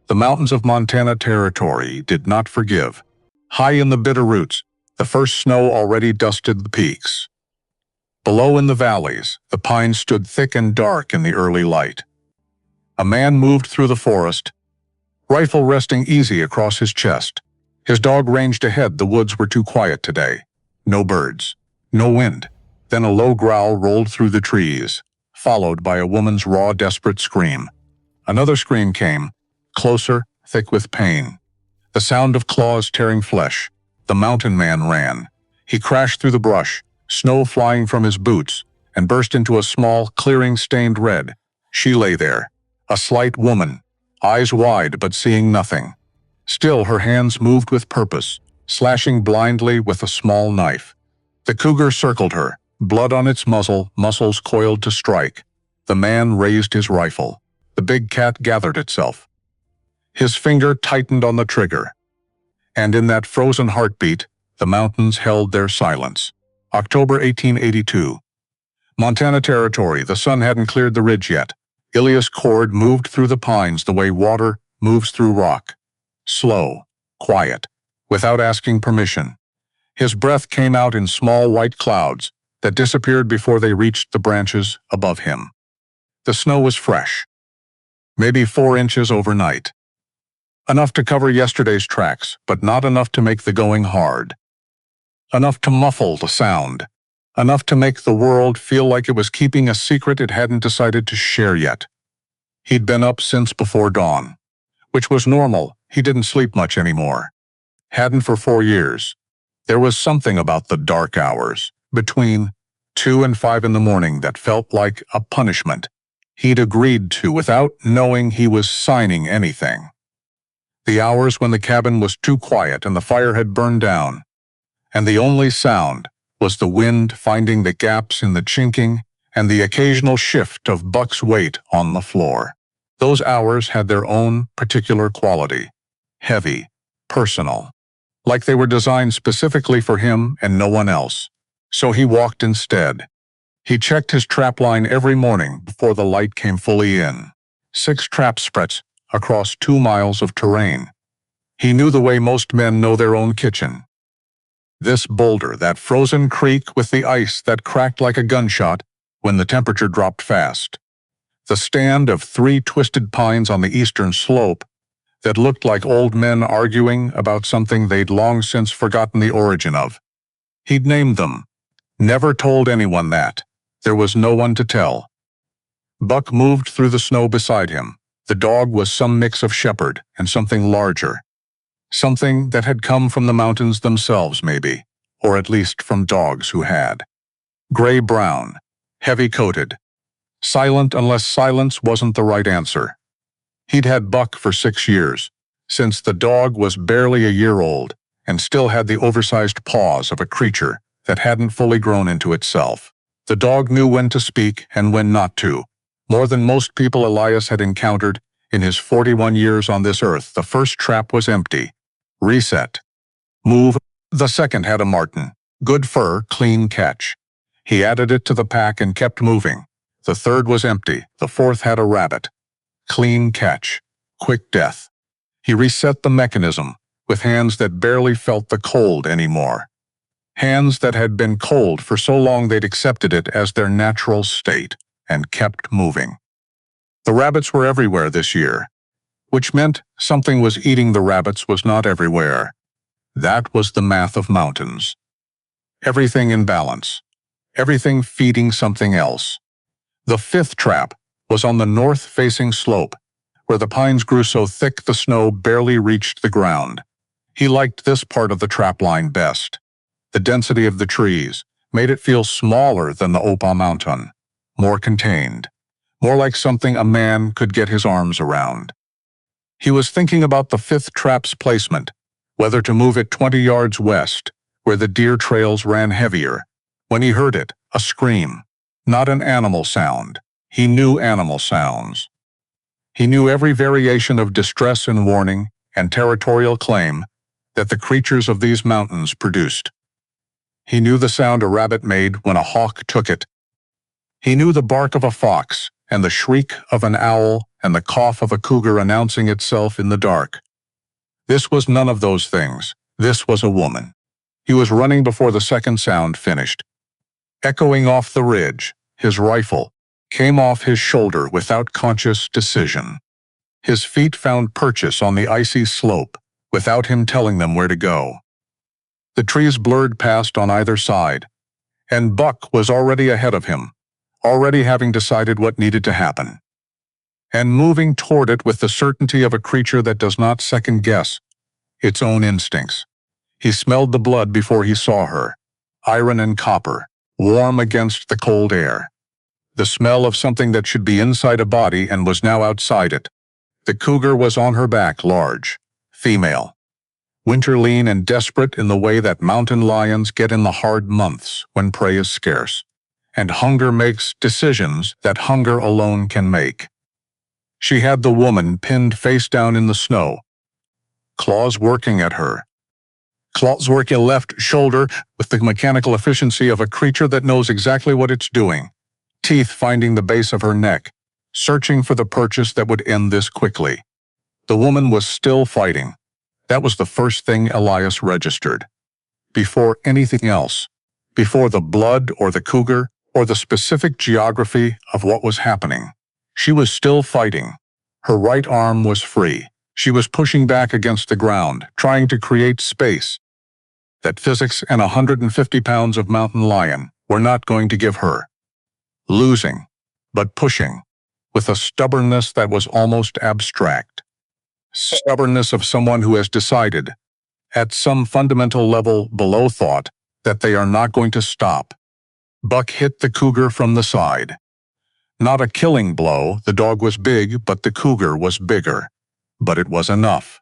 The mountains of Montana Territory did not forgive. High in the bitter roots, the first snow already dusted the peaks. Below in the valleys, the pines stood thick and dark in the early light. A man moved through the forest, rifle resting easy across his chest. His dog ranged ahead. The woods were too quiet today. No birds, no wind. Then a low growl rolled through the trees, followed by a woman's raw, desperate scream. Another scream came, closer, thick with pain. The sound of claws tearing flesh. The mountain man ran. He crashed through the brush, snow flying from his boots, and burst into a small clearing stained red. She lay there, a slight woman, eyes wide but seeing nothing. Still, her hands moved with purpose, slashing blindly with a small knife. The cougar circled her, blood on its muzzle, muscles coiled to strike. The man raised his rifle. The big cat gathered itself. His finger tightened on the trigger. And in that frozen heartbeat, the mountains held their silence. October 1882. Montana Territory. The sun hadn't cleared the ridge yet. Ilias Cord moved through the pines the way water moves through rock. Slow, quiet, without asking permission. His breath came out in small white clouds that disappeared before they reached the branches above him. The snow was fresh, maybe 4 inches overnight. Enough to cover yesterday's tracks, but not enough to make the going hard. Enough to muffle the sound. Enough to make the world feel like it was keeping a secret it hadn't decided to share yet. He'd been up since before dawn, which was normal. He didn't sleep much anymore. Hadn't for 4 years. There was something about the dark hours, between 2 and 5 in the morning, that felt like a punishment he'd agreed to without knowing he was signing anything. The hours when the cabin was too quiet and the fire had burned down, and the only sound was the wind finding the gaps in the chinking and the occasional shift of Buck's weight on the floor. Those hours had their own particular quality, heavy, personal, like they were designed specifically for him and no one else. So he walked instead. He checked his trap line every morning before the light came fully in. 6 trap spreads across 2 miles of terrain. He knew the way most men know their own kitchen. This boulder, that frozen creek with the ice that cracked like a gunshot when the temperature dropped fast. The stand of 3 twisted pines on the eastern slope that looked like old men arguing about something they'd long since forgotten the origin of. He'd named them, never told anyone that. There was no one to tell. Buck moved through the snow beside him. The dog was some mix of shepherd and something larger. Something that had come from the mountains themselves, maybe, or at least from dogs who had. Gray-brown, heavy-coated, silent unless silence wasn't the right answer. He'd had Buck for 6 years, since the dog was barely a year old and still had the oversized paws of a creature that hadn't fully grown into itself. The dog knew when to speak and when not to. More than most people Elias had encountered in his 41 years on this earth. The first trap was empty. Reset. Move. The second had a marten. Good fur, clean catch. He added it to the pack and kept moving. The third was empty. The fourth had a rabbit. Clean catch. Quick death. He reset the mechanism with hands that barely felt the cold anymore. Hands that had been cold for so long they'd accepted it as their natural state and kept moving. The rabbits were everywhere this year, which meant something was eating the rabbits was not everywhere. That was the math of mountains. Everything in balance. Everything feeding something else. The 5th trap was on the north-facing slope, where the pines grew so thick the snow barely reached the ground. He liked this part of the trap line best. The density of the trees made it feel smaller than the Opah Mountain, more contained, more like something a man could get his arms around. He was thinking about the 5th trap's placement, whether to move it 20 yards west, where the deer trails ran heavier, when he heard it, a scream. Not an animal sound. He knew animal sounds. He knew every variation of distress and warning and territorial claim that the creatures of these mountains produced. He knew the sound a rabbit made when a hawk took it. He knew the bark of a fox and the shriek of an owl and the cough of a cougar announcing itself in the dark. This was none of those things. This was a woman. He was running before the second sound finished. Echoing off the ridge, his rifle came off his shoulder without conscious decision. His feet found purchase on the icy slope without him telling them where to go. The trees blurred past on either side, and Buck was already ahead of him, already having decided what needed to happen, and moving toward it with the certainty of a creature that does not second-guess its own instincts. He smelled the blood before he saw her, iron and copper, warm against the cold air. The smell of something that should be inside a body and was now outside it. The cougar was on her back, large, female, winter lean and desperate in the way that mountain lions get in the hard months when prey is scarce, and hunger makes decisions that hunger alone can make. She had the woman pinned face down in the snow, claws working at her. Claws working left shoulder with the mechanical efficiency of a creature that knows exactly what it's doing. Teeth finding the base of her neck, searching for the purchase that would end this quickly. The woman was still fighting. That was the first thing Elias registered. Before anything else, before the blood or the cougar or the specific geography of what was happening, she was still fighting. Her right arm was free. She was pushing back against the ground, trying to create space that physics and 150 pounds of mountain lion were not going to give her. Losing, but pushing, with a stubbornness that was almost abstract. Stubbornness of someone who has decided, at some fundamental level below thought, that they are not going to stop. Buck hit the cougar from the side. Not a killing blow, the dog was big, but the cougar was bigger. But it was enough.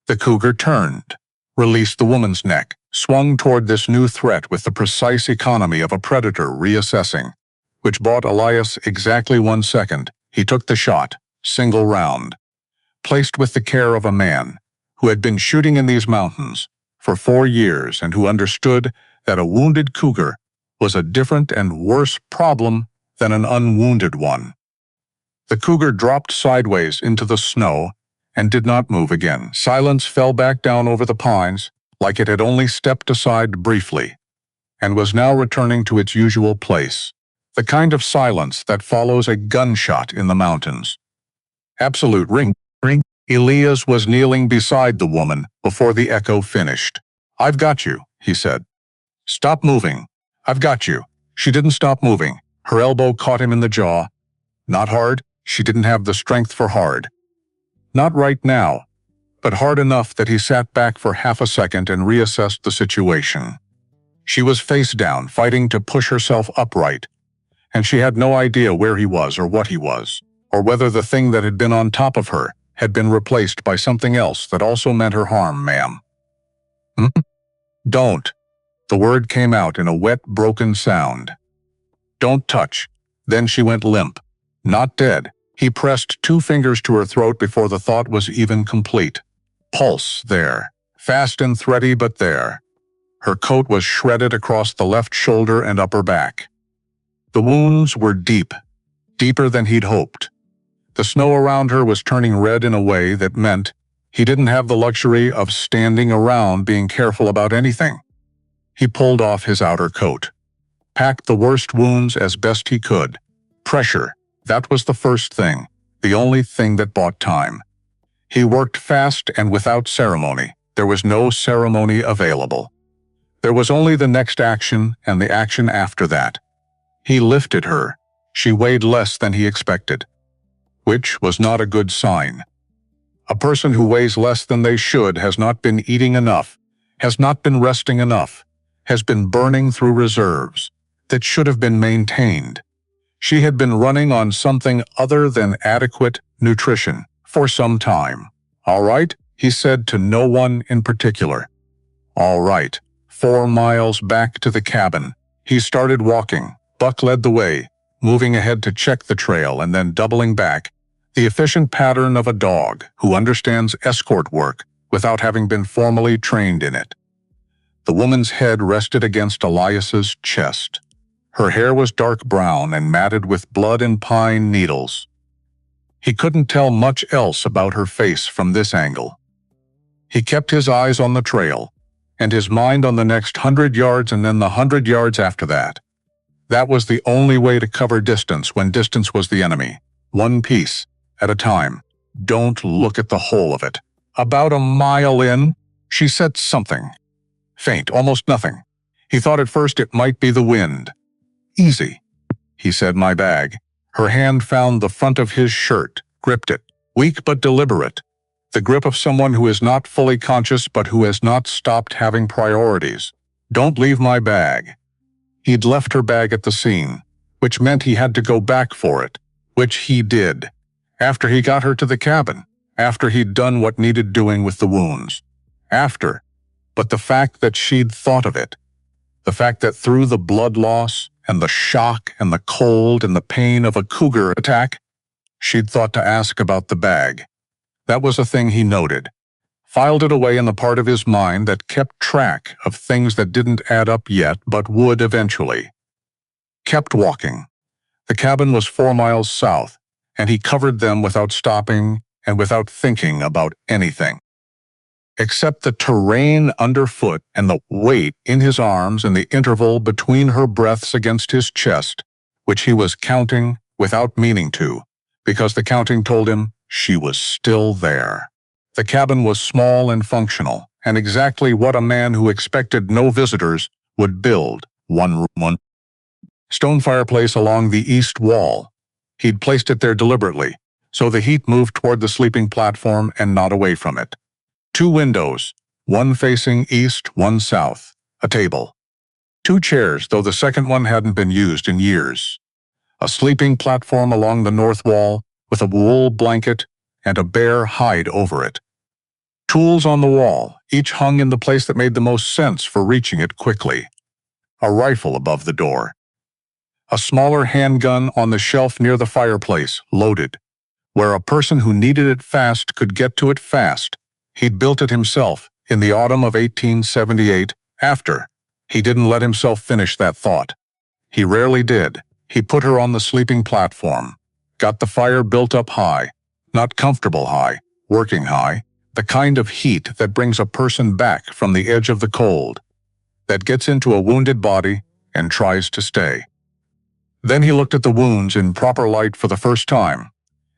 The cougar turned, released the woman's neck, swung toward this new threat with the precise economy of a predator reassessing, which bought Elias exactly 1 second. He took the shot, single round, placed with the care of a man who had been shooting in these mountains for 4 years and who understood that a wounded cougar was a different and worse problem than an unwounded one. The cougar dropped sideways into the snow and did not move again. Silence fell back down over the pines like it had only stepped aside briefly and was now returning to its usual place, the kind of silence that follows a gunshot in the mountains. Absolute ring. Elias was kneeling beside the woman before the echo finished. "I've got you," he said. "Stop moving. I've got you." She didn't stop moving. Her elbow caught him in the jaw. Not hard. She didn't have the strength for hard. Not right now, but hard enough that he sat back for half a second and reassessed the situation. She was face down, fighting to push herself upright, and she had no idea where he was or what he was, or whether the thing that had been on top of her had been replaced by something else that also meant her harm, ma'am. Don't. The word came out in a wet, broken sound. Don't touch. Then she went limp. Not dead. He pressed 2 fingers to her throat before the thought was even complete. Pulse there. Fast and thready, but there. Her coat was shredded across the left shoulder and upper back. The wounds were deep, deeper than he'd hoped. The snow around her was turning red in a way that meant he didn't have the luxury of standing around being careful about anything. He pulled off his outer coat, packed the worst wounds as best he could. Pressure, that was the first thing, the only thing that bought time. He worked fast and without ceremony. There was no ceremony available. There was only the next action and the action after that. He lifted her. She weighed less than he expected, which was not a good sign. A person who weighs less than they should has not been eating enough, has not been resting enough, has been burning through reserves that should have been maintained. She had been running on something other than adequate nutrition for some time. "All right," he said to no one in particular. "All right." 4 miles back to the cabin, he started walking. Buck led the way, moving ahead to check the trail and then doubling back, the efficient pattern of a dog who understands escort work without having been formally trained in it. The woman's head rested against Elias's chest. Her hair was dark brown and matted with blood and pine needles. He couldn't tell much else about her face from this angle. He kept his eyes on the trail, and his mind on the next 100 yards and then the 100 yards after that. That was the only way to cover distance when distance was the enemy. One piece at a time. Don't look at the whole of it. About a mile in, she said something. Faint, almost nothing. He thought at first it might be the wind. Easy, he said, my bag. Her hand found the front of his shirt, gripped it, weak but deliberate. The grip of someone who is not fully conscious but who has not stopped having priorities. Don't leave my bag. He'd left her bag at the scene, which meant he had to go back for it, which he did. After he got her to the cabin, after he'd done what needed doing with the wounds. After. But the fact that she'd thought of it, the fact that through the blood loss and the shock and the cold and the pain of a cougar attack, she'd thought to ask about the bag. That was a thing he noted, filed it away in the part of his mind that kept track of things that didn't add up yet but would eventually. Kept walking. The cabin was 4 miles south, and he covered them without stopping and without thinking about anything. Except the terrain underfoot and the weight in his arms and the interval between her breaths against his chest, which he was counting without meaning to, because the counting told him she was still there. The cabin was small and functional, and exactly what a man who expected no visitors would build. One stone fireplace along the east wall. He'd placed it there deliberately, so the heat moved toward the sleeping platform and not away from it. 2 windows, one facing east, one south. A table. 2 chairs, though the second one hadn't been used in years. A sleeping platform along the north wall with a wool blanket and a bear hide over it. Tools on the wall, each hung in the place that made the most sense for reaching it quickly. A rifle above the door. A smaller handgun on the shelf near the fireplace, loaded, where a person who needed it fast could get to it fast. He'd built it himself in the autumn of 1878 after. He didn't let himself finish that thought. He rarely did. He put her on the sleeping platform, got the fire built up high, not comfortable high, working high, the kind of heat that brings a person back from the edge of the cold, that gets into a wounded body and tries to stay. Then he looked at the wounds in proper light for the first time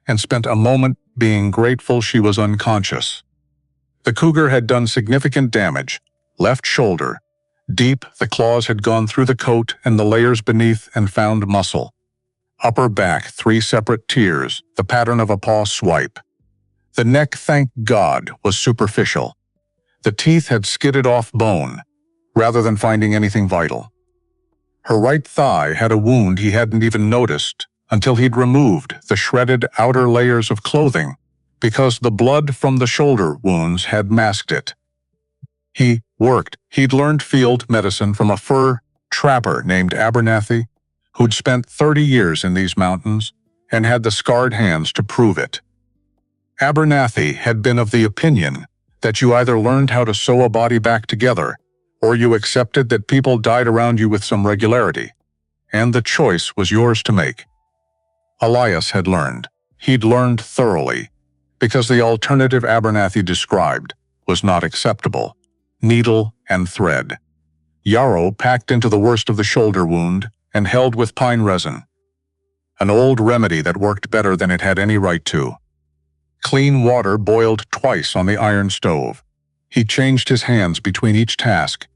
and spent a moment being grateful she was unconscious. The cougar had done significant damage. Left shoulder. Deep, the claws had gone through the coat and the layers beneath and found muscle. Upper back, 3 separate tears, the pattern of a paw swipe. The neck, thank God, was superficial. The teeth had skidded off bone, rather than finding anything vital. Her right thigh had a wound he hadn't even noticed until he'd removed the shredded outer layers of clothing, because the blood from the shoulder wounds had masked it. He'd learned field medicine from a fur trapper named Abernathy, who'd spent 30 years in these mountains and had the scarred hands to prove it. Abernathy had been of the opinion that you either learned how to sew a body back together or you accepted that people died around you with some regularity, and the choice was yours to make. Elias had learned. He'd learned thoroughly, because the alternative Abernathy described was not acceptable. Needle and thread. Yarrow packed into the worst of the shoulder wound and held with pine resin. An old remedy that worked better than it had any right to. Clean water boiled twice on the iron stove. He changed his hands between each task.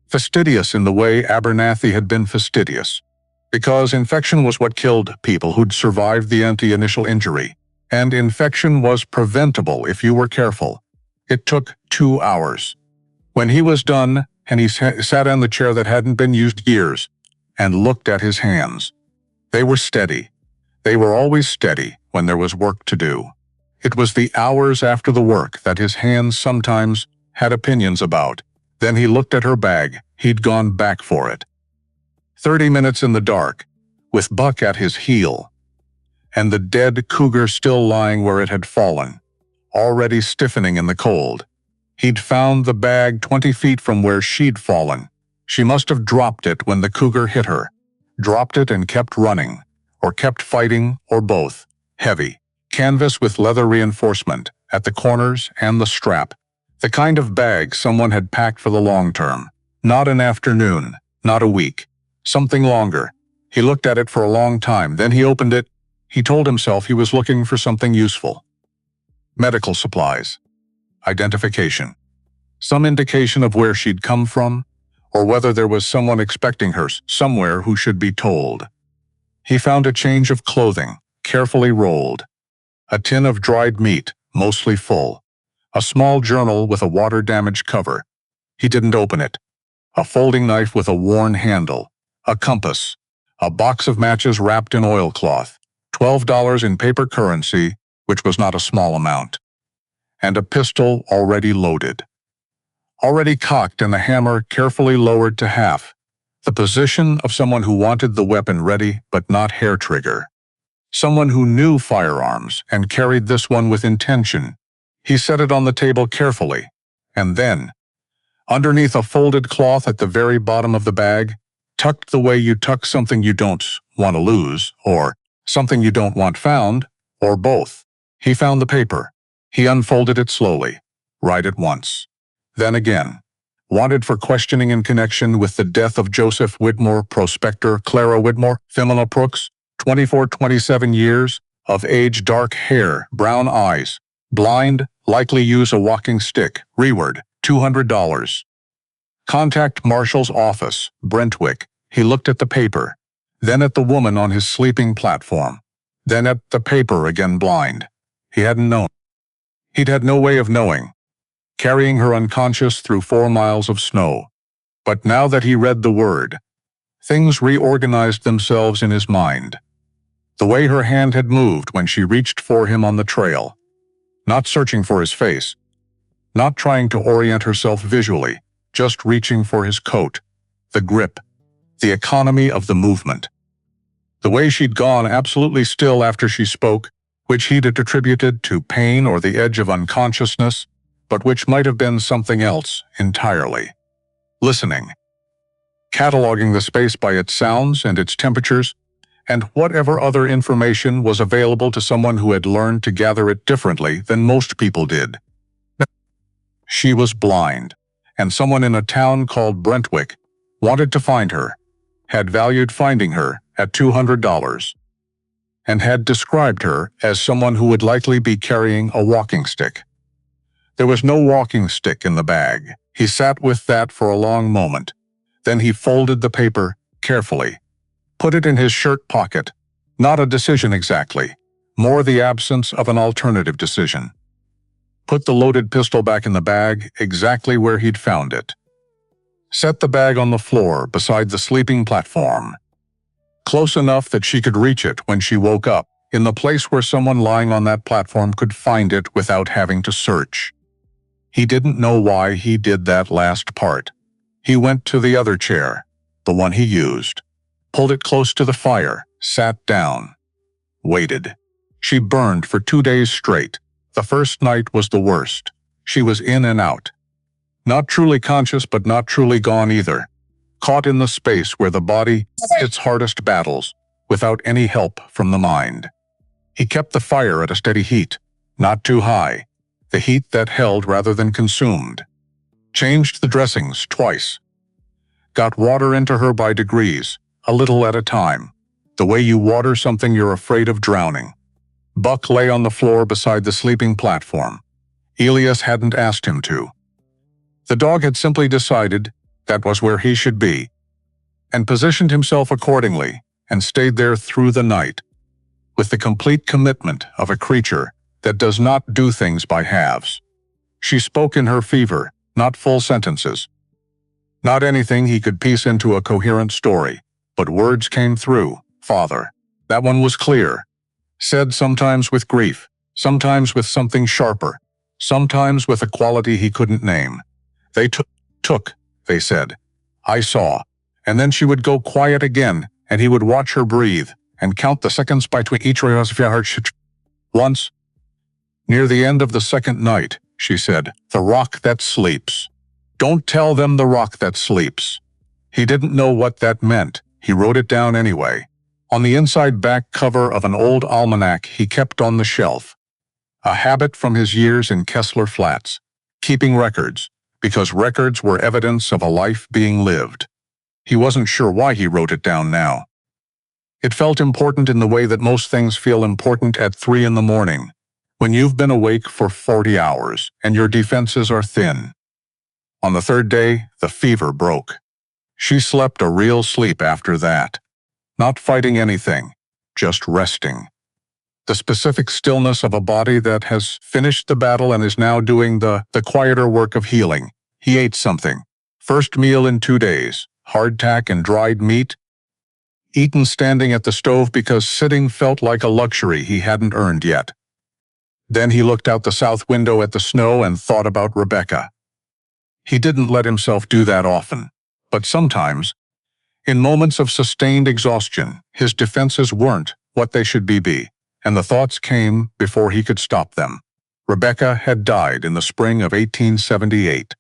Fastidious in the way Abernathy had been fastidious, because infection was what killed people who'd survived the initial injury, and infection was preventable if you were careful. It took 2 hours. When he was done, and he sat on the chair that hadn't been used years, and looked at his hands. They were steady. They were always steady when there was work to do. It was the hours after the work that his hands sometimes had opinions about. Then he looked at her bag. He'd gone back for it. 30 minutes in the dark, with Buck at his heel, and the dead cougar still lying where it had fallen, already stiffening in the cold. He'd found the bag 20 feet from where she'd fallen. She must have dropped it when the cougar hit her. Dropped it and kept running, or kept fighting, or both. Heavy. Canvas with leather reinforcement at the corners and the strap. The kind of bag someone had packed for the long term. Not an afternoon, not a week. Something longer. He looked at it for a long time, then he opened it. He told himself he was looking for something useful. Medical supplies. Identification. Some indication of where she'd come from, or whether there was someone expecting her somewhere who should be told. He found a change of clothing, carefully rolled. A tin of dried meat, mostly full. A small journal with a water-damaged cover. He didn't open it. A folding knife with a worn handle. A compass. A box of matches wrapped in oilcloth. $12 in paper currency, which was not a small amount. And a pistol already loaded. Already cocked and the hammer carefully lowered to half. The position of someone who wanted the weapon ready but not hair trigger. Someone who knew firearms and carried this one with intention. He set it on the table carefully, and then, underneath a folded cloth at the very bottom of the bag, tucked the way you tuck something you don't want to lose, or something you don't want found, or both, he found the paper. He unfolded it slowly, right at once. Then again, wanted for questioning in connection with the death of Joseph Whitmore, prospector Clara Whitmore, femina Brooks, 27 years, of age, dark hair, brown eyes, blind, likely use a walking stick, reward, $200. Contact Marshall's office, Brentwick. He looked at the paper, then at the woman on his sleeping platform, then at the paper again, blind. He hadn't known. He'd had no way of knowing. Carrying her unconscious through 4 miles of snow. But now that he read the word, things reorganized themselves in his mind. The way her hand had moved when she reached for him on the trail. Not searching for his face. Not trying to orient herself visually, just reaching for his coat. The grip. The economy of the movement. The way she'd gone absolutely still after she spoke, which he'd attributed to pain or the edge of unconsciousness, but which might have been something else entirely. Listening. Cataloging the space by its sounds and its temperatures, and whatever other information was available to someone who had learned to gather it differently than most people did. She was blind, and someone in a town called Brentwick wanted to find her, had valued finding her at $200, and had described her as someone who would likely be carrying a walking stick. There was no walking stick in the bag. He sat with that for a long moment. Then he folded the paper carefully, put it in his shirt pocket. Not a decision exactly, more the absence of an alternative decision. Put the loaded pistol back in the bag, exactly where he'd found it. Set the bag on the floor beside the sleeping platform. Close enough that she could reach it when she woke up, in the place where someone lying on that platform could find it without having to search. He didn't know why he did that last part. He went to the other chair, the one he used, pulled it close to the fire, sat down, waited. She burned for 2 days straight. The first night was the worst. She was in and out. Not truly conscious, but not truly gone either. Caught in the space where the body its hardest battles, without any help from the mind. He kept the fire at a steady heat, not too high. The heat that held rather than consumed. Changed the dressings twice. Got water into her by degrees, a little at a time. The way you water something you're afraid of drowning. Buck lay on the floor beside the sleeping platform. Elias hadn't asked him to. The dog had simply decided that was where he should be, and positioned himself accordingly, and stayed there through the night, with the complete commitment of a creature that does not do things by halves. She spoke in her fever, not full sentences. Not anything he could piece into a coherent story, but words came through. Father. That one was clear. Said sometimes with grief, sometimes with something sharper, sometimes with a quality he couldn't name. They took, they said. I saw. And then she would go quiet again, and he would watch her breathe, and count the seconds between each hardship. Once, near the end of the second night, she said, the rock that sleeps. Don't tell them the rock that sleeps. He didn't know what that meant. He wrote it down anyway. On the inside back cover of an old almanac he kept on the shelf, a habit from his years in Kessler Flats, keeping records, because records were evidence of a life being lived. He wasn't sure why he wrote it down now. It felt important in the way that most things feel important at 3 in the morning, when you've been awake for 40 hours and your defenses are thin. On the third day, the fever broke. She slept a real sleep after that. Not fighting anything, just resting. The specific stillness of a body that has finished the battle and is now doing the quieter work of healing. He ate something. First meal in 2 days, hardtack and dried meat, eaten standing at the stove because sitting felt like a luxury he hadn't earned yet. Then he looked out the south window at the snow and thought about Rebecca. He didn't let himself do that often, but sometimes, in moments of sustained exhaustion, his defenses weren't what they should be, and the thoughts came before he could stop them. Rebecca had died in the spring of 1878.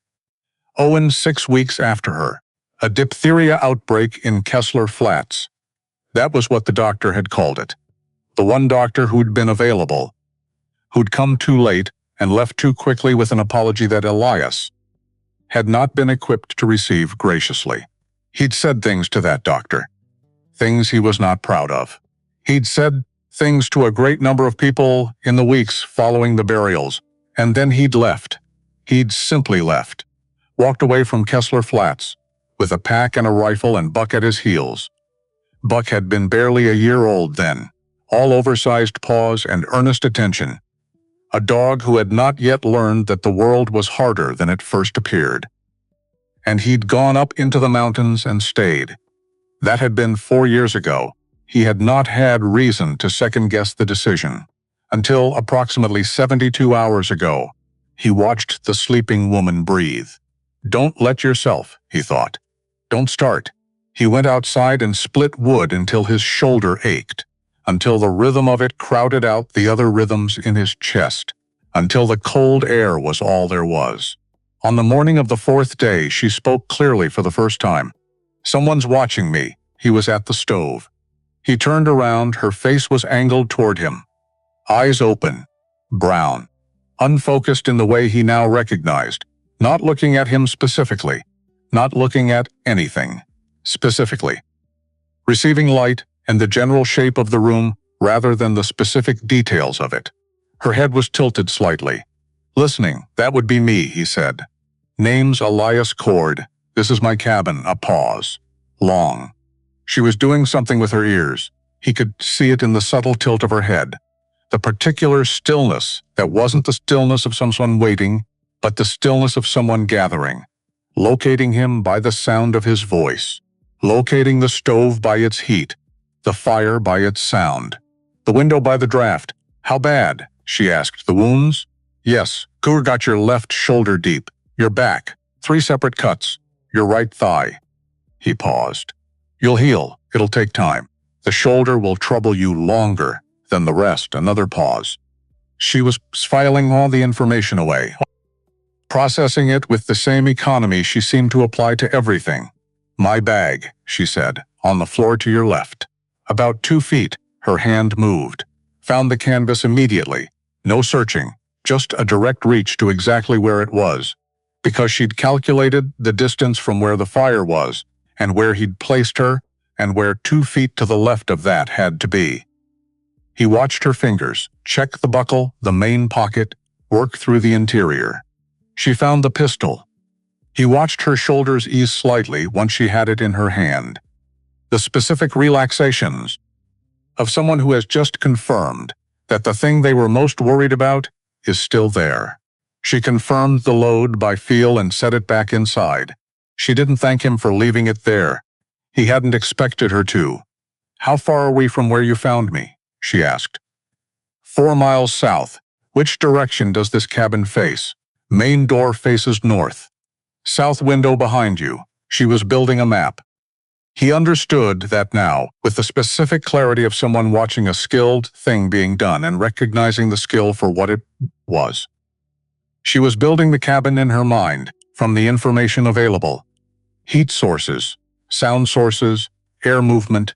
Owen 6 weeks after her, a diphtheria outbreak in Kessler Flats. That was what the doctor had called it. The one doctor who'd been available, who'd come too late and left too quickly with an apology that Elias had not been equipped to receive graciously. He'd said things to that doctor, things he was not proud of. He'd said things to a great number of people in the weeks following the burials, and then he'd left. He'd simply left, walked away from Kessler Flats, with a pack and a rifle and Buck at his heels. Buck had been barely a year old then, all oversized paws and earnest attention. A dog who had not yet learned that the world was harder than it first appeared. And he'd gone up into the mountains and stayed. That had been 4 years ago. He had not had reason to second-guess the decision, until approximately 72 hours ago, he watched the sleeping woman breathe. Don't let yourself, he thought. Don't start. He went outside and split wood until his shoulder ached, until the rhythm of it crowded out the other rhythms in his chest, until the cold air was all there was. On the morning of the 4th day, she spoke clearly for the first time. Someone's watching me. He was at the stove. He turned around, her face was angled toward him. Eyes open, brown, unfocused in the way he now recognized, not looking at him specifically, not looking at anything specifically. Receiving light and the general shape of the room rather than the specific details of it. Her head was tilted slightly. Listening, that would be me, he said. Name's Elias Cord. This is my cabin. A pause. Long. She was doing something with her ears. He could see it in the subtle tilt of her head. The particular stillness that wasn't the stillness of someone waiting, but the stillness of someone gathering. Locating him by the sound of his voice. Locating the stove by its heat. The fire by its sound. The window by the draft. How bad? She asked. The wounds? Yes, Gur got your left shoulder deep. Your back. 3 separate cuts. Your right thigh. He paused. You'll heal. It'll take time. The shoulder will trouble you longer than the rest. Another pause. She was filing all the information away, processing it with the same economy she seemed to apply to everything. My bag, she said, on the floor to your left. About 2 feet, her hand moved. Found the canvas immediately. No searching, just a direct reach to exactly where it was. Because she'd calculated the distance from where the fire was, and where he'd placed her, and where 2 feet to the left of that had to be. He watched her fingers, check the buckle, the main pocket, work through the interior. She found the pistol. He watched her shoulders ease slightly once she had it in her hand. The specific relaxations of someone who has just confirmed that the thing they were most worried about is still there. She confirmed the load by feel and set it back inside. She didn't thank him for leaving it there. He hadn't expected her to. How far are we from where you found me? She asked. 4 miles south. Which direction does this cabin face? Main door faces north. South window behind you. She was building a map. He understood that now, with the specific clarity of someone watching a skilled thing being done and recognizing the skill for what it was. She was building the cabin in her mind, from the information available. Heat sources, sound sources, air movement,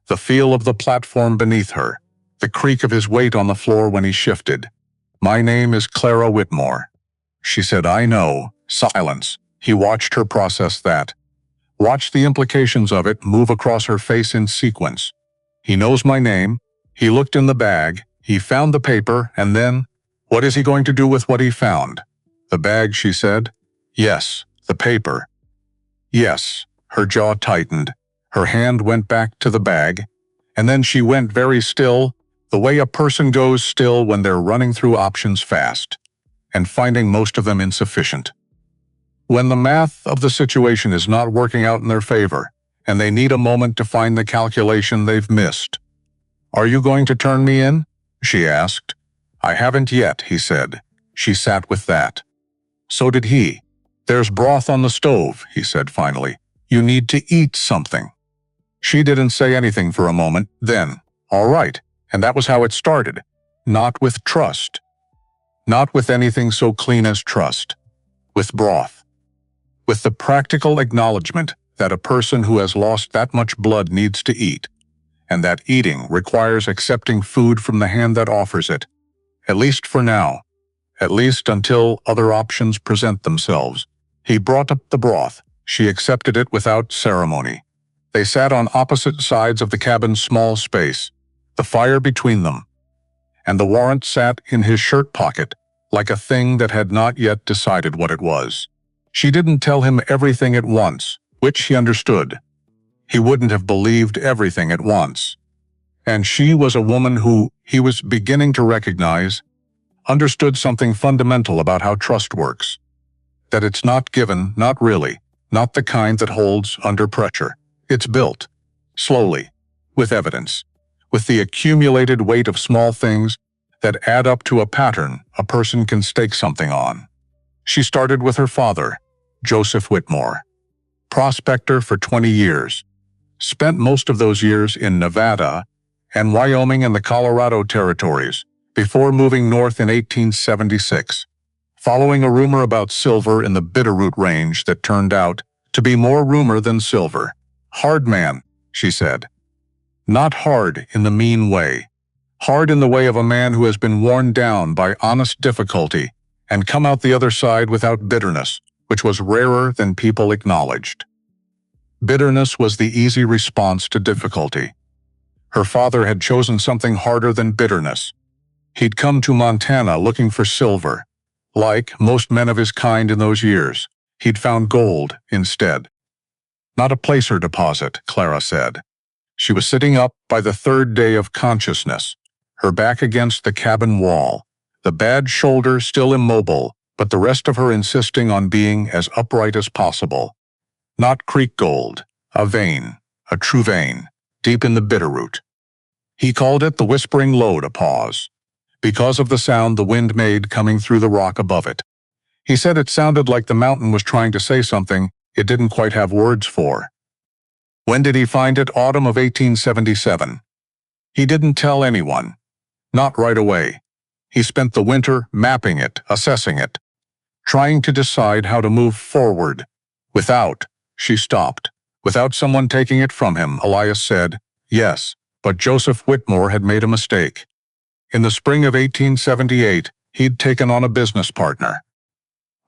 the feel of the platform beneath her, the creak of his weight on the floor when he shifted. "My name is Clara Whitmore." She said, "I know." Silence. He watched her process that. Watched the implications of it move across her face in sequence. "He knows my name." He looked in the bag. He found the paper, and then, what is he going to do with what he found? "The bag," she said. "Yes, the paper." "Yes." Her jaw tightened. Her hand went back to the bag, and then she went very still, the way a person goes still when they're running through options fast, and finding most of them insufficient. When the math of the situation is not working out in their favor, and they need a moment to find the calculation they've missed. "Are you going to turn me in?" she asked. "I haven't yet," he said. She sat with that. So did he. "There's broth on the stove," he said finally. "You need to eat something." She didn't say anything for a moment, then, "All right," and that was how it started. Not with trust. Not with anything so clean as trust. With broth. With the practical acknowledgement that a person who has lost that much blood needs to eat, and that eating requires accepting food from the hand that offers it, at least for now, at least until other options present themselves. He brought up the broth. She accepted it without ceremony. They sat on opposite sides of the cabin's small space, the fire between them, and the warrant sat in his shirt pocket, like a thing that had not yet decided what it was. She didn't tell him everything at once, which he understood. He wouldn't have believed everything at once. And she was a woman who, he was beginning to recognize, understood something fundamental about how trust works. That it's not given, not really, not the kind that holds under pressure. It's built, slowly, with evidence, with the accumulated weight of small things that add up to a pattern a person can stake something on. She started with her father, Joseph Whitmore, prospector for 20 years, spent most of those years in Nevada and Wyoming and the Colorado territories before moving north in 1876, following a rumor about silver in the Bitterroot Range that turned out to be more rumor than silver. "Hard man," she said. Not hard in the mean way. Hard in the way of a man who has been worn down by honest difficulty and come out the other side without bitterness, which was rarer than people acknowledged. Bitterness was the easy response to difficulty. Her father had chosen something harder than bitterness. He'd come to Montana looking for silver. Like most men of his kind in those years, he'd found gold instead. "Not a placer deposit," Clara said. She was sitting up by the third day of consciousness, her back against the cabin wall, the bad shoulder still immobile, but the rest of her insisting on being as upright as possible. Not creek gold, a vein, a true vein, deep in the Bitterroot. He called it the whispering lode, a pause, because of the sound the wind made coming through the rock above it. He said it sounded like the mountain was trying to say something it didn't quite have words for. When did he find it? Autumn of 1877. He didn't tell anyone. Not right away. He spent the winter mapping it, assessing it, trying to decide how to move forward. She stopped. Without someone taking it from him, Elias said, "Yes, but Joseph Whitmore had made a mistake. In the spring of 1878, he'd taken on a business partner.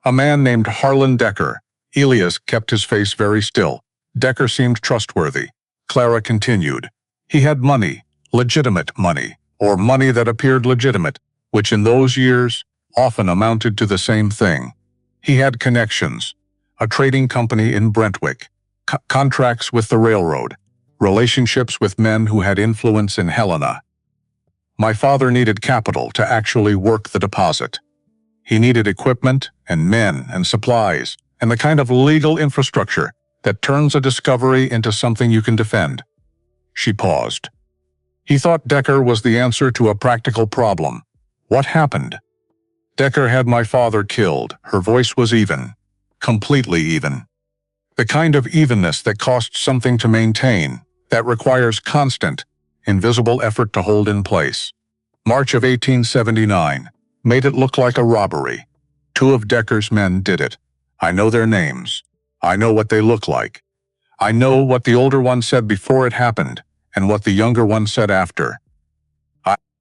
A man named Harlan Decker." Elias kept his face very still. Decker seemed trustworthy. Clara continued. "He had money, legitimate money, or money that appeared legitimate, which in those years often amounted to the same thing. He had connections, a trading company in Brentwick, contracts with the railroad, relationships with men who had influence in Helena. My father needed capital to actually work the deposit. He needed equipment and men and supplies and the kind of legal infrastructure that turns a discovery into something you can defend." She paused. He thought Decker was the answer to a practical problem. "What happened?" "Decker had my father killed." Her voice was even. Completely even. The kind of evenness that costs something to maintain, that requires constant, invisible effort to hold in place. March of 1879 made it look like a robbery. 2 of Decker's men did it. I know their names. I know what they look like. I know what the older one said before it happened, and what the younger one said after.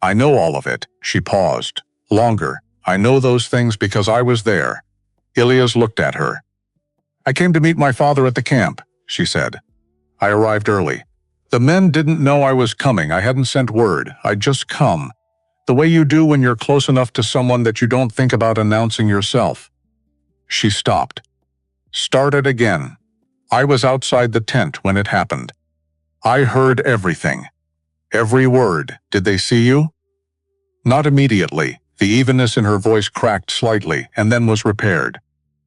I know all of it, she paused. Longer. I know those things because I was there. Ilias looked at her. I came to meet my father at the camp, she said. I arrived early. The men didn't know I was coming. I hadn't sent word. I'd just come. The way you do when you're close enough to someone that you don't think about announcing yourself. She stopped. Started again. I was outside the tent when it happened. I heard everything. Every word. Did they see you? Not immediately. The evenness in her voice cracked slightly and then was repaired.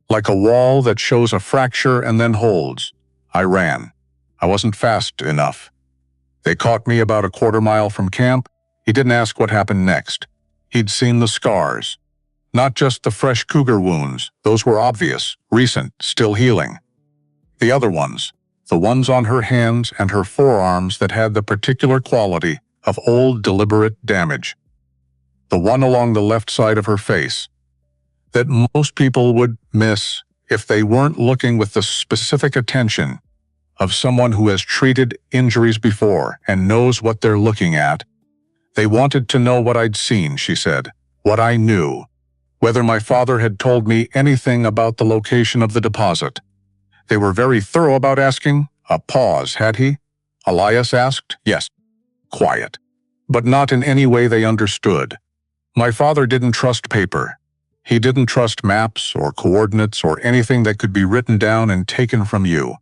Like a wall that shows a fracture and then holds. I ran. I wasn't fast enough. They caught me about a quarter mile from camp. He didn't ask what happened next. He'd seen the scars. Not just the fresh cougar wounds. Those were obvious, recent, still healing. The other ones. The ones on her hands and her forearms that had the particular quality of old, deliberate damage. The one along the left side of her face. That most people would miss if they weren't looking with the specific attention of someone who has treated injuries before and knows what they're looking at. They wanted to know what I'd seen, she said, what I knew, whether my father had told me anything about the location of the deposit. They were very thorough about asking. A pause, had he? Elias asked. Yes. Quiet. But not in any way they understood. My father didn't trust paper. He didn't trust maps or coordinates or anything that could be written down and taken from you.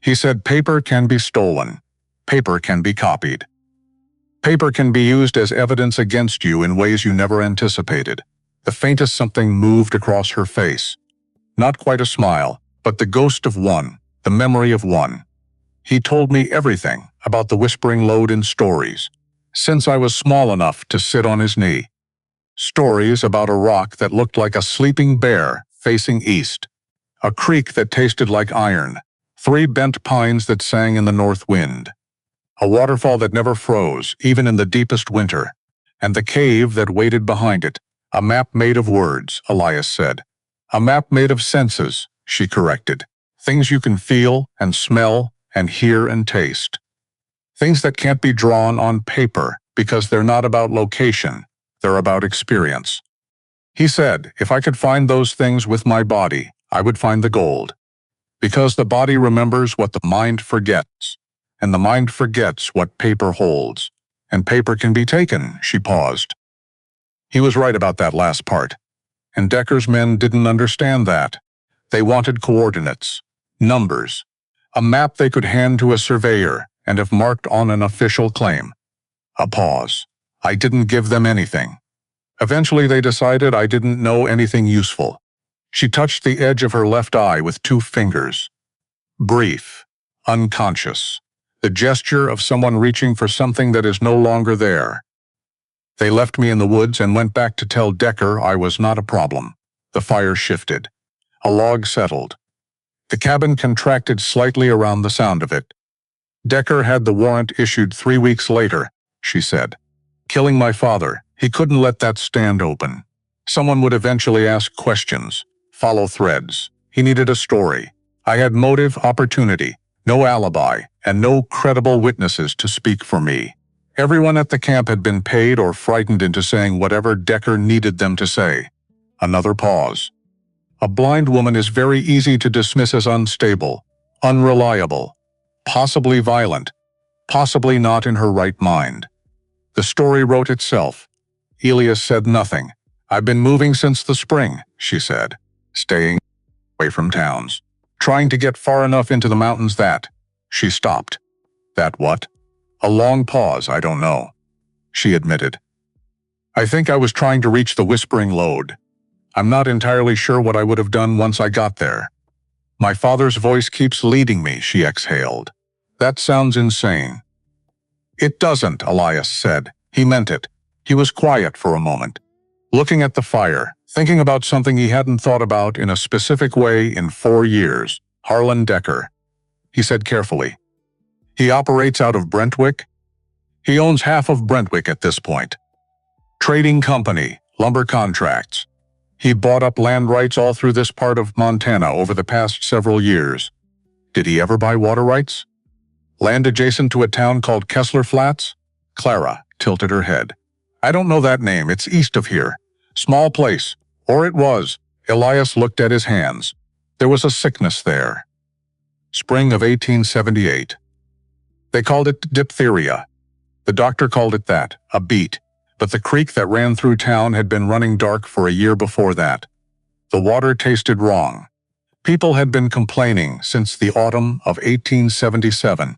He said paper can be stolen. Paper can be copied. Paper can be used as evidence against you in ways you never anticipated. The faintest something moved across her face. Not quite a smile, but the ghost of one, the memory of one. He told me everything about the whispering lode in stories, since I was small enough to sit on his knee. Stories about a rock that looked like a sleeping bear facing east, a creek that tasted like iron, 3 bent pines that sang in the north wind, a waterfall that never froze, even in the deepest winter, and the cave that waited behind it, a map made of words, Elias said. A map made of senses, she corrected. Things you can feel and smell and hear and taste. Things that can't be drawn on paper because they're not about location, they're about experience. He said, if I could find those things with my body, I would find the gold. Because the body remembers what the mind forgets, and the mind forgets what paper holds. And paper can be taken, she paused. He was right about that last part. And Decker's men didn't understand that. They wanted coordinates, numbers, a map they could hand to a surveyor and have marked on an official claim. A pause. I didn't give them anything. Eventually they decided I didn't know anything useful. She touched the edge of her left eye with 2 fingers. Brief, unconscious, the gesture of someone reaching for something that is no longer there. They left me in the woods and went back to tell Decker I was not a problem. The fire shifted. A log settled. The cabin contracted slightly around the sound of it. Decker had the warrant issued 3 weeks later, she said. Killing my father, he couldn't let that stand open. Someone would eventually ask questions, follow threads. He needed a story. I had motive, opportunity, no alibi, and no credible witnesses to speak for me. Everyone at the camp had been paid or frightened into saying whatever Decker needed them to say. Another pause. A blind woman is very easy to dismiss as unstable, unreliable, possibly violent, possibly not in her right mind. The story wrote itself. Elias said nothing. I've been moving since the spring, she said, staying away from towns, trying to get far enough into the mountains that... She stopped. That what? A long pause, I don't know, she admitted. I think I was trying to reach the whispering lode. I'm not entirely sure what I would have done once I got there. My father's voice keeps leading me, she exhaled. That sounds insane. It doesn't, Elias said. He meant it. He was quiet for a moment, looking at the fire, thinking about something he hadn't thought about in a specific way in 4 years. Harlan Decker. He said carefully. He operates out of Brentwick. He owns half of Brentwick at this point. Trading company, lumber contracts. He bought up land rights all through this part of Montana over the past several years. Did he ever buy water rights? Land adjacent to a town called Kessler Flats? Clara tilted her head. I don't know that name. It's east of here. Small place. Or it was. Elias looked at his hands. There was a sickness there. Spring of 1878. They called it diphtheria. The doctor called it that, a beet. But the creek that ran through town had been running dark for a year before that. The water tasted wrong. People had been complaining since the autumn of 1877,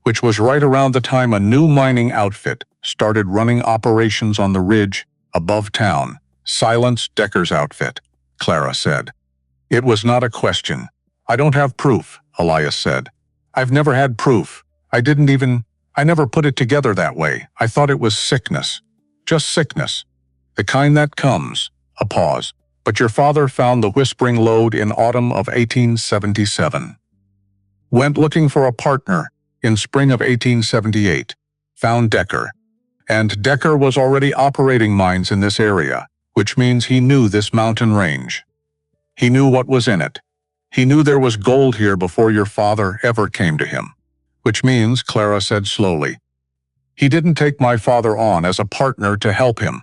which was right around the time a new mining outfit started running operations on the ridge above town. Silence Decker's outfit, Clara said. It was not a question. I don't have proof, Elias said. I've never had proof. I never put it together that way. I thought it was sickness. Just sickness. The kind that comes. A pause. But your father found the whispering lode in autumn of 1877. Went looking for a partner in spring of 1878. Found Decker. And Decker was already operating mines in this area, which means he knew this mountain range. He knew what was in it. He knew there was gold here before your father ever came to him. Which means, Clara said slowly, he didn't take my father on as a partner to help him.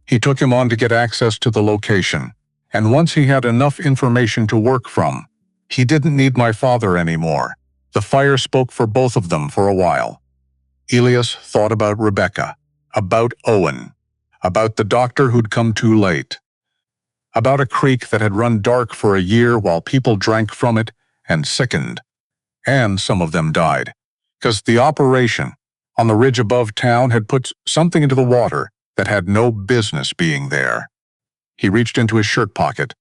He took him on to get access to the location, and once he had enough information to work from, he didn't need my father anymore. The fire spoke for both of them for a while. Elias thought about Rebecca, about Owen, about the doctor who'd come too late, about a creek that had run dark for a year while people drank from it and sickened. And some of them died, because the operation on the ridge above town had put something into the water that had no business being there. He reached into his shirt pocket,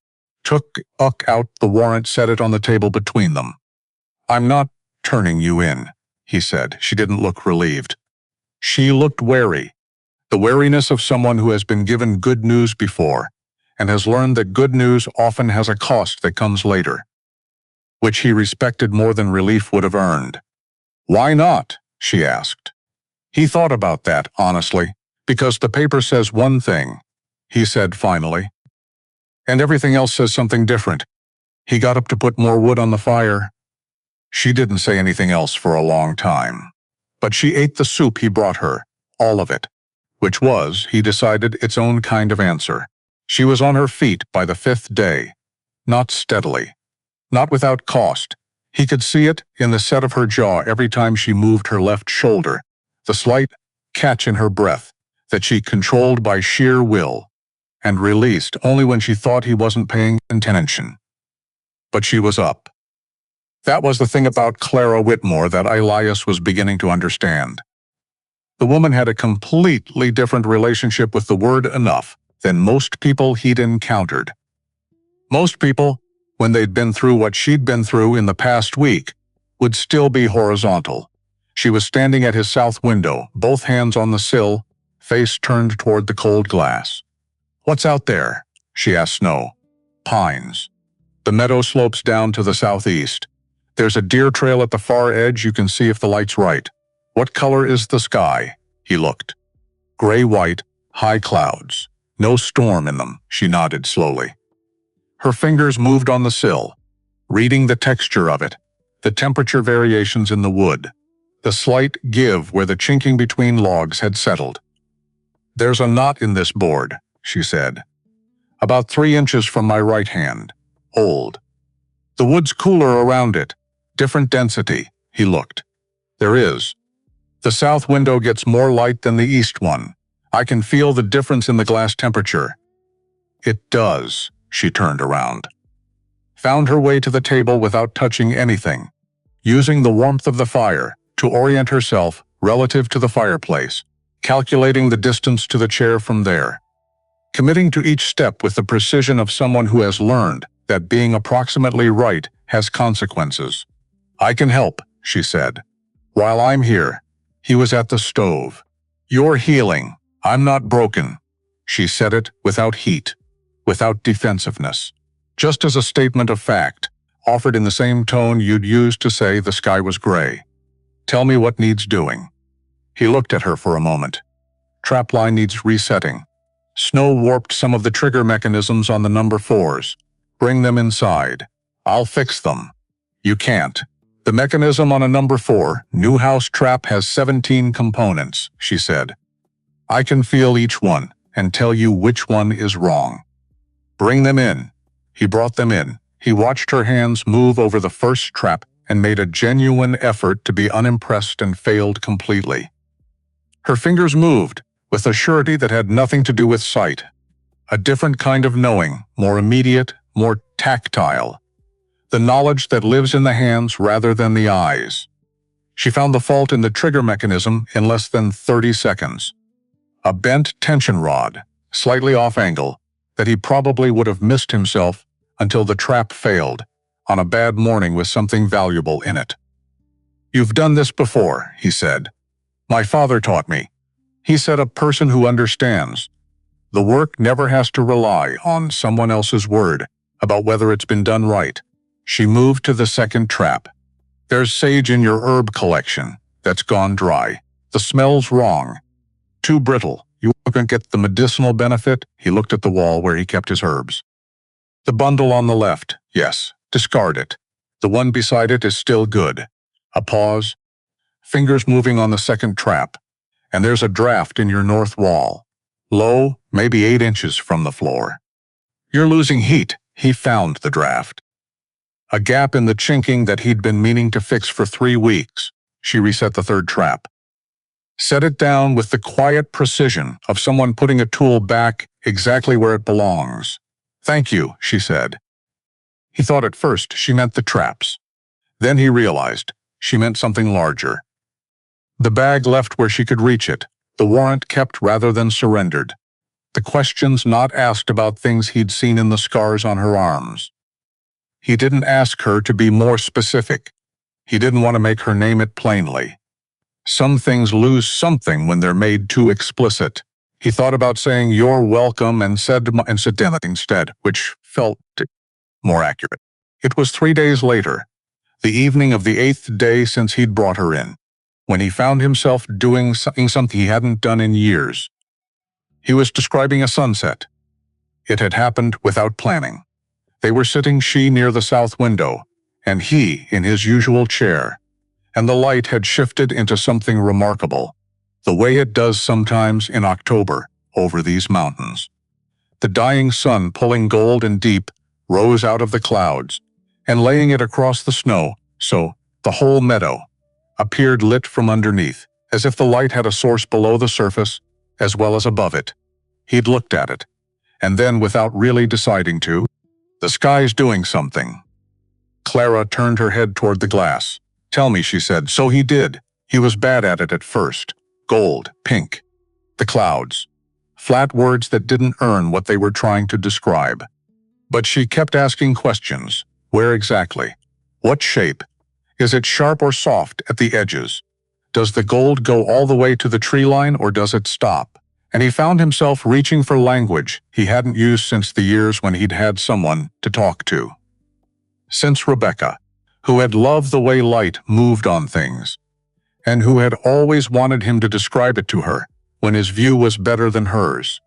took out the warrant, set it on the table between them. I'm not turning you in, he said. She didn't look relieved. She looked wary, the wariness of someone who has been given good news before and has learned that good news often has a cost that comes later, which he respected more than relief would have earned. Why not? She asked. He thought about that, honestly, because the paper says one thing, he said finally, and everything else says something different. He got up to put more wood on the fire. She didn't say anything else for a long time, but she ate the soup he brought her, all of it, which was, he decided, its own kind of answer. She was on her feet by the fifth day, not steadily, not without cost. He could see it in the set of her jaw every time she moved her left shoulder, the slight catch in her breath that she controlled by sheer will and released only when she thought he wasn't paying attention. But she was up. That was the thing about Clara Whitmore that Elias was beginning to understand. The woman had a completely different relationship with the word enough than most people he'd encountered. Most people, when they'd been through what she'd been through in the past week, would still be horizontal. She was standing at his south window, both hands on the sill, face turned toward the cold glass. What's out there? She asked Snow. Pines. The meadow slopes down to the southeast. There's a deer trail at the far edge. You can see if the light's right. What color is the sky? He looked. Gray-white, high clouds. No storm in them, she nodded slowly. Her fingers moved on the sill, reading the texture of it, the temperature variations in the wood, the slight give where the chinking between logs had settled. There's a knot in this board, she said. About 3 inches from my right hand. Old. The wood's cooler around it. Different density, he looked. There is. The south window gets more light than the east one. I can feel the difference in the glass temperature. It does, she turned around. Found her way to the table without touching anything, using the warmth of the fire to orient herself relative to the fireplace, calculating the distance to the chair from there, committing to each step with the precision of someone who has learned that being approximately right has consequences. I can help, she said. While I'm here. He was at the stove. You're healing. I'm not broken. She said it without heat, without defensiveness, just as a statement of fact, offered in the same tone you'd use to say the sky was gray. Tell me what needs doing. He looked at her for a moment. Trapline needs resetting. Snow warped some of the trigger mechanisms on the number 4s. Bring them inside. I'll fix them. You can't. The mechanism on a number 4 new house trap has 17 components, she said. I can feel each one and tell you which one is wrong. Bring them in. He brought them in. He watched her hands move over the first trap and made a genuine effort to be unimpressed and failed completely. Her fingers moved with a surety that had nothing to do with sight. A different kind of knowing, more immediate, more tactile. The knowledge that lives in the hands rather than the eyes. She found the fault in the trigger mechanism in less than 30 seconds. A bent tension rod, slightly off angle, that he probably would have missed himself until the trap failed, on a bad morning with something valuable in it. You've done this before, he said. My father taught me. He said a person who understands. The work never has to rely on someone else's word about whether it's been done right. She moved to the second trap. There's sage in your herb collection that's gone dry. The smell's wrong. Too brittle. You won't get the medicinal benefit. He looked at the wall where he kept his herbs. The bundle on the left, yes, discard it. The one beside it is still good. A pause. Fingers moving on the second trap. And there's a draft in your north wall. Low, maybe 8 inches from the floor. You're losing heat. He found the draft. A gap in the chinking that he'd been meaning to fix for 3 weeks. She reset the third trap. Set it down with the quiet precision of someone putting a tool back exactly where it belongs. Thank you, she said. He thought at first she meant the traps. Then he realized she meant something larger. The bag left where she could reach it, the warrant kept rather than surrendered. The questions not asked about things he'd seen in the scars on her arms. He didn't ask her to be more specific. He didn't want to make her name it plainly. Some things lose something when they're made too explicit. He thought about saying you're welcome and said instead, which felt more accurate. It was 3 days later, the evening of the 8th day since he'd brought her in, when he found himself doing something he hadn't done in years. He was describing a sunset. It had happened without planning. They were sitting, she near the south window, and he in his usual chair, and the light had shifted into something remarkable, the way it does sometimes in October over these mountains. The dying sun, pulling gold and deep, rose out of the clouds, and laying it across the snow, so the whole meadow appeared lit from underneath, as if the light had a source below the surface as well as above it. He'd looked at it, and then, without really deciding to, the sky's doing something. Clara turned her head toward the glass. Tell me, she said. So he did. He was bad at it at first. Gold, pink. The clouds. Flat words that didn't earn what they were trying to describe. But she kept asking questions. Where exactly? What shape? Is it sharp or soft at the edges? Does the gold go all the way to the tree line or does it stop? And he found himself reaching for language he hadn't used since the years when he'd had someone to talk to. Since Rebecca, who had loved the way light moved on things, and who had always wanted him to describe it to her when his view was better than hers.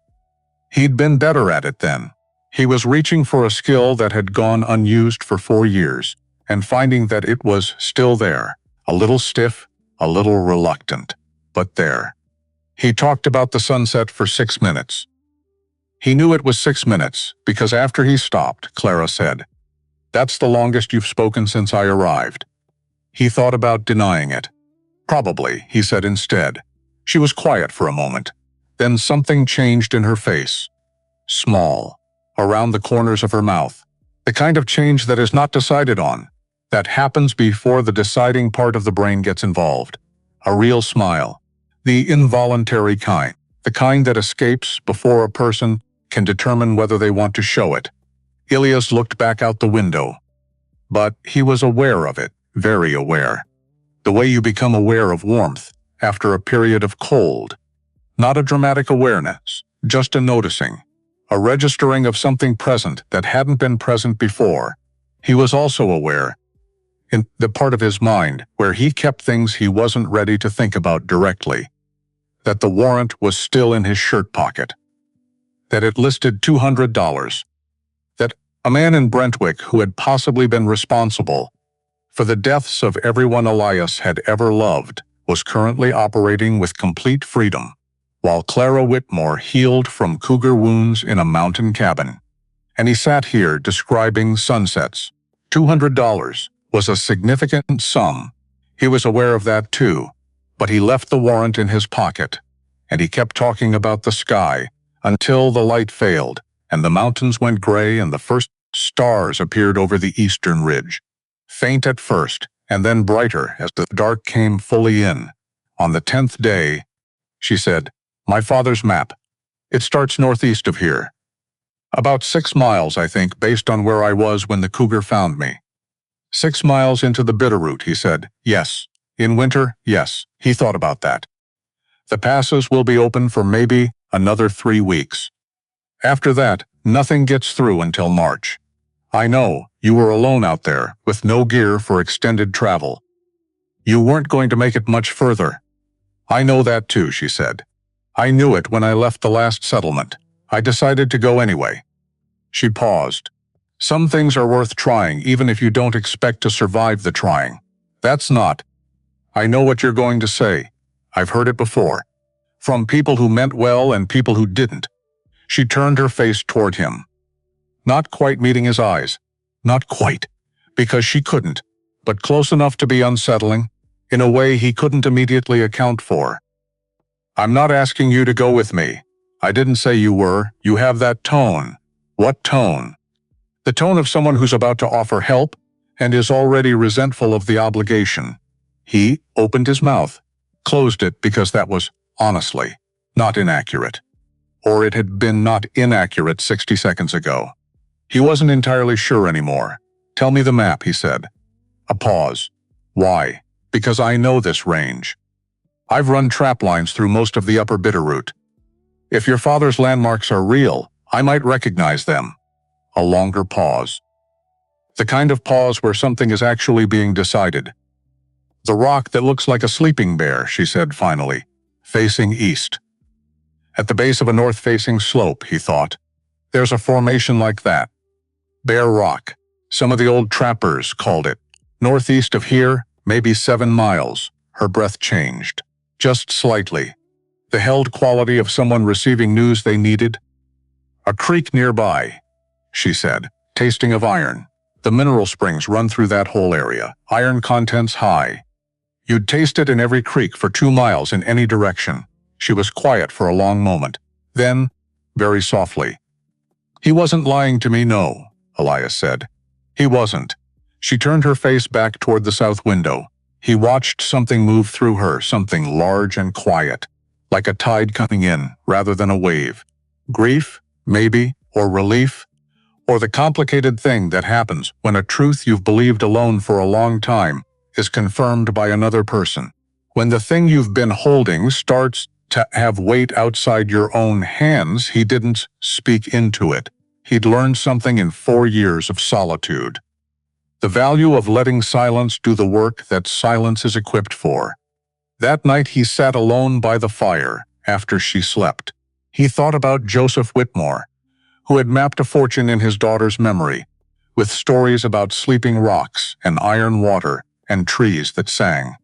He'd been better at it then. He was reaching for a skill that had gone unused for 4 years, and finding that it was still there, a little stiff, a little reluctant, but there. He talked about the sunset for 6 minutes. He knew it was 6 minutes, because after he stopped, Clara said, "That's the longest you've spoken since I arrived." He thought about denying it. "Probably," he said instead. She was quiet for a moment. Then something changed in her face. Small, around the corners of her mouth. The kind of change that is not decided on, that happens before the deciding part of the brain gets involved. A real smile. The involuntary kind. The kind that escapes before a person can determine whether they want to show it. Ilias looked back out the window. But he was aware of it, very aware. The way you become aware of warmth after a period of cold. Not a dramatic awareness, just a noticing. A registering of something present that hadn't been present before. He was also aware, in the part of his mind where he kept things he wasn't ready to think about directly, that the warrant was still in his shirt pocket. That it listed $200. That a man in Brentwick who had possibly been responsible For the deaths of everyone Elias had ever loved was currently operating with complete freedom, while Clara Whitmore healed from cougar wounds in a mountain cabin. And he sat here describing sunsets. $200 was a significant sum. He was aware of that too, but he left the warrant in his pocket, and he kept talking about the sky until the light failed, and the mountains went gray and the first stars appeared over the eastern ridge. Faint at first, and then brighter as the dark came fully in. On the 10th day, she said, "My father's map. It starts northeast of here. About 6 miles, I think, based on where I was when the cougar found me." 6 miles into the Bitterroot, he said. Yes. In winter, yes. He thought about that. The passes will be open for maybe another 3 weeks. After that, nothing gets through until March. I know, you were alone out there, with no gear for extended travel. You weren't going to make it much further. I know that too, she said. I knew it when I left the last settlement. I decided to go anyway. She paused. Some things are worth trying even if you don't expect to survive the trying. That's not. I know what you're going to say. I've heard it before. From people who meant well and people who didn't. She turned her face toward him. Not quite meeting his eyes. Not quite. Because she couldn't, but close enough to be unsettling, in a way he couldn't immediately account for. I'm not asking you to go with me. I didn't say you were. You have that tone. What tone? The tone of someone who's about to offer help and is already resentful of the obligation. He opened his mouth, closed it because that was, honestly, not inaccurate. Or it had been not inaccurate 60 seconds ago. He wasn't entirely sure anymore. Tell me the map, he said. A pause. Why? Because I know this range. I've run trap lines through most of the upper Bitterroot. If your father's landmarks are real, I might recognize them. A longer pause. The kind of pause where something is actually being decided. The rock that looks like a sleeping bear, she said finally, facing east. At the base of a north-facing slope, he thought. There's a formation like that. Bear Rock. Some of the old trappers called it. Northeast of here, maybe 7 miles. Her breath changed. Just slightly. The held quality of someone receiving news they needed. A creek nearby, she said, tasting of iron. The mineral springs run through that whole area. Iron contents high. You'd taste it in every creek for 2 miles in any direction. She was quiet for a long moment. Then, very softly. He wasn't lying to me, no, Elias said. He wasn't. She turned her face back toward the south window. He watched something move through her, something large and quiet, like a tide coming in rather than a wave. Grief, maybe, or relief, or the complicated thing that happens when a truth you've believed alone for a long time is confirmed by another person. When the thing you've been holding starts to have weight outside your own hands, he didn't speak into it. He'd learned something in 4 years of solitude. The value of letting silence do the work that silence is equipped for. That night he sat alone by the fire after she slept. He thought about Joseph Whitmore, who had mapped a fortune in his daughter's memory, with stories about sleeping rocks and iron water and trees that sang.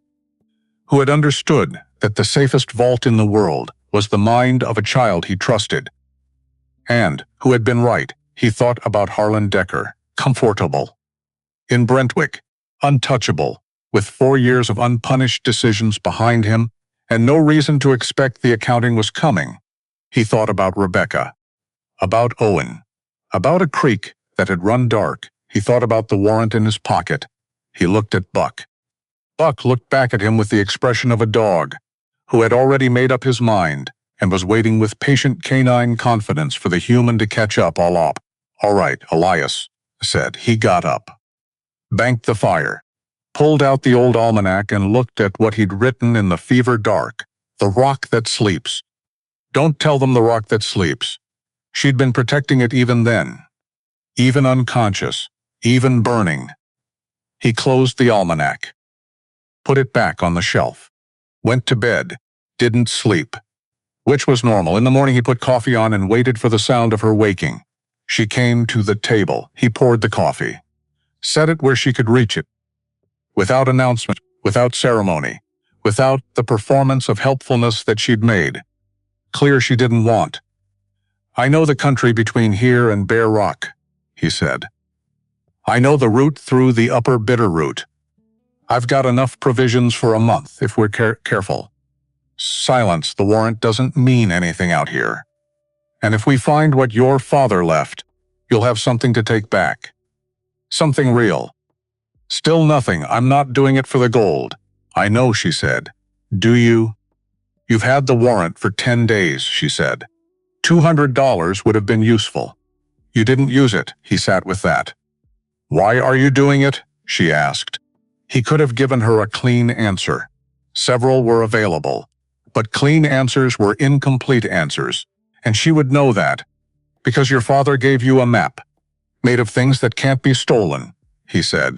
Who had understood that the safest vault in the world was the mind of a child he trusted. And who had been right, he thought about Harlan Decker, comfortable. In Brentwick, untouchable, with 4 years of unpunished decisions behind him, and no reason to expect the accounting was coming. He thought about Rebecca, about Owen, about a creek that had run dark. He thought about the warrant in his pocket. He looked at Buck. Buck looked back at him with the expression of a dog, who had already made up his mind and was waiting with patient canine confidence for the human to catch up all up. All right, Elias said. He got up, banked the fire, pulled out the old almanac and looked at what he'd written in the fever dark. The rock that sleeps. Don't tell them the rock that sleeps. She'd been protecting it even then. Even unconscious. Even burning. He closed the almanac. Put it back on the shelf. Went to bed. Didn't sleep. Which was normal. In the morning he put coffee on and waited for the sound of her waking. She came to the table. He poured the coffee. Set it where she could reach it. without announcement, without ceremony, without the performance of helpfulness that she'd made. Clear she didn't want. "I know the country between here and Bear Rock," he said. "I know the route through the upper Bitterroot. I've got enough provisions for a month if we're careful. Silence, the warrant doesn't mean anything out here. And if we find what your father left, you'll have something to take back. Something real." "Still nothing. I'm not doing it for the gold." "I know," she said. "Do you?" "You've had the warrant for 10 days, she said. $200 would have been useful. You didn't use it." He sat with that. "Why are you doing it?" she asked. He could have given her a clean answer. Several were available, but clean answers were incomplete answers, and she would know that. "Because your father gave you a map, made of things that can't be stolen," he said.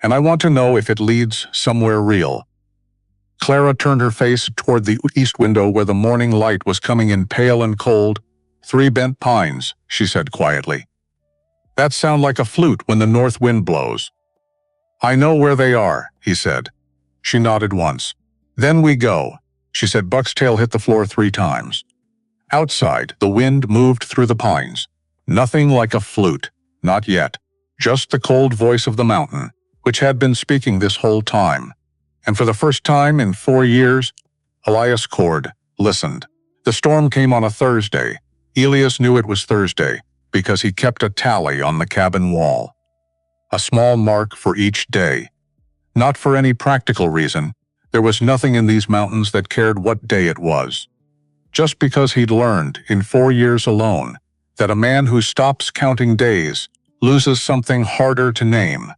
"And I want to know if it leads somewhere real." Clara turned her face toward the east window where the morning light was coming in pale and cold. "3 bent pines," she said quietly. "That sound like a flute when the north wind blows." "I know where they are," he said. She nodded once. "Then we go," she said. Buck's tail hit the floor 3 times. Outside, the wind moved through the pines. Nothing like a flute, not yet. Just the cold voice of the mountain, which had been speaking this whole time. And for the first time in 4 years, Elias Cord listened. The storm came on a Thursday. Elias knew it was Thursday because he kept a tally on the cabin wall. A small mark for each day. Not for any practical reason. There was nothing in these mountains that cared what day it was. Just because he'd learned, in 4 years alone, that a man who stops counting days loses something harder to name.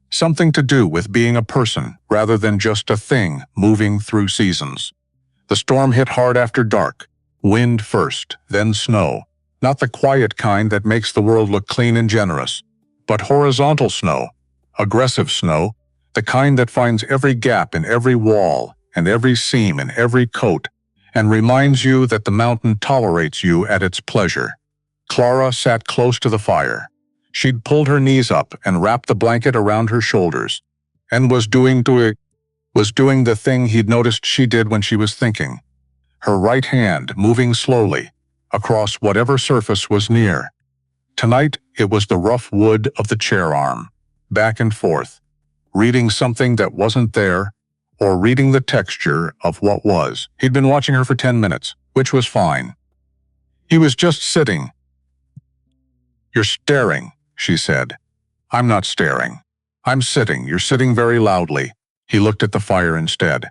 Something to do with being a person rather than just a thing moving through seasons. The storm hit hard after dark. Wind first, then snow. Not the quiet kind that makes the world look clean and generous, but horizontal snow, aggressive snow, the kind that finds every gap in every wall and every seam in every coat and reminds you that the mountain tolerates you at its pleasure. Clara sat close to the fire. She'd pulled her knees up and wrapped the blanket around her shoulders, and was doing the thing he'd noticed she did when she was thinking. Her right hand moving slowly across whatever surface was near. Tonight it was the rough wood of the chair arm, back and forth, reading something that wasn't there, or reading the texture of what was. He'd been watching her for 10 minutes, which was fine. He was just sitting. "You're staring," she said. "I'm not staring. I'm sitting. You're sitting very loudly." He looked at the fire instead.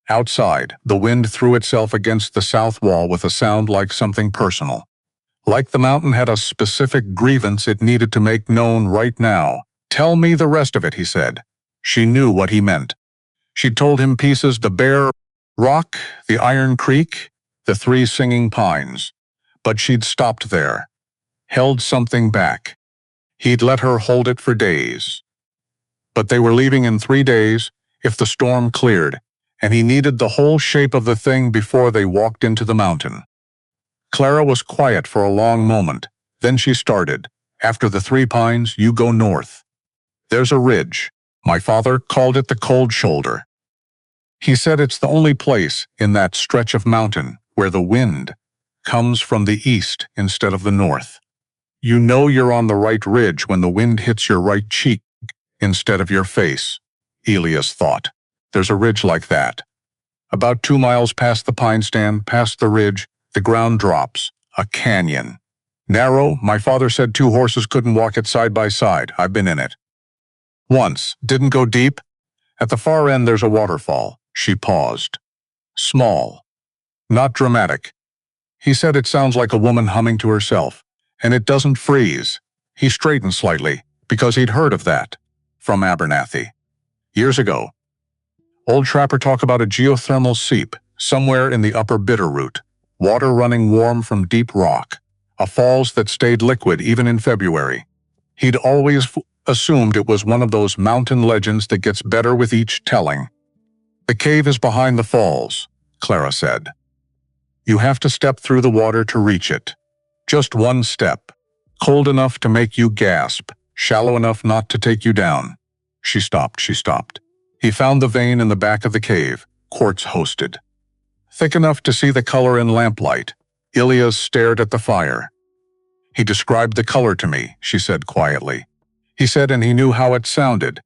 Outside, the wind threw itself against the south wall with a sound like something personal. Like the mountain had a specific grievance it needed to make known right now. "Tell me the rest of it," he said. She knew what he meant. She'd told him pieces: the Bear Rock, the Iron Creek, the 3 singing pines. But she'd stopped there. Held something back. He'd let her hold it for days. But they were leaving in 3 days, if the storm cleared, and he needed the whole shape of the thing before they walked into the mountain. Clara was quiet for a long moment. Then she started. "After the 3 pines, you go north. There's a ridge. My father called it the Cold Shoulder. He said it's the only place in that stretch of mountain where the wind comes from the east instead of the north. You know you're on the right ridge when the wind hits your right cheek instead of your face," Elias thought. "There's a ridge like that. About 2 miles past the pine stand, past the ridge, the ground drops. A canyon. Narrow. My father said 2 horses couldn't walk it side by side. I've been in it. Once. Didn't go deep. At the far end there's a waterfall." She paused. "Small. Not dramatic." He said it sounds like a woman humming to herself. "And it doesn't freeze." He straightened slightly, because he'd heard of that. From Abernathy. Years ago. Old trapper talk about a geothermal seep, somewhere in the upper Bitterroot. Water running warm from deep rock. A falls that stayed liquid even in February. He'd always assumed it was one of those mountain legends that gets better with each telling. "The cave is behind the falls," Clara said. "You have to step through the water to reach it. Just 1 step. Cold enough to make you gasp, shallow enough not to take you down." She stopped. He found the vein in the back of the cave, quartz hosted. Thick enough to see the color in lamplight. Ilias stared at the fire. He described the color to me, she said quietly. He said, and he knew how it sounded.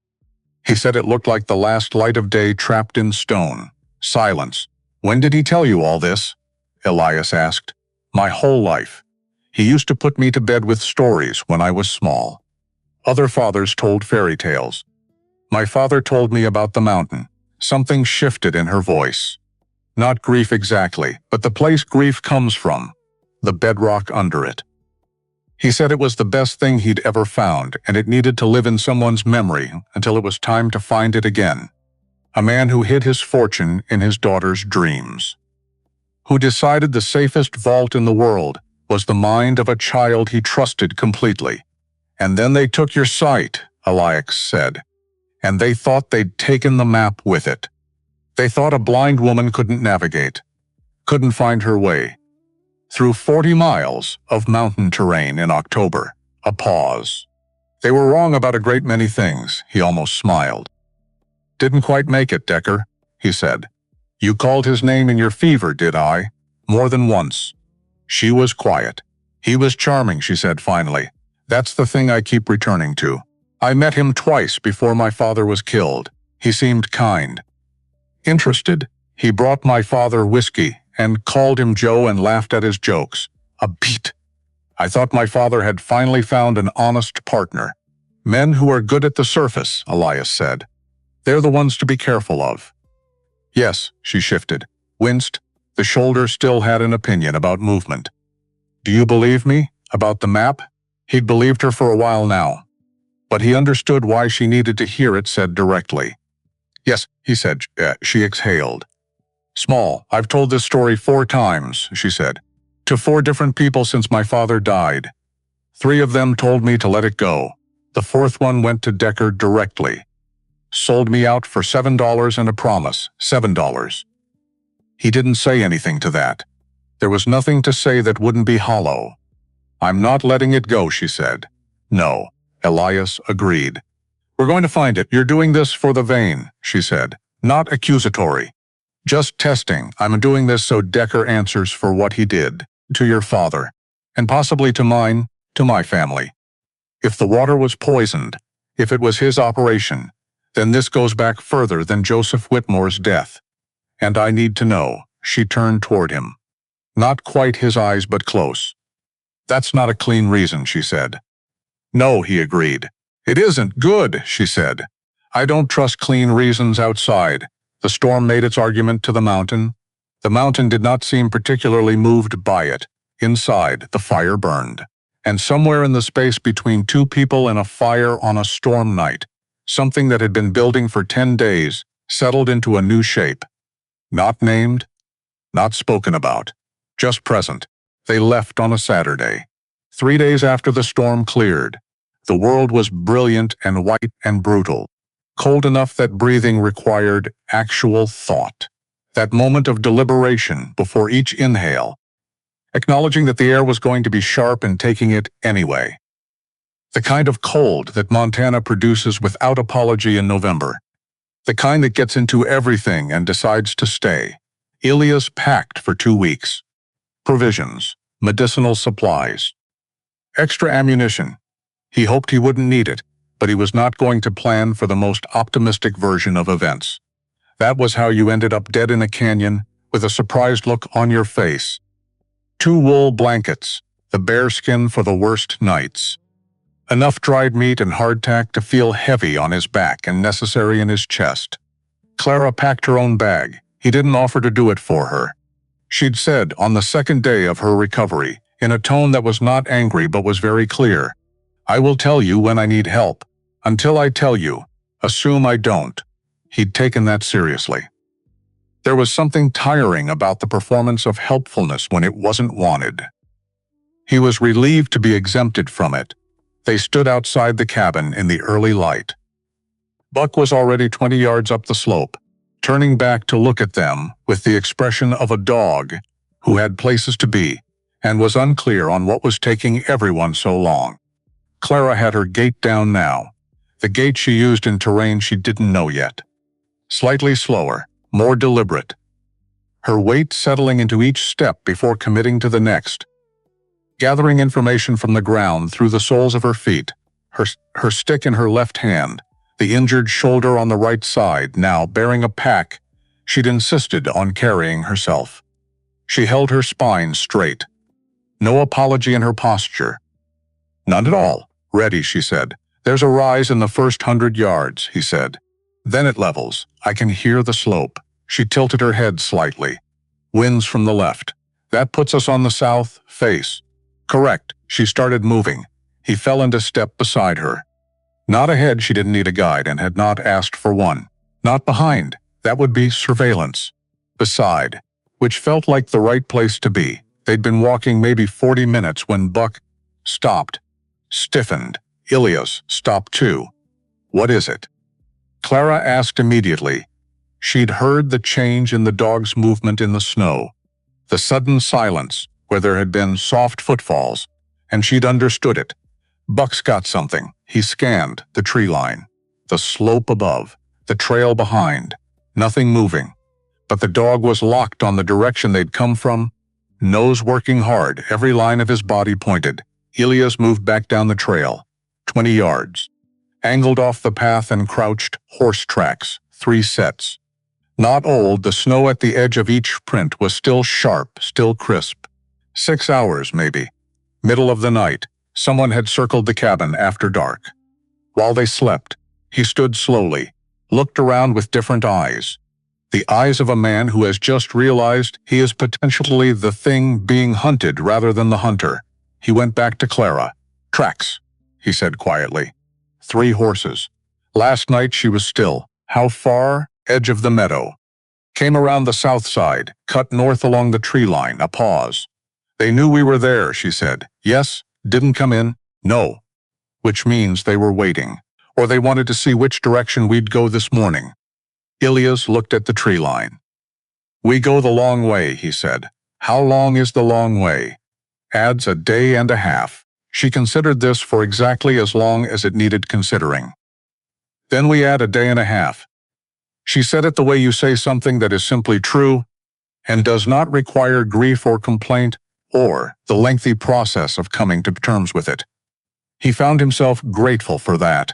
He said it looked like the last light of day trapped in stone. Silence. When did he tell you all this? Elias asked. My whole life. He used to put me to bed with stories when I was small. Other fathers told fairy tales. My father told me about the mountain. Something shifted in her voice. Not grief exactly, but the place grief comes from. The bedrock under it. He said it was the best thing he'd ever found, and it needed to live in someone's memory until it was time to find it again. A man who hid his fortune in his daughter's dreams. Who decided the safest vault in the world was the mind of a child he trusted completely. And then they took your sight, Elias said. And they thought they'd taken the map with it. They thought a blind woman couldn't navigate, couldn't find her way. Through 40 miles of mountain terrain in October. A pause. They were wrong about a great many things, he almost smiled. Didn't quite make it, Decker, he said. You called his name in your fever, did I? More than once. She was quiet. He was charming, she said finally. That's the thing I keep returning to. I met him twice before my father was killed. He seemed kind. Interested. He brought my father whiskey and called him Joe and laughed at his jokes. A beat. I thought my father had finally found an honest partner. Men who are good at the surface, Elias said. They're the ones to be careful of. Yes, she shifted, winced. The shoulder still had an opinion about movement. Do you believe me? About the map? He'd believed her for a while now. But he understood why she needed to hear it said directly. Yes, he said. She exhaled. Small, I've told this story 4 times, she said. To 4 different people since my father died. 3 of them told me to let it go. The 4th one went to Decker directly. Sold me out for $7 and a promise, $7. He didn't say anything to that. There was nothing to say that wouldn't be hollow. I'm not letting it go, she said. No, Elias agreed. We're going to find it. You're doing this for the vein, she said. Not accusatory. Just testing. I'm doing this so Decker answers for what he did. To your father. And possibly to mine, to my family. If the water was poisoned, if it was his operation, then this goes back further than Joseph Whitmore's death. And I need to know. She turned toward him. Not quite his eyes, but close. That's not a clean reason, she said. No, he agreed. It isn't good, she said. I don't trust clean reasons outside. The storm made its argument to the mountain. The mountain did not seem particularly moved by it. Inside, the fire burned. And somewhere in the space between 2 people and a fire on a storm night, something that had been building for 10 days settled into a new shape. Not named, not spoken about, just present. They left on a Saturday. 3 days after the storm cleared. The world was brilliant and white and brutal. Cold enough that breathing required actual thought. That moment of deliberation before each inhale. Acknowledging that the air was going to be sharp and taking it anyway. The kind of cold that Montana produces without apology in November. The kind that gets into everything and decides to stay. Ilias packed for 2 weeks. Provisions, medicinal supplies. Extra ammunition. He hoped he wouldn't need it, but he was not going to plan for the most optimistic version of events. That was how you ended up dead in a canyon with a surprised look on your face. 2 wool blankets, the bearskin for the worst nights. Enough dried meat and hardtack to feel heavy on his back and necessary in his chest. Clara packed her own bag. He didn't offer to do it for her. She'd said on the 2nd day of her recovery, in a tone that was not angry but was very clear, I will tell you when I need help. Until I tell you, assume I don't. He'd taken that seriously. There was something tiring about the performance of helpfulness when it wasn't wanted. He was relieved to be exempted from it. They stood outside the cabin in the early light. Buck was already 20 yards up the slope, turning back to look at them with the expression of a dog who had places to be and was unclear on what was taking everyone so long. Clara had her gait down now, the gait she used in terrain she didn't know yet. slightly slower, more deliberate, her weight settling into each step before committing to the next. Gathering information from the ground through the soles of her feet, her stick in her left hand, the injured shoulder on the right side now bearing a pack she'd insisted on carrying herself. She held her spine straight. No apology in her posture. None at all. Ready, she said. There's a rise in the first 100 yards, he said. Then it levels. I can hear the slope. She tilted her head slightly. Winds from the left. That puts us on the south face. Correct. She started moving. He fell into step beside her. Not ahead, she didn't need a guide and had not asked for one. Not behind. That would be surveillance. Beside, which felt like the right place to be. They'd been walking maybe 40 minutes when Buck stopped, stiffened. Ilias stopped too. What is it? Clara asked immediately. She'd heard the change in the dog's movement in the snow, the sudden silence where there had been soft footfalls, and she'd understood it. Buck's got something. He scanned the tree line, the slope above, the trail behind. Nothing moving. But the dog was locked on the direction they'd come from, nose working hard, every line of his body pointed. Ilias moved back down the trail, 20 yards, angled off the path and crouched, horse tracks, 3 sets. Not old, the snow at the edge of each print was still sharp, still crisp. 6 hours, maybe. Middle of the night, someone had circled the cabin after dark. While they slept, he stood slowly, looked around with different eyes. The eyes of a man who has just realized he is potentially the thing being hunted rather than the hunter. He went back to Clara. Tracks, he said quietly. 3 horses. Last night she was still. How far? Edge of the meadow. Came around the south side, cut north along the tree line, a pause. They knew we were there, she said. Yes, didn't come in, no. Which means they were waiting, or they wanted to see which direction we'd go this morning. Ilias looked at the tree line. We go the long way, he said. How long is the long way? Adds a day and a half. She considered this for exactly as long as it needed considering. Then we add a day and a half. She said it the way you say something that is simply true and does not require grief or complaint or the lengthy process of coming to terms with it. He found himself grateful for that.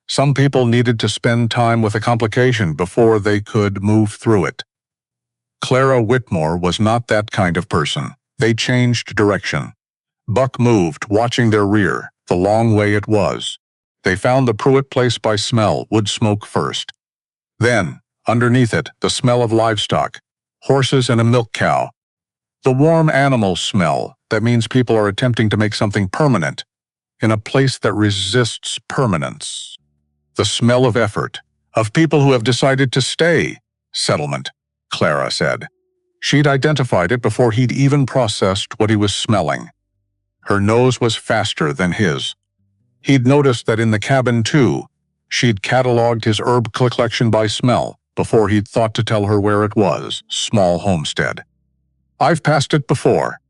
Some people needed to spend time with a complication before they could move through it. Clara Whitmore was not that kind of person. They changed direction. Buck moved, watching their rear, the long way it was. They found the Pruitt place by smell, wood smoke first. Then, underneath it, the smell of livestock, horses and a milk cow. The warm animal smell, that means people are attempting to make something permanent, in a place that resists permanence. The smell of effort, of people who have decided to stay. Settlement, Clara said. She'd identified it before he'd even processed what he was smelling. Her nose was faster than his. He'd noticed that in the cabin, too. She'd cataloged his herb collection by smell before he'd thought to tell her where it was, small homestead. I've passed it before.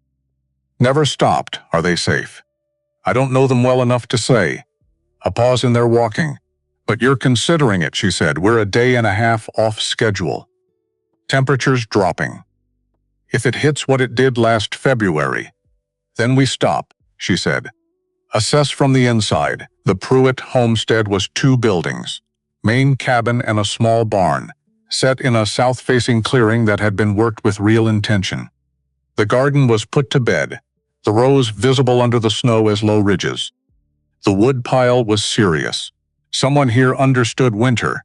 Never stopped. Are they safe? I don't know them well enough to say. A pause in their walking. But you're considering it, she said. We're a day and a half off schedule. Temperatures dropping. If it hits what it did last February, then we stop, she said. Assess from the inside. The Pruitt homestead was 2 buildings, main cabin and a small barn, set in a south-facing clearing that had been worked with real intention. The garden was put to bed, the rows visible under the snow as low ridges. The wood pile was serious. Someone here understood winter.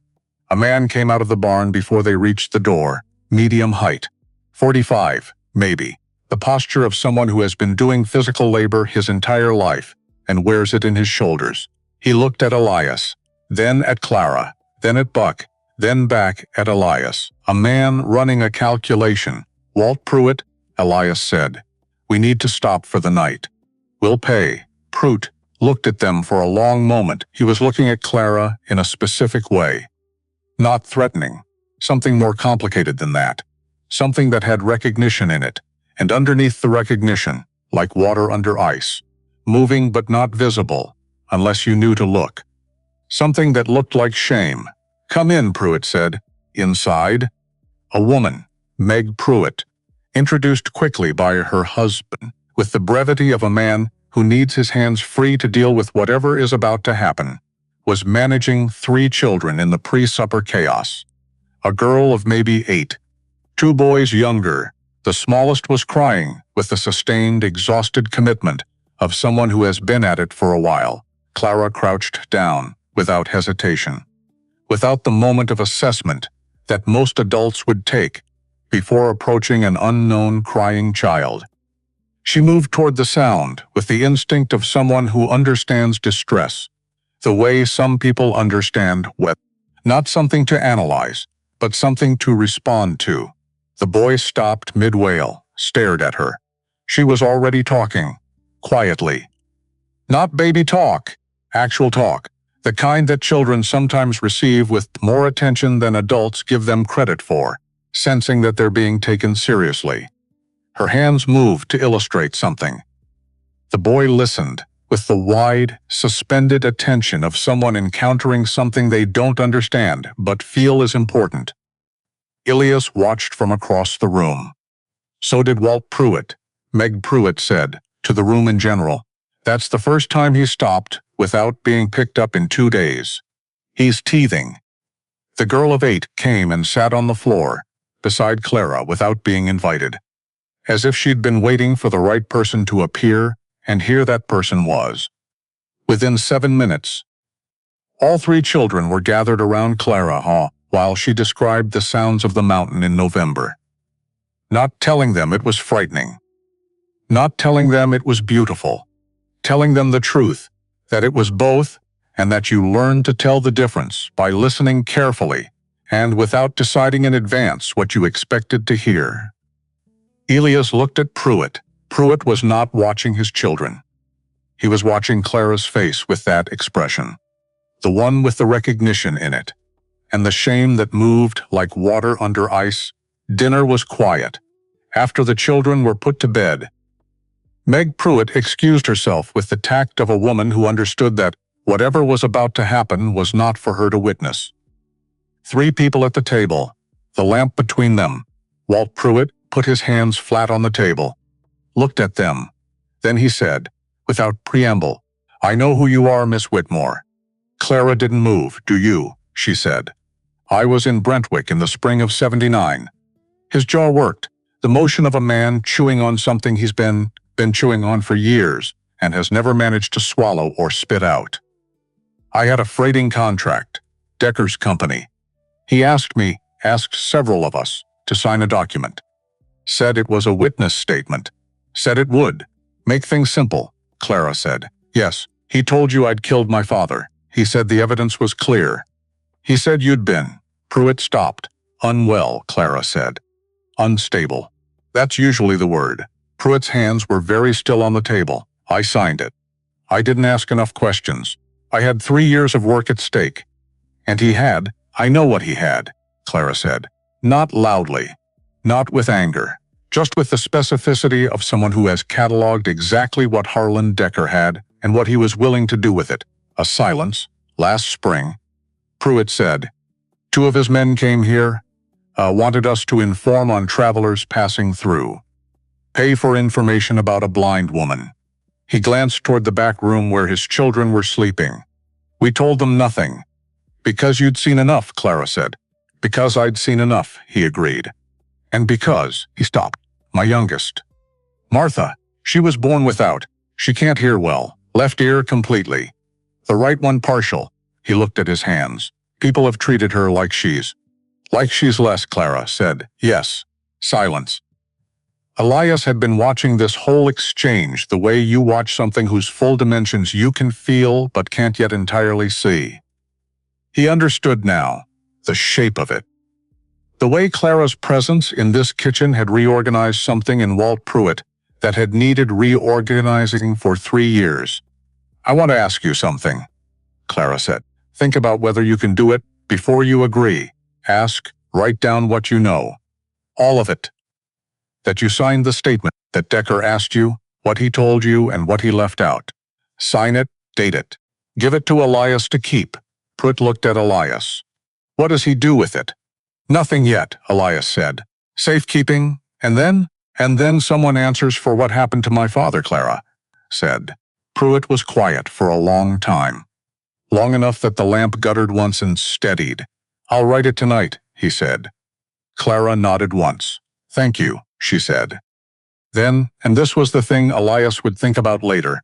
A man came out of the barn before they reached the door, medium height, 45, maybe, the posture of someone who has been doing physical labor his entire life and wears it in his shoulders. He looked at Elias, then at Clara, then at Buck, then back at Elias. A man running a calculation. Walt Pruitt, Elias said. We need to stop for the night. We'll pay. Pruitt looked at them for a long moment. He was looking at Clara in a specific way. Not threatening. Something more complicated than that. Something that had recognition in it. And underneath the recognition, like water under ice. Moving but not visible, unless you knew to look. Something that looked like shame. Come in, Pruitt said. Inside, a woman, Meg Pruitt, introduced quickly by her husband, with the brevity of a man who needs his hands free to deal with whatever is about to happen, was managing 3 children in the pre-supper chaos. A girl of maybe 8, 2 boys younger. The smallest was crying with the sustained, exhausted commitment of someone who has been at it for a while. Clara crouched down, without hesitation, without the moment of assessment that most adults would take before approaching an unknown crying child. She moved toward the sound with the instinct of someone who understands distress, the way some people understand weather. Not something to analyze, but something to respond to. The boy stopped mid-wail, stared at her. She was already talking, quietly. Not baby talk, actual talk, the kind that children sometimes receive with more attention than adults give them credit for, sensing that they're being taken seriously. Her hands moved to illustrate something. The boy listened, with the wide, suspended attention of someone encountering something they don't understand but feel is important. Ilias watched from across the room. So did Walt Pruitt, Meg Pruitt said, to the room in general. That's the first time he stopped without being picked up in 2 days. He's teething. The girl of 8 came and sat on the floor, beside Clara without being invited, as if she'd been waiting for the right person to appear, and here that person was. Within 7 minutes, all 3 children were gathered around Clara while she described the sounds of the mountain in November. Not telling them it was frightening. Not telling them it was beautiful. Telling them the truth, that it was both, and that you learned to tell the difference by listening carefully and without deciding in advance what you expected to hear. Elias looked at Pruitt. Pruitt was not watching his children. He was watching Clara's face with that expression, the one with the recognition in it, and the shame that moved like water under ice. Dinner was quiet. After the children were put to bed, Meg Pruitt excused herself with the tact of a woman who understood that whatever was about to happen was not for her to witness. 3 people at the table, the lamp between them. Walt Pruitt put his hands flat on the table, looked at them. Then he said, without preamble, "I know who you are, Miss Whitmore." "Clara didn't move, do you?" she said. "I was in Brentwick in the spring of '79. His jaw worked, the motion of a man chewing on something he's been chewing on for years and has never managed to swallow or spit out. I had a freighting contract, Decker's company. He asked several of us, to sign a document. Said it was a witness statement. Said it would. Make things simple," Clara said. "Yes, he told you I'd killed my father. He said the evidence was clear. He said you'd been." Pruitt stopped. "Unwell," Clara said. "Unstable. That's usually the word." Pruitt's hands were very still on the table. "I signed it. I didn't ask enough questions. I had 3 years of work at stake." "And he had. I know what he had," Clara said. Not loudly. Not with anger. Just with the specificity of someone who has cataloged exactly what Harlan Decker had and what he was willing to do with it. A silence. "Last spring," Pruitt said, "2 of his men came here, wanted us to inform on travelers passing through. Pay for information about a blind woman." He glanced toward the back room where his children were sleeping. "We told them nothing." "Because you'd seen enough," Clara said. "Because I'd seen enough," he agreed. "And because," he stopped, "my youngest, Martha, she was born without, she can't hear well, left ear completely. The right one partial." He looked at his hands. "People have treated her like she's less," Clara said. "Yes." Silence. Elias had been watching this whole exchange the way you watch something whose full dimensions you can feel but can't yet entirely see. He understood now, the shape of it. The way Clara's presence in this kitchen had reorganized something in Walt Pruitt that had needed reorganizing for 3 years. "I want to ask you something," Clara said. "Think about whether you can do it before you agree. Ask, write down what you know. All of it. That you signed the statement, that Decker asked you, what he told you and what he left out. Sign it, date it. Give it to Elias to keep." Pruitt looked at Elias. "What does he do with it?" Nothing yet, Elias said. Safekeeping, and then someone answers for what happened to my father, Clara said. Pruitt was quiet for a long time. Long enough that the lamp guttered once and steadied. I'll write it tonight, he said. Clara nodded once. Thank you, she said. Then, and this was the thing Elias would think about later,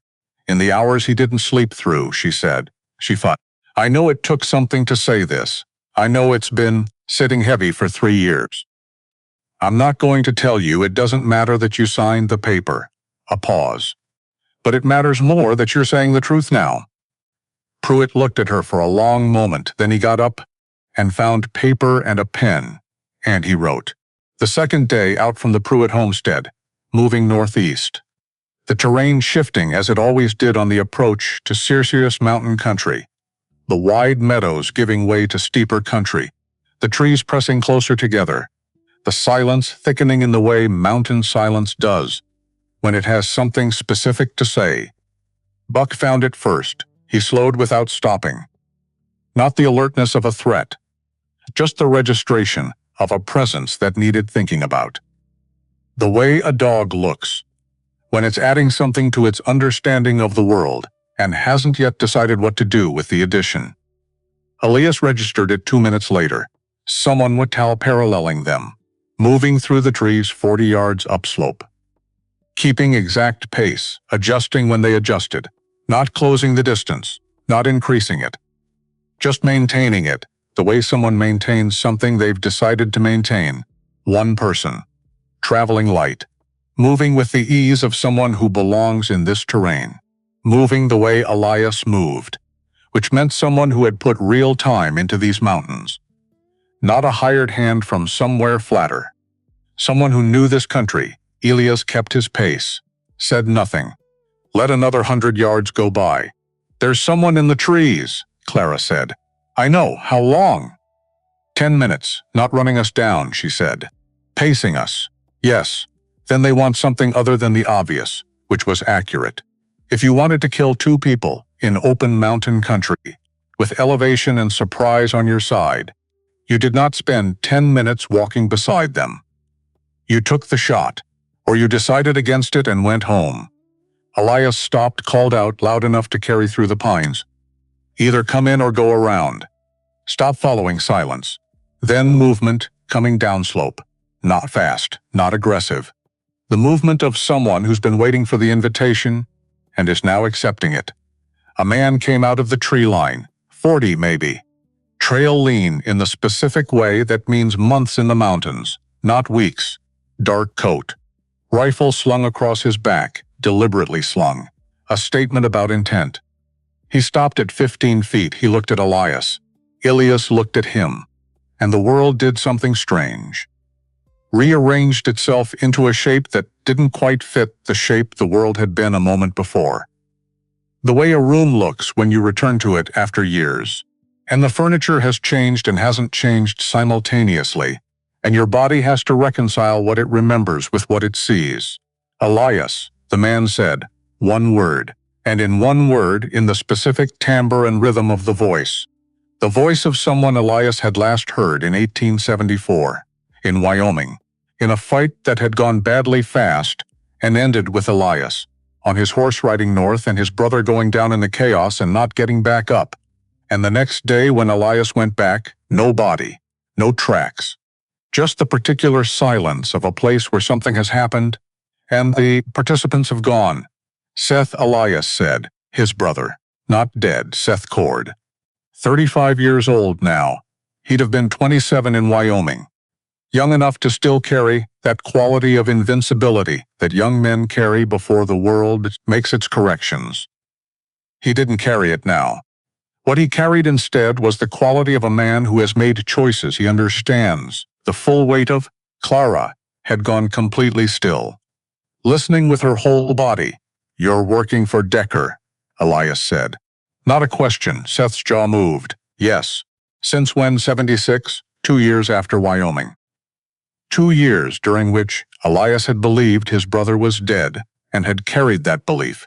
in the hours he didn't sleep through, she said. She thought, I know it took something to say this. I know it's been sitting heavy for 3 years. I'm not going to tell you it doesn't matter that you signed the paper. A pause. But it matters more that you're saying the truth now. Pruitt looked at her for a long moment, then he got up and found paper and a pen, and he wrote. The second day out from the Pruitt homestead, moving northeast. The terrain shifting as it always did on the approach to Circeus mountain country. The wide meadows giving way to steeper country. The trees pressing closer together. The silence thickening in the way mountain silence does, when it has something specific to say. Buck found it first. He slowed without stopping. Not the alertness of a threat, just the registration of a presence that needed thinking about. The way a dog looks, when it's adding something to its understanding of the world and hasn't yet decided what to do with the addition. Elias registered it 2 minutes later. Someone with Tal paralleling them, moving through the trees 40 yards upslope. Keeping exact pace, adjusting when they adjusted, not closing the distance, not increasing it. Just maintaining it, the way someone maintains something they've decided to maintain. One person. Traveling light. Moving with the ease of someone who belongs in this terrain. Moving the way Elias moved, which meant someone who had put real time into these mountains. Not a hired hand from somewhere flatter. Someone who knew this country. Elias kept his pace, said nothing. Let another 100 yards go by. There's someone in the trees, Clara said. I know, how long? 10 minutes, not running us down, she said. Pacing us. Yes. Then they want something other than the obvious, which was accurate. If you wanted to kill 2 people in open mountain country, with elevation and surprise on your side, you did not spend 10 minutes walking beside them. You took the shot, or you decided against it and went home. Elias stopped, called out loud enough to carry through the pines. Either come in or go around. Stop following silence. Then movement, coming downslope. Not fast, not aggressive. The movement of someone who's been waiting for the invitation and is now accepting it. A man came out of the tree line, 40 maybe. Trail lean in the specific way that means months in the mountains, not weeks. Dark coat. Rifle slung across his back, deliberately slung. A statement about intent. He stopped at 15 feet. He looked at Elias. Elias looked at him. And the world did something strange. Rearranged itself into a shape that didn't quite fit the shape the world had been a moment before. The way a room looks when you return to it after years. And the furniture has changed and hasn't changed simultaneously. And your body has to reconcile what it remembers with what it sees. Elias, the man said, one word, and in one word, in the specific timbre and rhythm of the voice. The voice of someone Elias had last heard in 1874, in Wyoming, in a fight that had gone badly fast and ended with Elias, on his horse riding north and his brother going down in the chaos and not getting back up. And the next day when Elias went back, no body, no tracks. Just the particular silence of a place where something has happened, and the participants have gone. Seth Elias said, his brother, not dead, Seth Cord. 35 years old now. He'd have been 27 in Wyoming. Young enough to still carry that quality of invincibility that young men carry before the world makes its corrections. He didn't carry it now. What he carried instead was the quality of a man who has made choices he understands. The full weight of Clara had gone completely still. Listening with her whole body. You're working for Decker, Elias said. Not a question. Seth's jaw moved. Yes. Since when? 76? 2 years after Wyoming. 2 years during which Elias had believed his brother was dead and had carried that belief.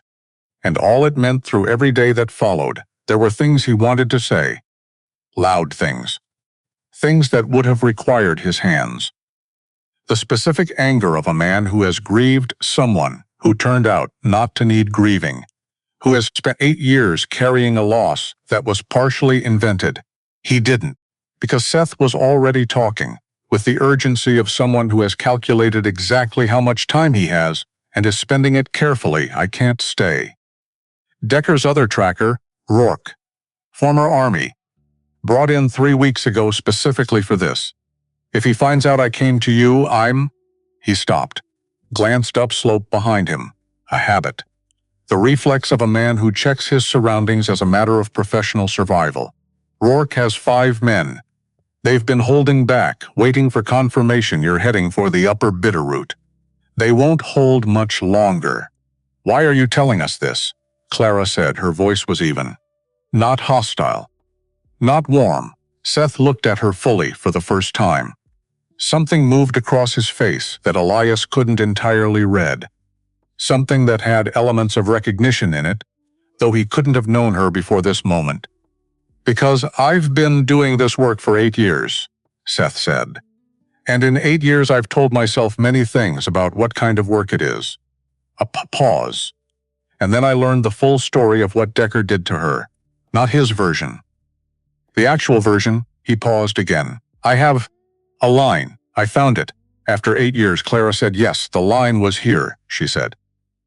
And all it meant through every day that followed, there were things he wanted to say. Loud things. things that would have required his hands. The specific anger of a man who has grieved someone who turned out not to need grieving, who has spent 8 years carrying a loss that was partially invented. He didn't, because Seth was already talking, with the urgency of someone who has calculated exactly how much time he has and is spending it carefully. I can't stay. Decker's other tracker, Rourke, former Army, brought in 3 weeks ago specifically for this. If he finds out I came to you, He stopped, glanced upslope behind him. A habit. The reflex of a man who checks his surroundings as a matter of professional survival. Rourke has 5 men. They've been holding back, waiting for confirmation you're heading for the upper Bitterroot. They won't hold much longer. Why are you telling us this? Clara said, her voice was even. Not hostile. Not warm. Seth looked at her fully for the first time. Something moved across his face that Elias couldn't entirely read. Something that had elements of recognition in it, though he couldn't have known her before this moment. Because I've been doing this work for 8 years, Seth said. And in 8 years I've told myself many things about what kind of work it is. A pause. And then I learned the full story of what Decker did to her. Not his version. The actual version, he paused again. I have a line. I found it. After 8 years, Clara said, yes, the line was here, she said.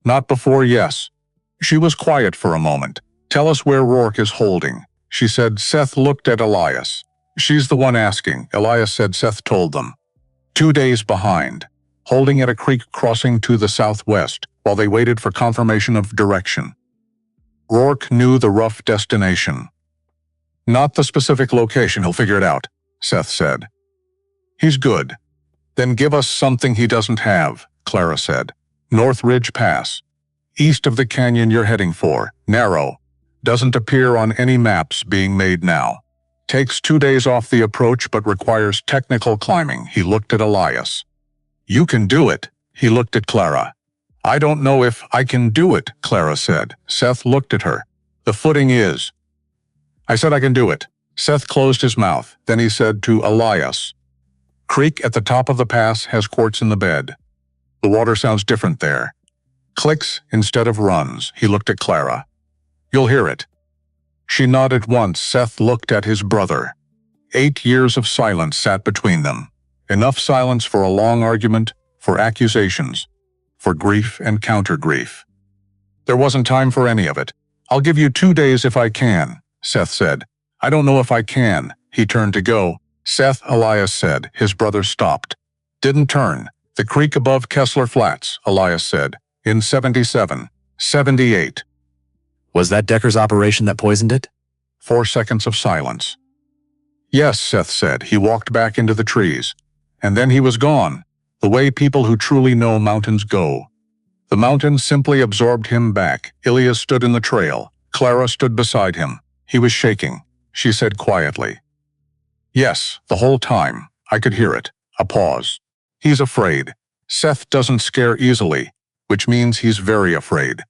Not before, yes. She was quiet for a moment. Tell us where Rourke is holding, she said. Seth looked at Elias. She's the one asking, Elias said. Seth told them. 2 days behind, holding at a creek crossing to the southwest, while they waited for confirmation of direction. Rourke knew the rough destination. Not the specific location, he'll figure it out, Seth said. He's good. Then give us something he doesn't have, Clara said. North Ridge Pass. East of the canyon you're heading for, narrow. Doesn't appear on any maps being made now. Takes 2 days off the approach but requires technical climbing. He looked at Elias. You can do it. He looked at Clara. I don't know if I can do it, Clara said. Seth looked at her. The footing is. I said I can do it. Seth closed his mouth. Then he said to Elias. Creek at the top of the pass has quartz in the bed. The water sounds different there. Clicks instead of runs. He looked at Clara. You'll hear it. She nodded once. Seth looked at his brother. 8 years of silence sat between them. Enough silence for a long argument, for accusations, for grief and counter-grief. There wasn't time for any of it. I'll give you 2 days if I can, Seth said. I don't know if I can. He turned to go. Seth, Elias said. His brother stopped. Didn't turn. The creek above Kessler Flats, Elias said. In 77. 78. Was that Decker's operation that poisoned it? 4 seconds of silence. Yes, Seth said. He walked back into the trees. And then he was gone, the way people who truly know mountains go. The mountain simply absorbed him back. Ilya stood in the trail. Clara stood beside him. He was shaking. She said quietly. Yes, the whole time. I could hear it. A pause. He's afraid. Seth doesn't scare easily, which means he's very afraid.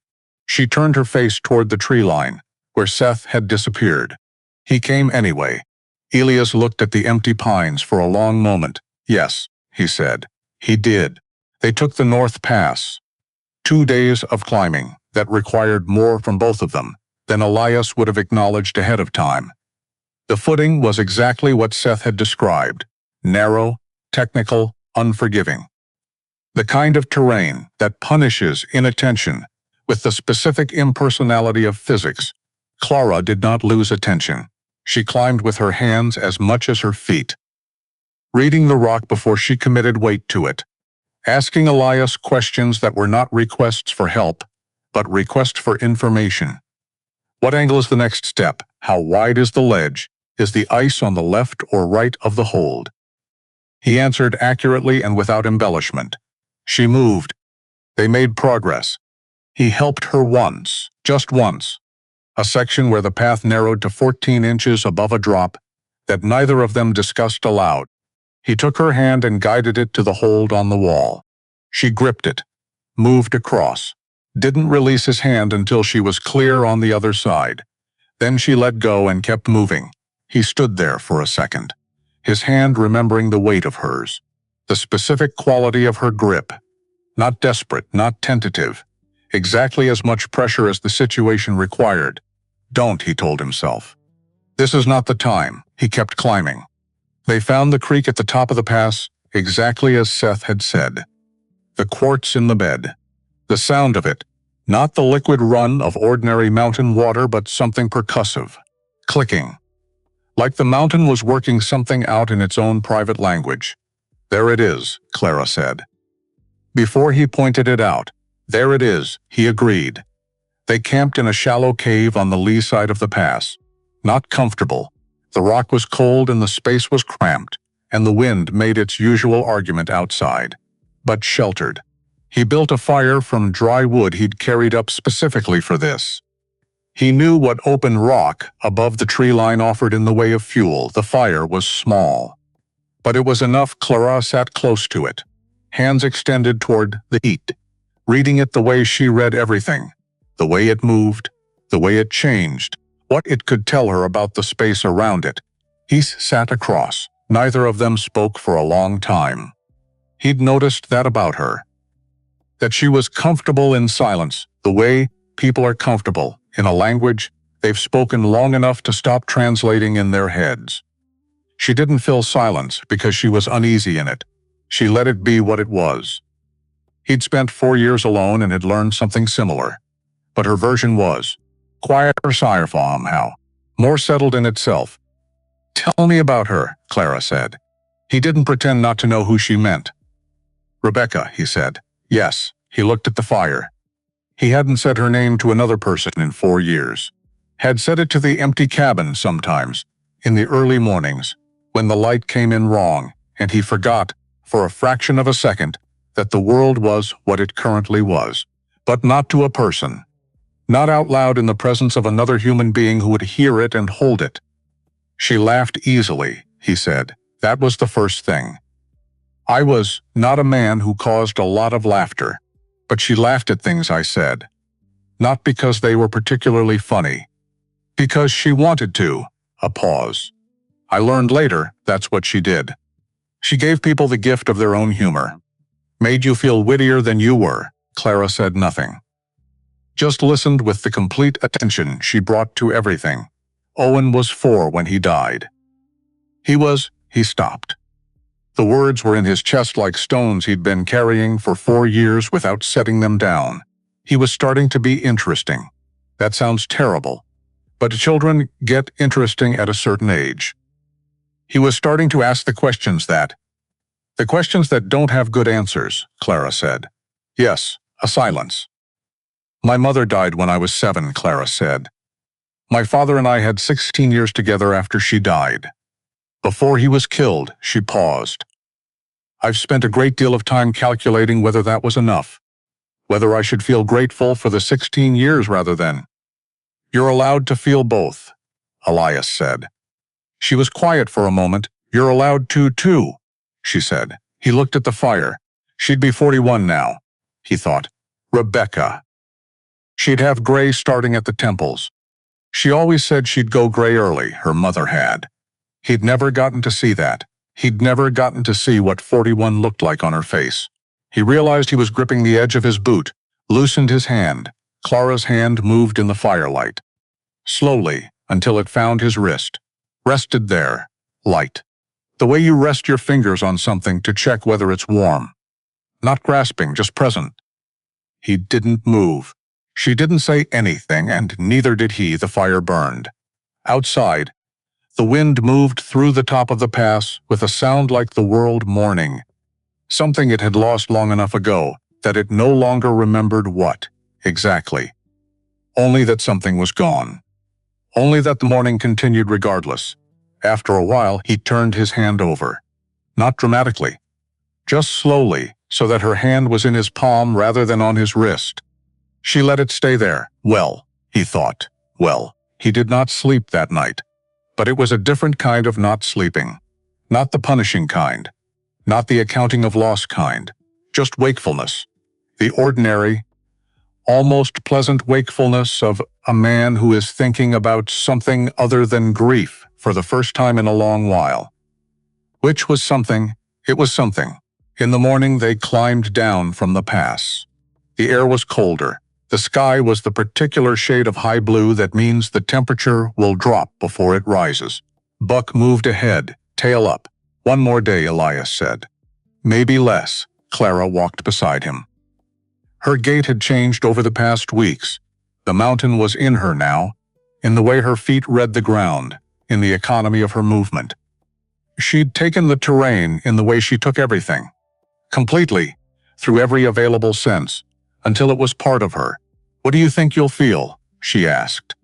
She turned her face toward the tree line, where Seth had disappeared. He came anyway. Elias looked at the empty pines for a long moment. Yes, he said. He did. They took the North Pass. 2 days of climbing that required more from both of them than Elias would have acknowledged ahead of time. The footing was exactly what Seth had described. Narrow, technical, unforgiving. The kind of terrain that punishes inattention with the specific impersonality of physics. Clara did not lose attention. She climbed with her hands as much as her feet, reading the rock before she committed weight to it, asking Elias questions that were not requests for help, but requests for information. What angle is the next step? How wide is the ledge? Is the ice on the left or right of the hold? He answered accurately and without embellishment. She moved. They made progress. He helped her once, just once, a section where the path narrowed to 14 inches above a drop that neither of them discussed aloud. He took her hand and guided it to the hold on the wall. She gripped it, moved across, didn't release his hand until she was clear on the other side. Then she let go and kept moving. He stood there for a second, his hand remembering the weight of hers, the specific quality of her grip. Not desperate, not tentative. Exactly as much pressure as the situation required. Don't, he told himself. This is not the time. He kept climbing. They found the creek at the top of the pass, exactly as Seth had said. The quartz in the bed. The sound of it. Not the liquid run of ordinary mountain water, but something percussive. Clicking. Like the mountain was working something out in its own private language. There it is, Clara said. Before he pointed it out, there it is, he agreed. They camped in a shallow cave on the lee side of the pass. Not comfortable. The rock was cold and the space was cramped, and the wind made its usual argument outside. But sheltered. He built a fire from dry wood he'd carried up specifically for this. He knew what open rock above the tree line offered in the way of fuel. The fire was small. But it was enough. Clara sat close to it, hands extended toward the heat, reading it the way she read everything, the way it moved, the way it changed, what it could tell her about the space around it. He sat across. Neither of them spoke for a long time. He'd noticed that about her. That she was comfortable in silence, the way people are comfortable in a language they've spoken long enough to stop translating in their heads. She didn't fill silence because she was uneasy in it. She let it be what it was. He'd spent 4 years alone and had learned something similar. But her version was quieter, somehow, more settled in itself. Tell me about her, Clara said. He didn't pretend not to know who she meant. Rebecca, he said. Yes, he looked at the fire. He hadn't said her name to another person in 4 years. Had said it to the empty cabin sometimes, in the early mornings, when the light came in wrong, and he forgot, for a fraction of a second, that the world was what it currently was. But not to a person. Not out loud in the presence of another human being who would hear it and hold it. She laughed easily, he said. That was the first thing. I was not a man who caused a lot of laughter, but she laughed at things I said. Not because they were particularly funny. Because she wanted to. A pause. I learned later that's what she did. She gave people the gift of their own humor. Made you feel wittier than you were. Clara said nothing. Just listened with the complete attention she brought to everything. Owen was 4 when he died. He stopped. The words were in his chest like stones he'd been carrying for 4 years without setting them down. He was starting to be interesting. That sounds terrible. But children get interesting at a certain age. He was starting to ask the questions that don't have good answers, Clara said. Yes, a silence. My mother died when I was 7, Clara said. My father and I had 16 years together after she died. Before he was killed, she paused. I've spent a great deal of time calculating whether that was enough. Whether I should feel grateful for the 16 years rather than. You're allowed to feel both, Elias said. She was quiet for a moment. You're allowed to, too, she said. He looked at the fire. She'd be 41 now, he thought. Rebecca. She'd have gray starting at the temples. She always said she'd go gray early, her mother had. He'd never gotten to see that. He'd never gotten to see what 41 looked like on her face. He realized he was gripping the edge of his boot, loosened his hand. Clara's hand moved in the firelight. Slowly, until it found his wrist. Rested there, light. The way you rest your fingers on something to check whether it's warm. Not grasping, just present. He didn't move. She didn't say anything, and neither did he. The fire burned. Outside, the wind moved through the top of the pass with a sound like the world mourning. Something it had lost long enough ago that it no longer remembered what, exactly. Only that something was gone. Only that the mourning continued regardless. After a while, he turned his hand over. Not dramatically. Just slowly, so that her hand was in his palm rather than on his wrist. She let it stay there. Well, he thought. Well, he did not sleep that night. But it was a different kind of not sleeping. Not the punishing kind. Not the accounting of loss kind. Just wakefulness. The ordinary, almost pleasant wakefulness of a man who is thinking about something other than grief for the first time in a long while. Which was something, it was something. In the morning they climbed down from the pass. The air was colder. The sky was the particular shade of high blue that means the temperature will drop before it rises. Buck moved ahead, tail up. "One more day," Elias said. "Maybe less." Clara walked beside him. Her gait had changed over the past weeks. The mountain was in her now, in the way her feet read the ground, in the economy of her movement. She'd taken the terrain in the way she took everything. Completely, through every available sense, until it was part of her. "What do you think you'll feel?" she asked.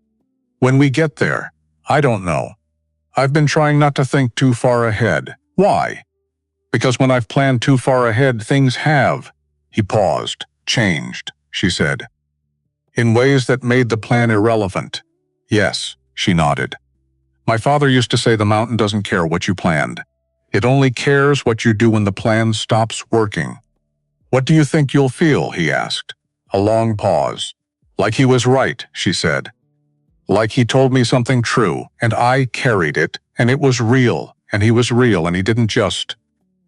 "When we get there, I don't know. I've been trying not to think too far ahead." "Why?" "Because when I've planned too far ahead, things have." He paused. "Changed," she said. "In ways that made the plan irrelevant." "Yes," she nodded. "My father used to say the mountain doesn't care what you planned. It only cares what you do when the plan stops working." "What do you think you'll feel?" he asked. A long pause. "Like he was right," she said. "Like he told me something true, and I carried it, and it was real, and he was real, and he didn't just—"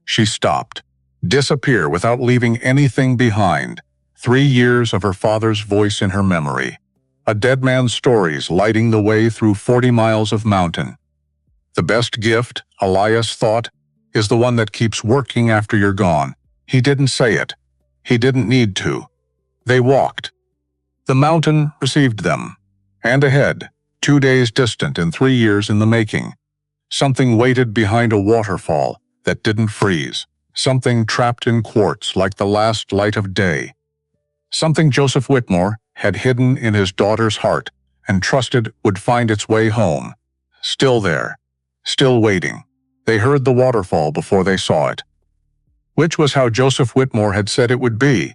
She stopped. Disappear without leaving anything behind. 3 years of her father's voice in her memory. A dead man's stories lighting the way through 40 miles of mountain. The best gift, Elias thought, is the one that keeps working after you're gone. He didn't say it. He didn't need to. They walked. The mountain received them. And ahead, 2 days distant and 3 years in the making. Something waited behind a waterfall that didn't freeze. Something trapped in quartz like the last light of day. Something Joseph Whitmore had hidden in his daughter's heart and trusted would find its way home. Still there. Still waiting. They heard the waterfall before they saw it. Which was how Joseph Whitmore had said it would be.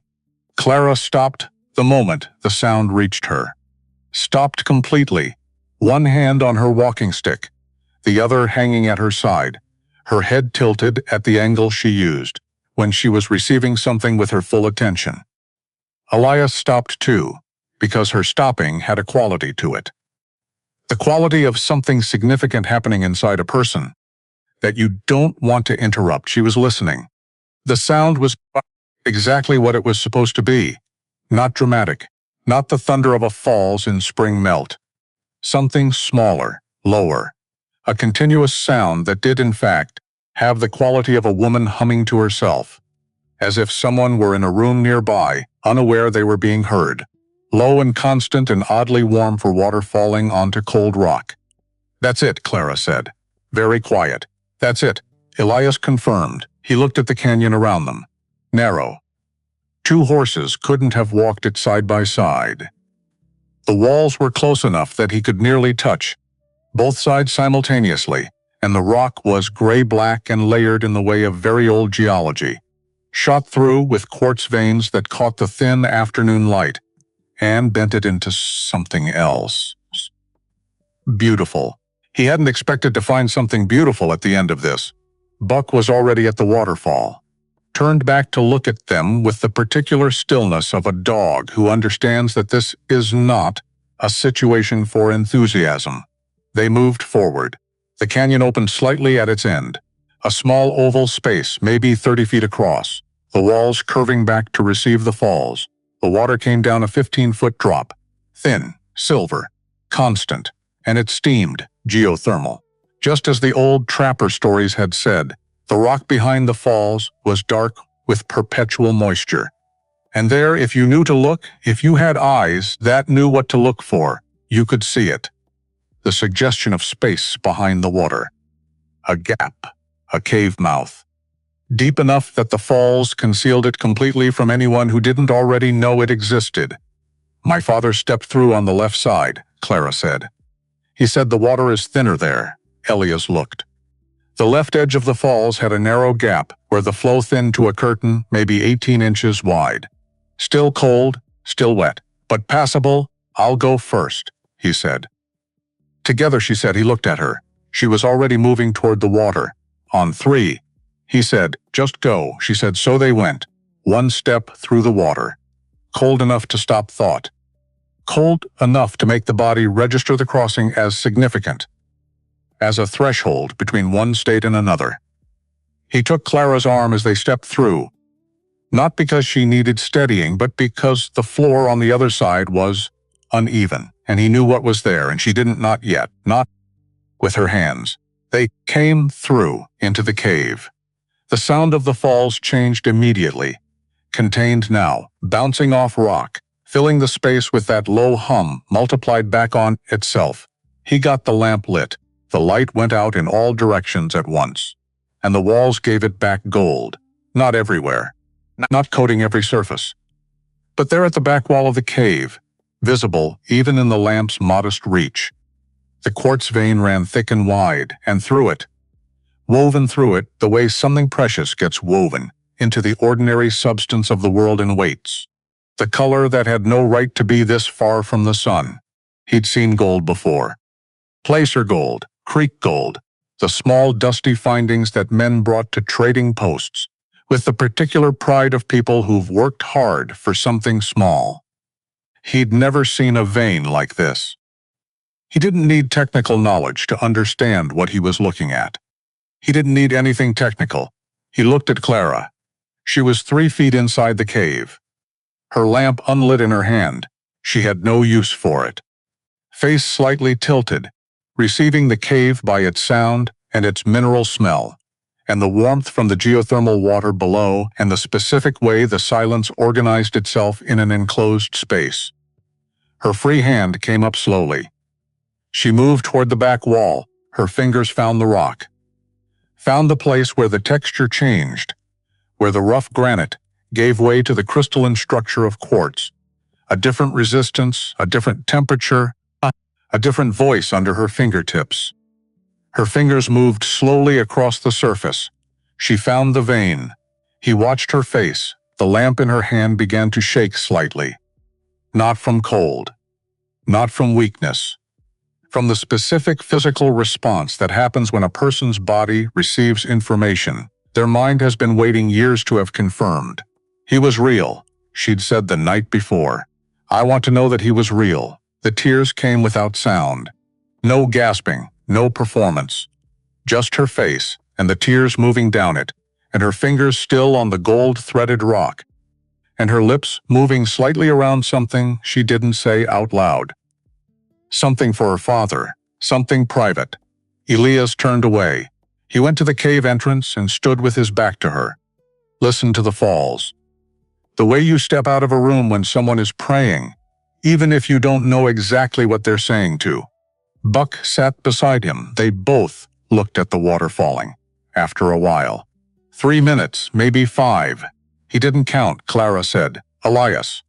Clara stopped the moment the sound reached her. Stopped completely, one hand on her walking stick, the other hanging at her side, her head tilted at the angle she used, when she was receiving something with her full attention. Elias stopped too, because her stopping had a quality to it. The quality of something significant happening inside a person that you don't want to interrupt. She was listening. The sound was exactly what it was supposed to be. Not dramatic, not the thunder of a falls in spring melt. Something smaller, lower. A continuous sound that did, in fact, have the quality of a woman humming to herself, as if someone were in a room nearby, unaware they were being heard. Low and constant and oddly warm for water falling onto cold rock. "That's it," Clara said. Very quiet. "That's it," Elias confirmed. He looked at the canyon around them. Narrow. 2 horses couldn't have walked it side by side. The walls were close enough that he could nearly touch, both sides simultaneously, and the rock was gray-black and layered in the way of very old geology, shot through with quartz veins that caught the thin afternoon light and bent it into something else. Beautiful. He hadn't expected to find something beautiful at the end of this. Buck was already at the waterfall, turned back to look at them with the particular stillness of a dog who understands that this is not a situation for enthusiasm. They moved forward. The canyon opened slightly at its end, a small oval space, maybe 30 feet across, the walls curving back to receive the falls. The water came down a 15-foot drop, thin, silver, constant, and it steamed, geothermal. Just as the old trapper stories had said, the rock behind the falls was dark with perpetual moisture. And there, if you knew to look, if you had eyes that knew what to look for, you could see it. The suggestion of space behind the water. A gap, a cave mouth. Deep enough that the falls concealed it completely from anyone who didn't already know it existed. "My father stepped through on the left side," Clara said. "He said the water is thinner there." Elias looked. The left edge of the falls had a narrow gap where the flow thinned to a curtain maybe 18 inches wide. "Still cold, still wet, but passable. I'll go first," he said. "Together," she said. He looked at her. She was already moving toward the water. "On 3. He said, "Just go," she said. So they went, 1 step through the water. Cold enough to stop thought. Cold enough to make the body register the crossing as significant, as a threshold between one state and another. He took Clara's arm as they stepped through, not because she needed steadying, but because the floor on the other side was uneven, and he knew what was there, and she didn't not yet, not with her hands. They came through into the cave. The sound of the falls changed immediately, contained now, bouncing off rock, filling the space with that low hum multiplied back on itself. He got the lamp lit. The light went out in all directions at once, and the walls gave it back gold, not everywhere, not coating every surface. But there at the back wall of the cave, visible even in the lamp's modest reach, the quartz vein ran thick and wide, and through it, woven through it the way something precious gets woven into the ordinary substance of the world in weights. The color that had no right to be this far from the sun. He'd seen gold before. Placer gold, creek gold, the small dusty findings that men brought to trading posts, with the particular pride of people who've worked hard for something small. He'd never seen a vein like this. He didn't need technical knowledge to understand what he was looking at. He didn't need anything technical. He looked at Clara. She was 3 feet inside the cave. Her lamp unlit in her hand. She had no use for it. Face slightly tilted, receiving the cave by its sound and its mineral smell, and the warmth from the geothermal water below, and the specific way the silence organized itself in an enclosed space. Her free hand came up slowly. She moved toward the back wall. Her fingers found the rock. Found the place where the texture changed, where the rough granite gave way to the crystalline structure of quartz. A different resistance, a different temperature, a different voice under her fingertips. Her fingers moved slowly across the surface. She found the vein. He watched her face. The lamp in her hand began to shake slightly. Not from cold. Not from weakness. From the specific physical response that happens when a person's body receives information their mind has been waiting years to have confirmed. He was real, she'd said the night before. I want to know that he was real. The tears came without sound. No gasping, no performance. Just her face, and the tears moving down it, and her fingers still on the gold-threaded rock, and her lips moving slightly around something she didn't say out loud. Something for her father, something private. Elias turned away. He went to the cave entrance and stood with his back to her. Listened to the falls. The way you step out of a room when someone is praying, even if you don't know exactly what they're saying to. Buck sat beside him. They both looked at the water falling. After a while. 3 minutes, maybe 5. He didn't count, Clara said. Elias.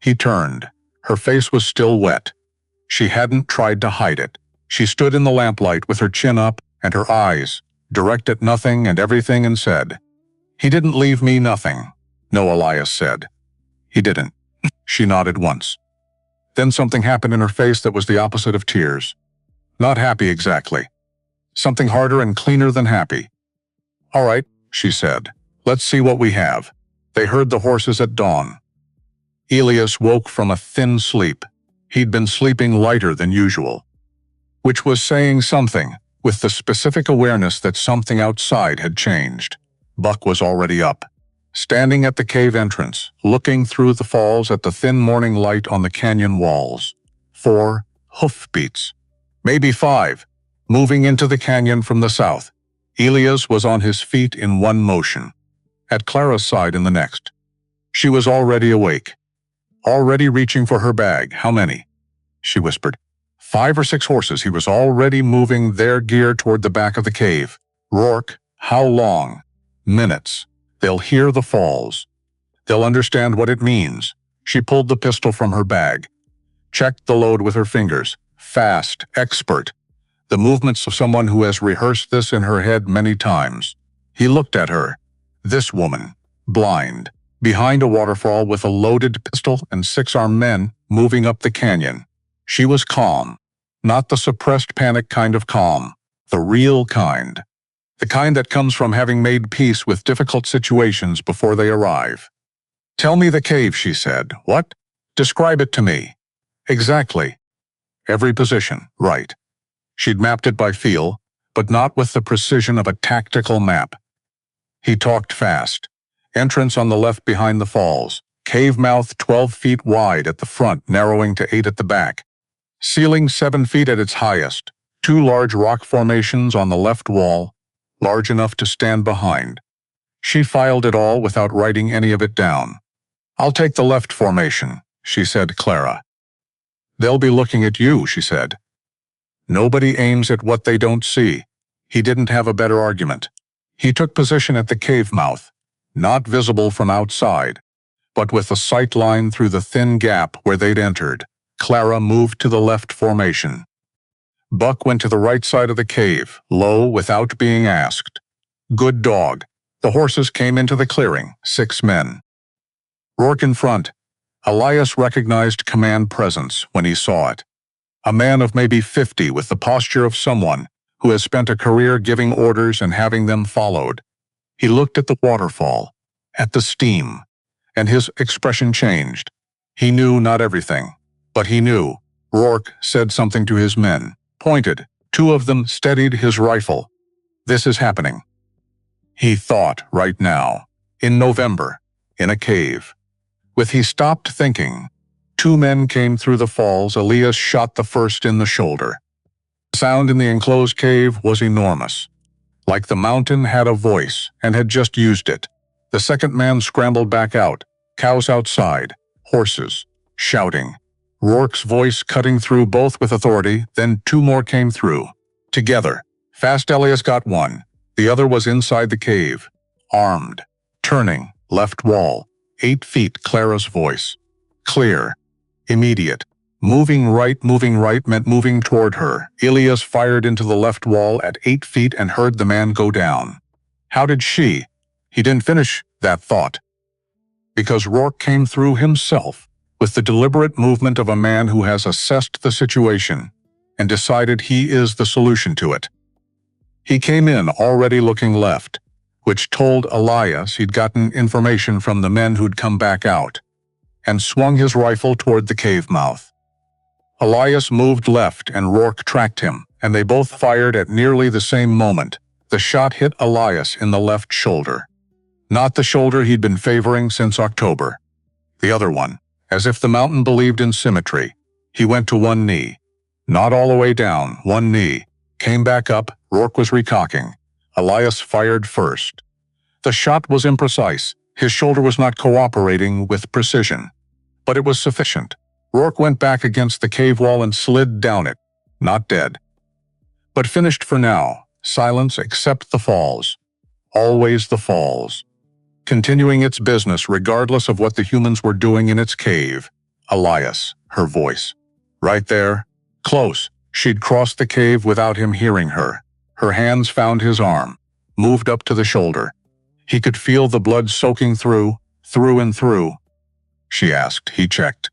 He turned. Her face was still wet. She hadn't tried to hide it. She stood in the lamplight with her chin up and her eyes, direct at nothing and everything, and said, "He didn't leave me nothing." No, Elias said. He didn't. She nodded once. Then something happened in her face that was the opposite of tears. Not happy exactly. Something harder and cleaner than happy. "All right," she said. "Let's see what we have." They heard the horses at dawn. Elias woke from a thin sleep. He'd been sleeping lighter than usual, which was saying something, with the specific awareness that something outside had changed. Buck was already up, standing at the cave entrance, looking through the falls at the thin morning light on the canyon walls. 4 hoofbeats, maybe 5, moving into the canyon from the south. Elias was on his feet in one motion, at Clara's side in the next. She was already awake, already reaching for her bag. "How many?" she whispered. 5 or 6 horses. He was already moving their gear toward the back of the cave. "Rourke, how long?" "Minutes. They'll hear the falls. They'll understand what it means." She pulled the pistol from her bag, checked the load with her fingers. Fast, expert. The movements of someone who has rehearsed this in her head many times. He looked at her. This woman, blind, behind a waterfall with a loaded pistol and 6 armed men moving up the canyon. She was calm. Not the suppressed panic kind of calm. The real kind. The kind that comes from having made peace with difficult situations before they arrive. "Tell me the cave," she said. "What?" "Describe it to me." "Exactly." Every position, right. She'd mapped it by feel, but not with the precision of a tactical map. He talked fast. Entrance on the left behind the falls. Cave mouth 12 feet wide at the front, narrowing to 8 at the back. Ceiling 7 feet at its highest. 2 large rock formations on the left wall, large enough to stand behind. She filed it all without writing any of it down. "I'll take the left formation," she said, Clara. "They'll be looking at you," she said. "Nobody aims at what they don't see." He didn't have a better argument. He took position at the cave mouth, not visible from outside, but with a sight line through the thin gap where they'd entered. Clara moved to the left formation. Buck went to the right side of the cave, low, without being asked. Good dog. The horses came into the clearing, 6 men. Rourke in front. Elias recognized command presence when he saw it. A man of maybe 50 with the posture of someone who has spent a career giving orders and having them followed. He looked at the waterfall, at the steam, and his expression changed. He knew not everything, but he knew. Rourke said something to his men, pointed. 2 of them steadied his rifle. This is happening. He thought right now, in November, in a cave. With he stopped thinking, 2 men came through the falls. Elias shot the first in the shoulder. The sound in the enclosed cave was enormous. Like the mountain had a voice and had just used it. The second man scrambled back out, cows outside, horses, shouting. Rourke's voice cutting through both with authority, then 2 more came through. Together. Fast Elias got one. The other was inside the cave. Armed. Turning. Left wall. 8 feet, Clara's voice. Clear. Immediate. Moving right meant moving toward her. Elias fired into the left wall at 8 feet and heard the man go down. How did she? He didn't finish that thought. Because Rourke came through himself, with the deliberate movement of a man who has assessed the situation and decided he is the solution to it. He came in already looking left, which told Elias he'd gotten information from the men who'd come back out, and swung his rifle toward the cave mouth. Elias moved left and Rourke tracked him, and they both fired at nearly the same moment. The shot hit Elias in the left shoulder. Not the shoulder he'd been favoring since October. The other one, as if the mountain believed in symmetry. He went to one knee. Not all the way down, one knee. Came back up, Rourke was recocking. Elias fired first. The shot was imprecise. His shoulder was not cooperating with precision. But it was sufficient. Rourke went back against the cave wall and slid down it. Not dead. But finished for now. Silence except the falls. Always the falls. Continuing its business regardless of what the humans were doing in its cave. Elias, her voice. Right there. Close. She'd crossed the cave without him hearing her. Her hands found his arm. Moved up to the shoulder. He could feel the blood soaking through and through. She asked. He checked.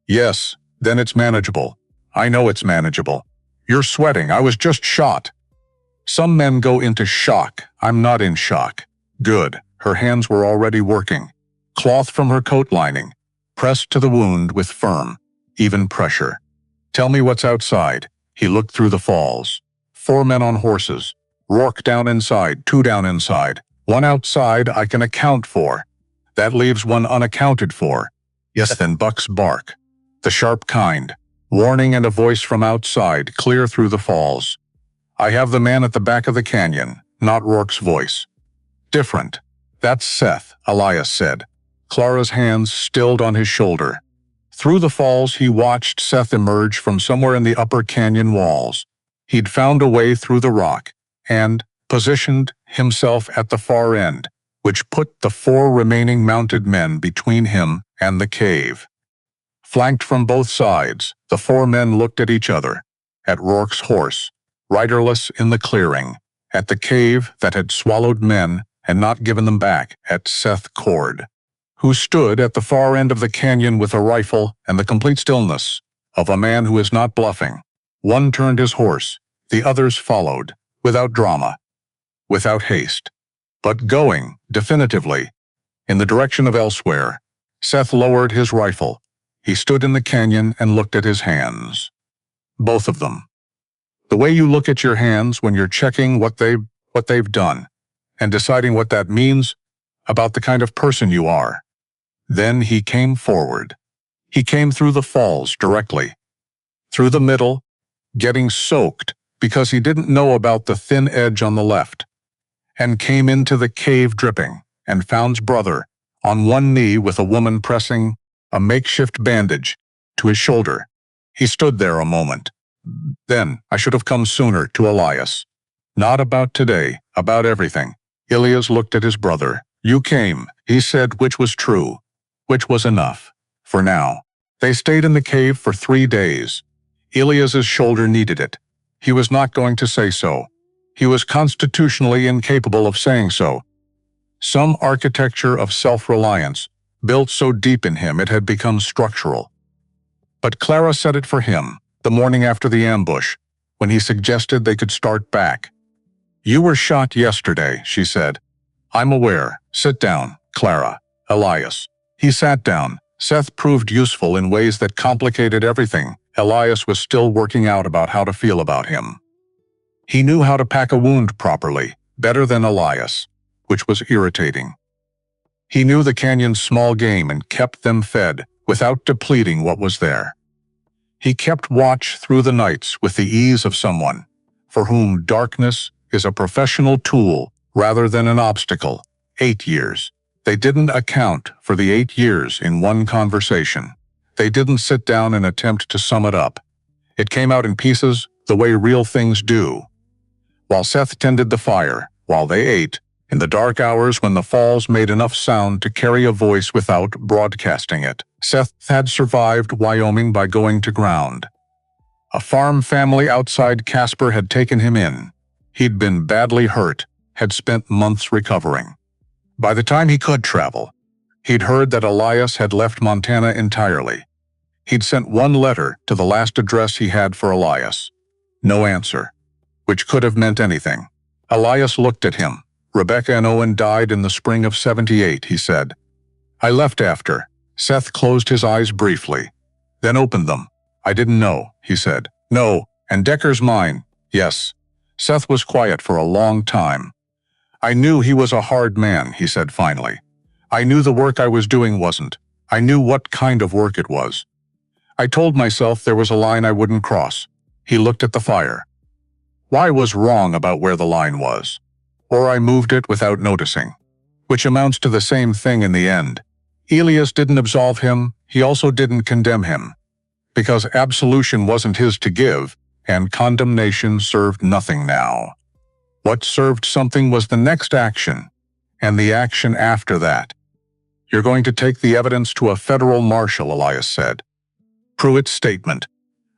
Yes, then it's manageable. I know it's manageable. You're sweating. I was just shot. Some men go into shock. I'm not in shock. Good. Her hands were already working. Cloth from her coat lining. Pressed to the wound with firm, even pressure. Tell me what's outside. He looked through the falls. 4 men on horses. Rourke down inside, 2 down inside. 1 outside I can account for. That leaves 1 unaccounted for. Yes, then Buck's bark. The sharp kind. Warning and a voice from outside, clear through the falls. I have the man at the back of the canyon, not Rourke's voice. Different. That's Seth, Elias said. Clara's hands stilled on his shoulder. Through the falls he watched Seth emerge from somewhere in the upper canyon walls. He'd found a way through the rock, and positioned himself at the far end, which put the 4 remaining mounted men between him and the cave. Flanked from both sides, the 4 men looked at each other, at Rourke's horse, riderless in the clearing, at the cave that had swallowed men and not given them back, at Seth Cord, who stood at the far end of the canyon with a rifle and the complete stillness of a man who is not bluffing. 1 turned his horse, the others followed, without drama, without haste, but going, definitively, in the direction of elsewhere. Seth lowered his rifle. He stood in the canyon and looked at his hands. Both of them. The way you look at your hands when you're checking what they've done. and deciding what that means about the kind of person you are. Then he came forward. He came through the falls directly, through the middle, getting soaked because he didn't know about the thin edge on the left, and came into the cave dripping, and found his brother on one knee with a woman pressing a makeshift bandage to his shoulder. He stood there a moment. Then, I should have come sooner to Elias. Not about today, about everything. Elias looked at his brother. You came, he said, which was true, which was enough. For now. They stayed in the cave for 3 days. Elias's shoulder needed it. He was not going to say so. He was constitutionally incapable of saying so. Some architecture of self-reliance, built so deep in him it had become structural. But Clara said it for him, the morning after the ambush, when he suggested they could start back. You were shot yesterday, she said. I'm aware. Sit down, Clara. Elias. He sat down. Seth proved useful in ways that complicated everything. Elias was still working out about how to feel about him. He knew how to pack a wound properly, better than Elias, which was irritating. He knew the canyon's small game and kept them fed without depleting what was there. He kept watch through the nights with the ease of someone for whom darkness is a professional tool rather than an obstacle. 8 years. They didn't account for the 8 years in one conversation. They didn't sit down and attempt to sum it up. It came out in pieces, the way real things do. While Seth tended the fire, while they ate, in the dark hours when the falls made enough sound to carry a voice without broadcasting it, Seth had survived Wyoming by going to ground. A farm family outside Casper had taken him in. He'd been badly hurt, had spent months recovering. By the time he could travel, he'd heard that Elias had left Montana entirely. He'd sent one letter to the last address he had for Elias. No answer, which could have meant anything. Elias looked at him. Rebecca and Owen died in the spring of '78, he said. I left after. Seth closed his eyes briefly, then opened them. I didn't know, he said. No, and Decker's mine. Yes. Seth was quiet for a long time. I knew he was a hard man, he said finally. I knew the work I was doing wasn't. I knew what kind of work it was. I told myself there was a line I wouldn't cross. He looked at the fire. Why was wrong about where the line was? Or I moved it without noticing, which amounts to the same thing in the end. Elias didn't absolve him, he also didn't condemn him, because absolution wasn't his to give, and condemnation served nothing now. What served something was the next action, and the action after that. You're going to take the evidence to a federal marshal, Elias said. Pruitt's statement,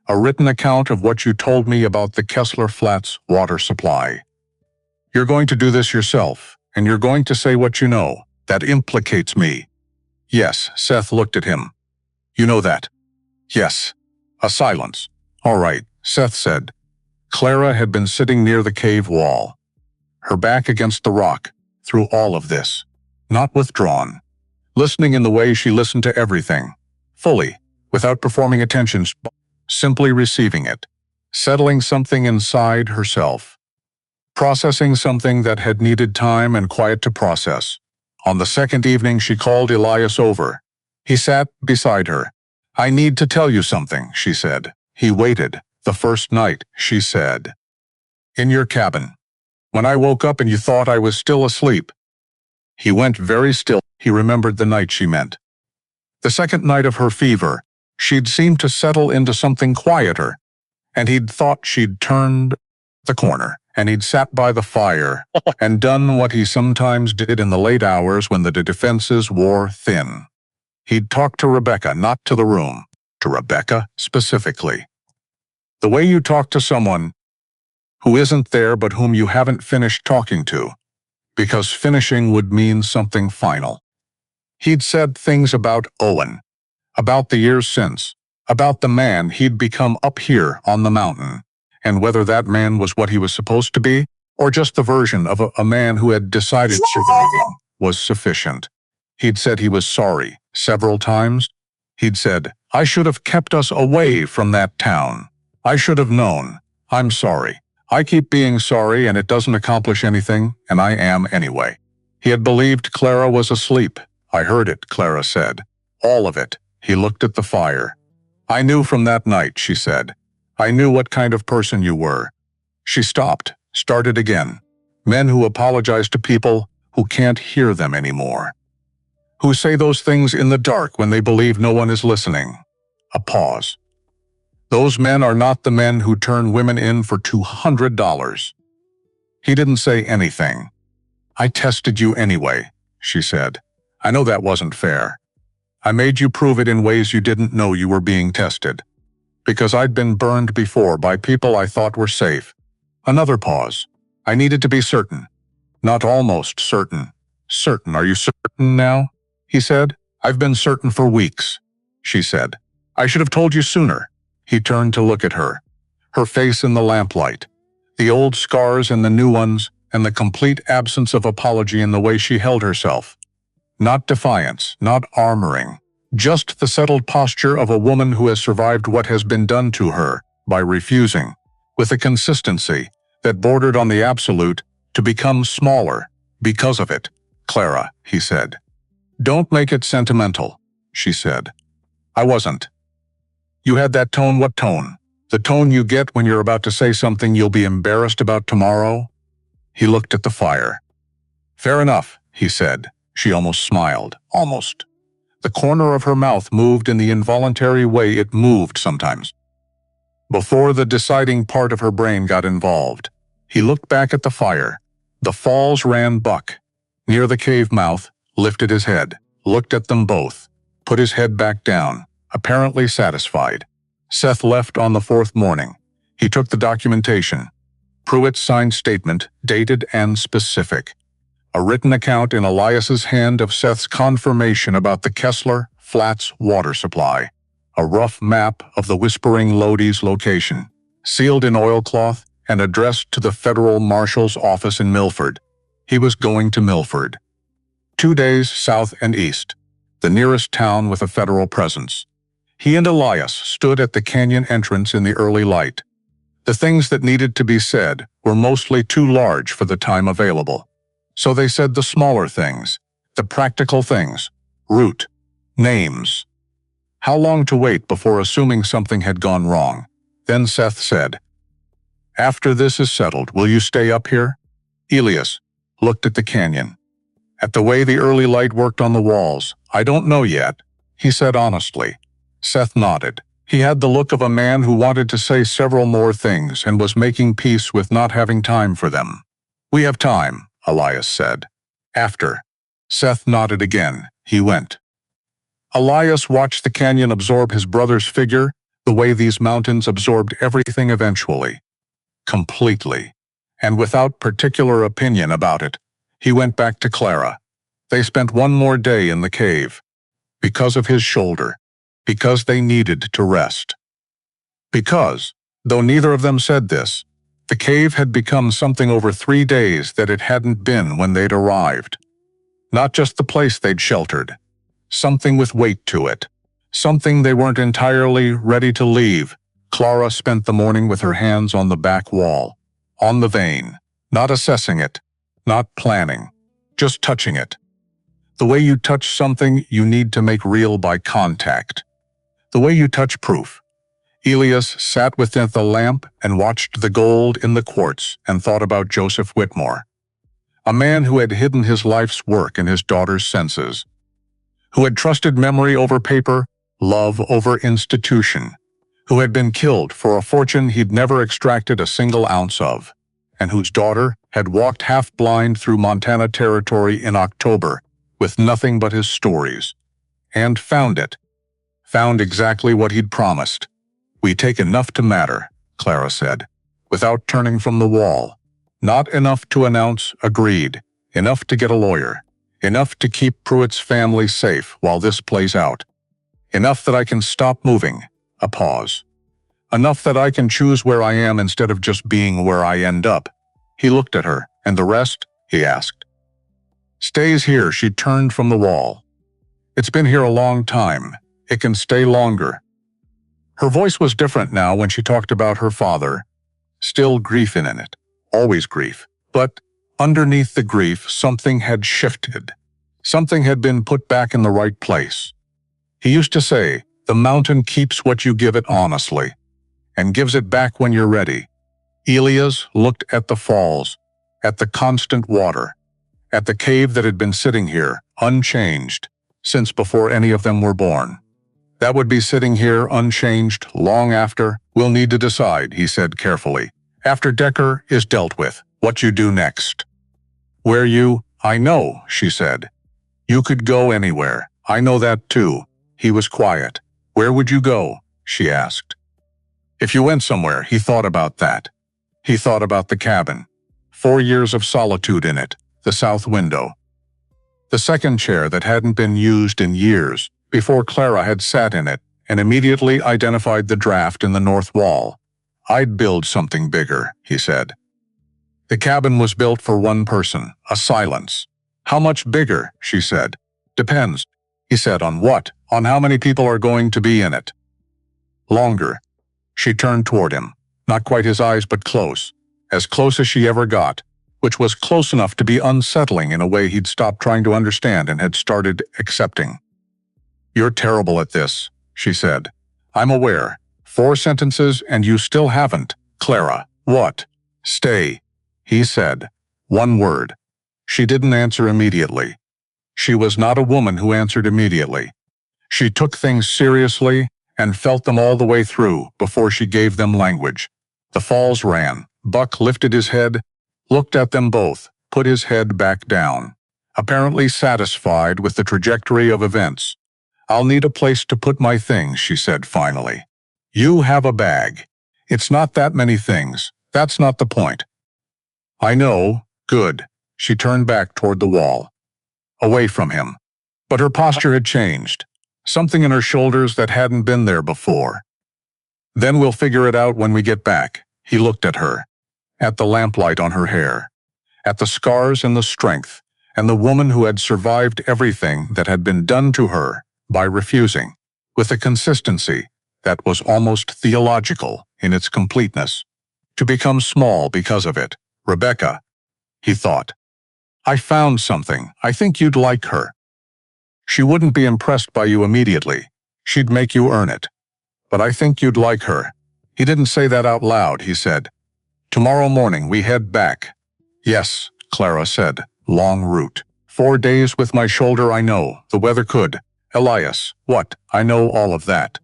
a written account of what you told me about the Kessler Flats water supply. You're going to do this yourself, and you're going to say what you know. That implicates me. Yes, Seth looked at him. You know that? Yes. A silence. All right, Seth said. Clara had been sitting near the cave wall, her back against the rock, through all of this. Not withdrawn. Listening in the way she listened to everything. Fully, without performing attentions, simply receiving it. Settling something inside herself. Processing something that had needed time and quiet to process. On the second evening, she called Elias over. He sat beside her. I need to tell you something, she said. He waited. The first night, she said. In your cabin. When I woke up and you thought I was still asleep. He went very still. He remembered the night she meant. The second night of her fever, she'd seemed to settle into something quieter, and he'd thought she'd turned the corner, and he'd sat by the fire and done what he sometimes did in the late hours when the defenses wore thin. He'd talked to Rebecca, not to the room, to Rebecca specifically. The way you talk to someone who isn't there but whom you haven't finished talking to, because finishing would mean something final. He'd said things about Owen, about the years since, about the man he'd become up here on the mountain, and whether that man was what he was supposed to be, or just the version of a man who had decided surviving was sufficient. He'd said he was sorry several times. He'd said, I should have kept us away from that town. I should have known. I'm sorry. I keep being sorry and it doesn't accomplish anything, and I am anyway. He had believed Clara was asleep. I heard it, Clara said. All of it. He looked at the fire. I knew from that night, she said. I knew what kind of person you were. She stopped, started again. Men who apologize to people who can't hear them anymore. Who say those things in the dark when they believe no one is listening. A pause. Those men are not the men who turn women in for $200. He didn't say anything. I tested you anyway, she said. I know that wasn't fair. I made you prove it in ways you didn't know you were being tested. Because I'd been burned before by people I thought were safe. Another pause. I needed to be certain. Not almost certain. Certain. Are you certain now? He said. I've been certain for weeks, she said. I should have told you sooner. He turned to look at her. Her face in the lamplight. The old scars and the new ones, and the complete absence of apology in the way she held herself. Not defiance, not armoring. Just the settled posture of a woman who has survived what has been done to her by refusing, with a consistency that bordered on the absolute, to become smaller because of it. Clara, he said. Don't make it sentimental, she said. I wasn't. You had that tone. What tone? The tone you get when you're about to say something you'll be embarrassed about tomorrow? He looked at the fire. Fair enough, he said. She almost smiled. Almost. The corner of her mouth moved in the involuntary way it moved sometimes. Before the deciding part of her brain got involved, he looked back at the fire. The falls ran buck. Near the cave mouth, lifted his head, looked at them both, put his head back down, apparently satisfied. Seth left on the fourth morning. He took the documentation. Pruitt's signed statement, dated and specific. A written account in Elias's hand of Seth's confirmation about the Kessler Flats water supply. A rough map of the Whispering Lodi's location, sealed in oilcloth and addressed to the federal marshal's office in Milford. He was going to Milford. 2 days south and east, the nearest town with a federal presence. He and Elias stood at the canyon entrance in the early light. The things that needed to be said were mostly too large for the time available. So they said the smaller things, the practical things, route, names. How long to wait before assuming something had gone wrong? Then Seth said, After this is settled, will you stay up here? Elias looked at the canyon. At the way the early light worked on the walls, I don't know yet, he said honestly. Seth nodded. He had the look of a man who wanted to say several more things and was making peace with not having time for them. We have time, Elias said. After. Seth nodded again. He went. Elias watched the canyon absorb his brother's figure the way these mountains absorbed everything eventually. Completely. And without particular opinion about it, he went back to Clara. They spent one more day in the cave. Because of his shoulder. Because they needed to rest. Because, though neither of them said this, the cave had become something over 3 days that it hadn't been when they'd arrived. Not just the place they'd sheltered. Something with weight to it. Something they weren't entirely ready to leave. Clara spent the morning with her hands on the back wall. On the vein. Not assessing it. Not planning. Just touching it. The way you touch something you need to make real by contact. The way you touch proof. Elias sat within the lamp and watched the gold in the quartz and thought about Joseph Whitmore. A man who had hidden his life's work in his daughter's senses. Who had trusted memory over paper, love over institution. Who had been killed for a fortune he'd never extracted a single ounce of. And whose daughter had walked half-blind through Montana territory in October with nothing but his stories. And found it. Found exactly what he'd promised. We take enough to matter, Clara said, without turning from the wall. Not enough to announce, agreed. Enough to get a lawyer. Enough to keep Pruitt's family safe while this plays out. Enough that I can stop moving. A pause. Enough that I can choose where I am instead of just being where I end up. He looked at her. And the rest? He asked. Stays here. She turned from the wall. It's been here a long time. It can stay longer. Her voice was different now when she talked about her father. Still grief in it. Always grief. But underneath the grief, something had shifted. Something had been put back in the right place. He used to say, "The mountain keeps what you give it honestly, and gives it back when you're ready." Elias looked at the falls, at the constant water, at the cave that had been sitting here, unchanged, since before any of them were born. That would be sitting here unchanged long after. "We'll need to decide," he said carefully, "after Decker is dealt with, what you do next." I know," she said. "You could go anywhere. I know that too." He was quiet. "Where would you go?" she asked. If you went somewhere, he thought about that. He thought about the cabin. 4 years of solitude in it, the south window. The second chair that hadn't been used in years, before Clara had sat in it and immediately identified the draft in the north wall. "I'd build something bigger," he said. The cabin was built for one person, a silence. "How much bigger?" she said. "Depends," he said. "On what? On how many people are going to be in it?" "Longer." She turned toward him, not quite his eyes but close, as close as she ever got, which was close enough to be unsettling in a way he'd stopped trying to understand and had started accepting. "You're terrible at this," she said. "I'm aware. 4 sentences and you still haven't. Clara, what?" "Stay," he said. One word. She didn't answer immediately. She was not a woman who answered immediately. She took things seriously and felt them all the way through before she gave them language. The falls ran. Buck lifted his head, looked at them both, put his head back down, apparently satisfied with the trajectory of events. "I'll need a place to put my things," she said finally. "You have a bag. It's not that many things. That's not the point." "I know. Good." She turned back toward the wall, away from him. But her posture had changed. Something in her shoulders that hadn't been there before. "Then we'll figure it out when we get back." He looked at her, at the lamplight on her hair, at the scars and the strength, and the woman who had survived everything that had been done to her by refusing, with a consistency that was almost theological in its completeness, to become small because of it. "Rebecca," he thought. "I found something. I think you'd like her. She wouldn't be impressed by you immediately. She'd make you earn it. But I think you'd like her." He didn't say that out loud, he said. "Tomorrow morning we head back." "Yes," Clara said. "Long route. 4 days with my shoulder, I know. The weather could." "Elias, what?" "I know all of that.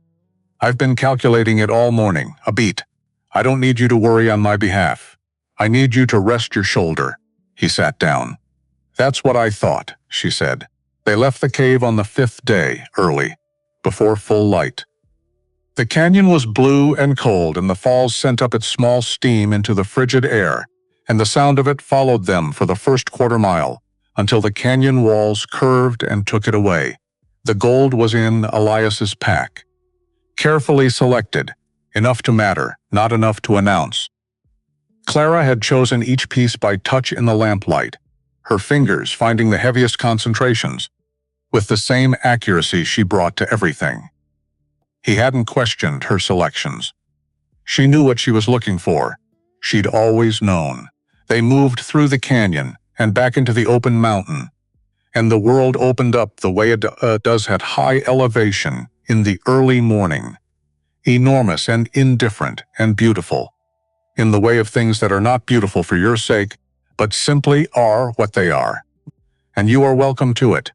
I've been calculating it all morning, a beat. I don't need you to worry on my behalf. I need you to rest your shoulder." He sat down. "That's what I thought," she said. They left the cave on the 5th day, early, before full light. The canyon was blue and cold, and the falls sent up its small steam into the frigid air, and the sound of it followed them for the first quarter-mile, until the canyon walls curved and took it away. The gold was in Elias's pack. Carefully selected, enough to matter, not enough to announce. Clara had chosen each piece by touch in the lamplight, her fingers finding the heaviest concentrations, with the same accuracy she brought to everything. He hadn't questioned her selections. She knew what she was looking for. She'd always known. They moved through the canyon and back into the open mountain, and the world opened up the way it does at high elevation in the early morning. Enormous and indifferent and beautiful, in the way of things that are not beautiful for your sake, but simply are what they are. And you are welcome to it.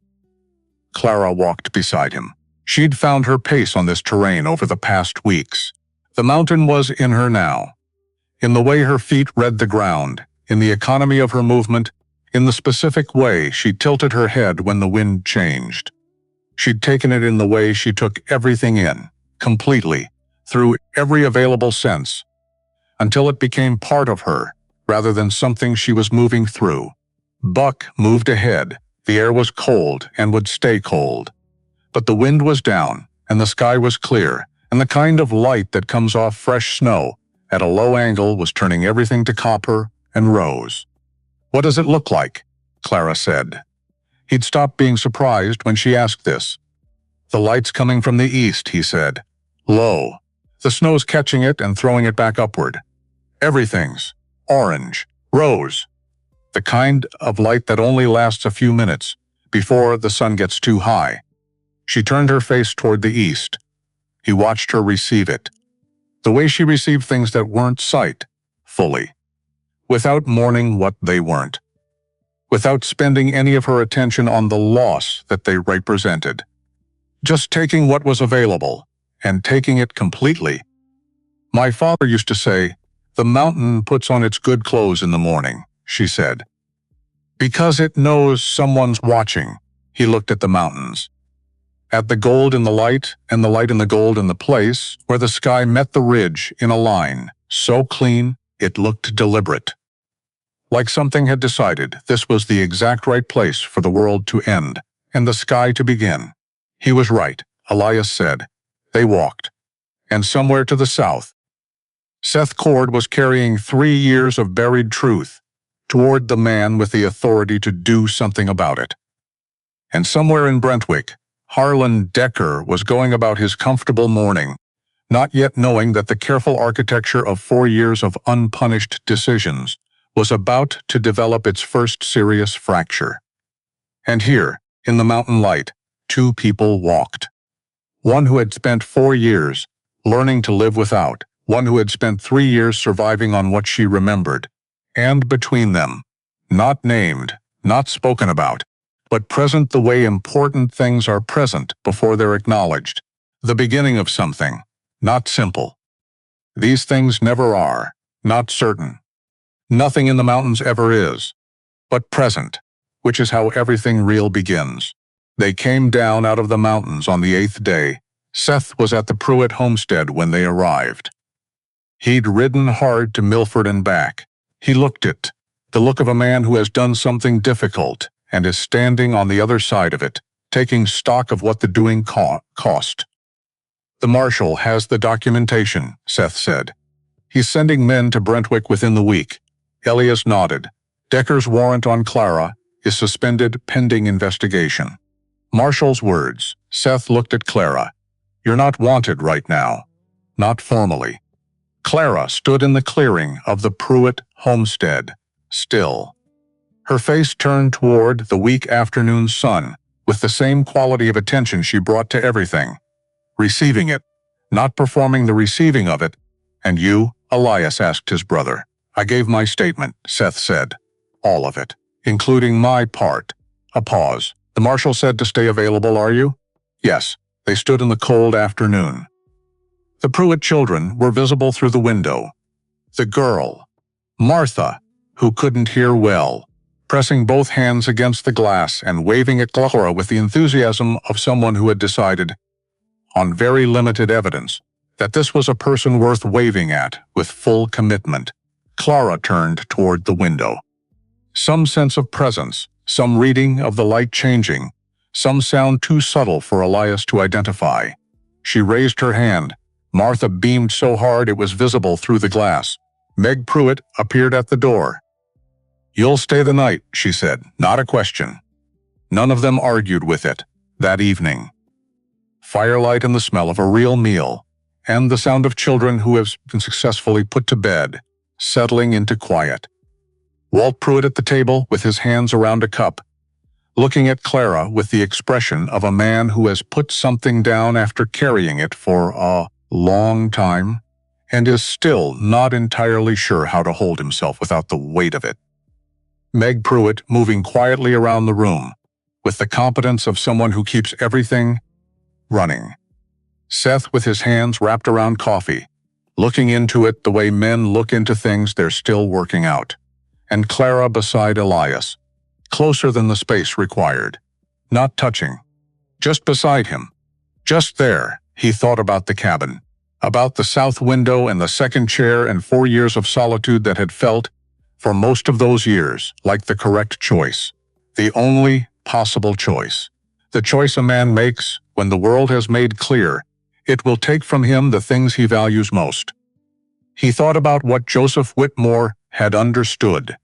Clara walked beside him. She'd found her pace on this terrain over the past weeks. The mountain was in her now, in the way her feet read the ground, in the economy of her movement, in the specific way she tilted her head when the wind changed. She'd taken it in the way she took everything in, completely, through every available sense, until it became part of her, rather than something she was moving through. Buck moved ahead. The air was cold and would stay cold. But the wind was down, and the sky was clear, and the kind of light that comes off fresh snow at a low angle was turning everything to copper and rose. "What does it look like?" Clara said. He'd stopped being surprised when she asked this. "The light's coming from the east," he said. "Low. The snow's catching it and throwing it back upward. Everything's orange, rose, the kind of light that only lasts a few minutes before the sun gets too high. She turned her face toward the east. He watched her receive it. The way she received things that weren't sight, fully, without mourning what they weren't, without spending any of her attention on the loss that they represented. Just taking what was available and taking it completely. My father used to say, "The mountain puts on its good clothes in the morning," she said. Because it knows someone's watching. He looked at the mountains, at the gold in the light and the light in the gold in the place where the sky met the ridge in a line, so clean it looked deliberate. Like something had decided this was the exact right place for the world to end and the sky to begin. He was right, Elias said. They walked. And somewhere to the south, Seth Cord was carrying 3 years of buried truth toward the man with the authority to do something about it. And somewhere in Brentwick, Harlan Decker was going about his comfortable morning, not yet knowing that the careful architecture of 4 years of unpunished decisions was about to develop its first serious fracture. And here, in the mountain light, 2 people walked. One who had spent 4 years learning to live without, one who had spent 3 years surviving on what she remembered, and between them, not named, not spoken about, but present the way important things are present before they're acknowledged, the beginning of something, not simple. These things never are, not certain. Nothing in the mountains ever is, but present, which is how everything real begins. They came down out of the mountains on the 8th day. Seth was at the Pruitt homestead when they arrived. He'd ridden hard to Milford and back. He looked it, the look of a man who has done something difficult and is standing on the other side of it, taking stock of what the doing cost. The marshal has the documentation, Seth said. He's sending men to Brentwick within the week. Elias nodded. Decker's warrant on Clara is suspended pending investigation. Marshall's words. Seth looked at Clara. You're not wanted right now. Not formally. Clara stood in the clearing of the Pruitt homestead, still. Her face turned toward the weak afternoon sun with the same quality of attention she brought to everything. Receiving it, not performing the receiving of it. And you, Elias asked his brother. I gave my statement, Seth said. All of it, including my part. A pause. The marshal said to stay available, are you? Yes. They stood in the cold afternoon. The Pruitt children were visible through the window. The girl, Martha, who couldn't hear well, pressing both hands against the glass and waving at Clara with the enthusiasm of someone who had decided, on very limited evidence, that this was a person worth waving at with full commitment. Clara turned toward the window. Some sense of presence, some reading of the light changing, some sound too subtle for Elias to identify. She raised her hand. Martha beamed so hard it was visible through the glass. Meg Pruitt appeared at the door. You'll stay the night, she said, not a question. None of them argued with it that evening. Firelight and the smell of a real meal, and the sound of children who have been successfully put to bed, settling into quiet. Walt Pruitt at the table with his hands around a cup, looking at Clara with the expression of a man who has put something down after carrying it for a long time and is still not entirely sure how to hold himself without the weight of it. Meg Pruitt moving quietly around the room with the competence of someone who keeps everything running. Seth with his hands wrapped around coffee, looking into it the way men look into things they're still working out. And Clara beside Elias, closer than the space required, not touching, just beside him. Just there, he thought about the cabin, about the south window and the second chair and 4 years of solitude that had felt, for most of those years, like the correct choice, the only possible choice. The choice a man makes when the world has made clear it will take from him the things he values most. He thought about what Joseph Whitmore had understood,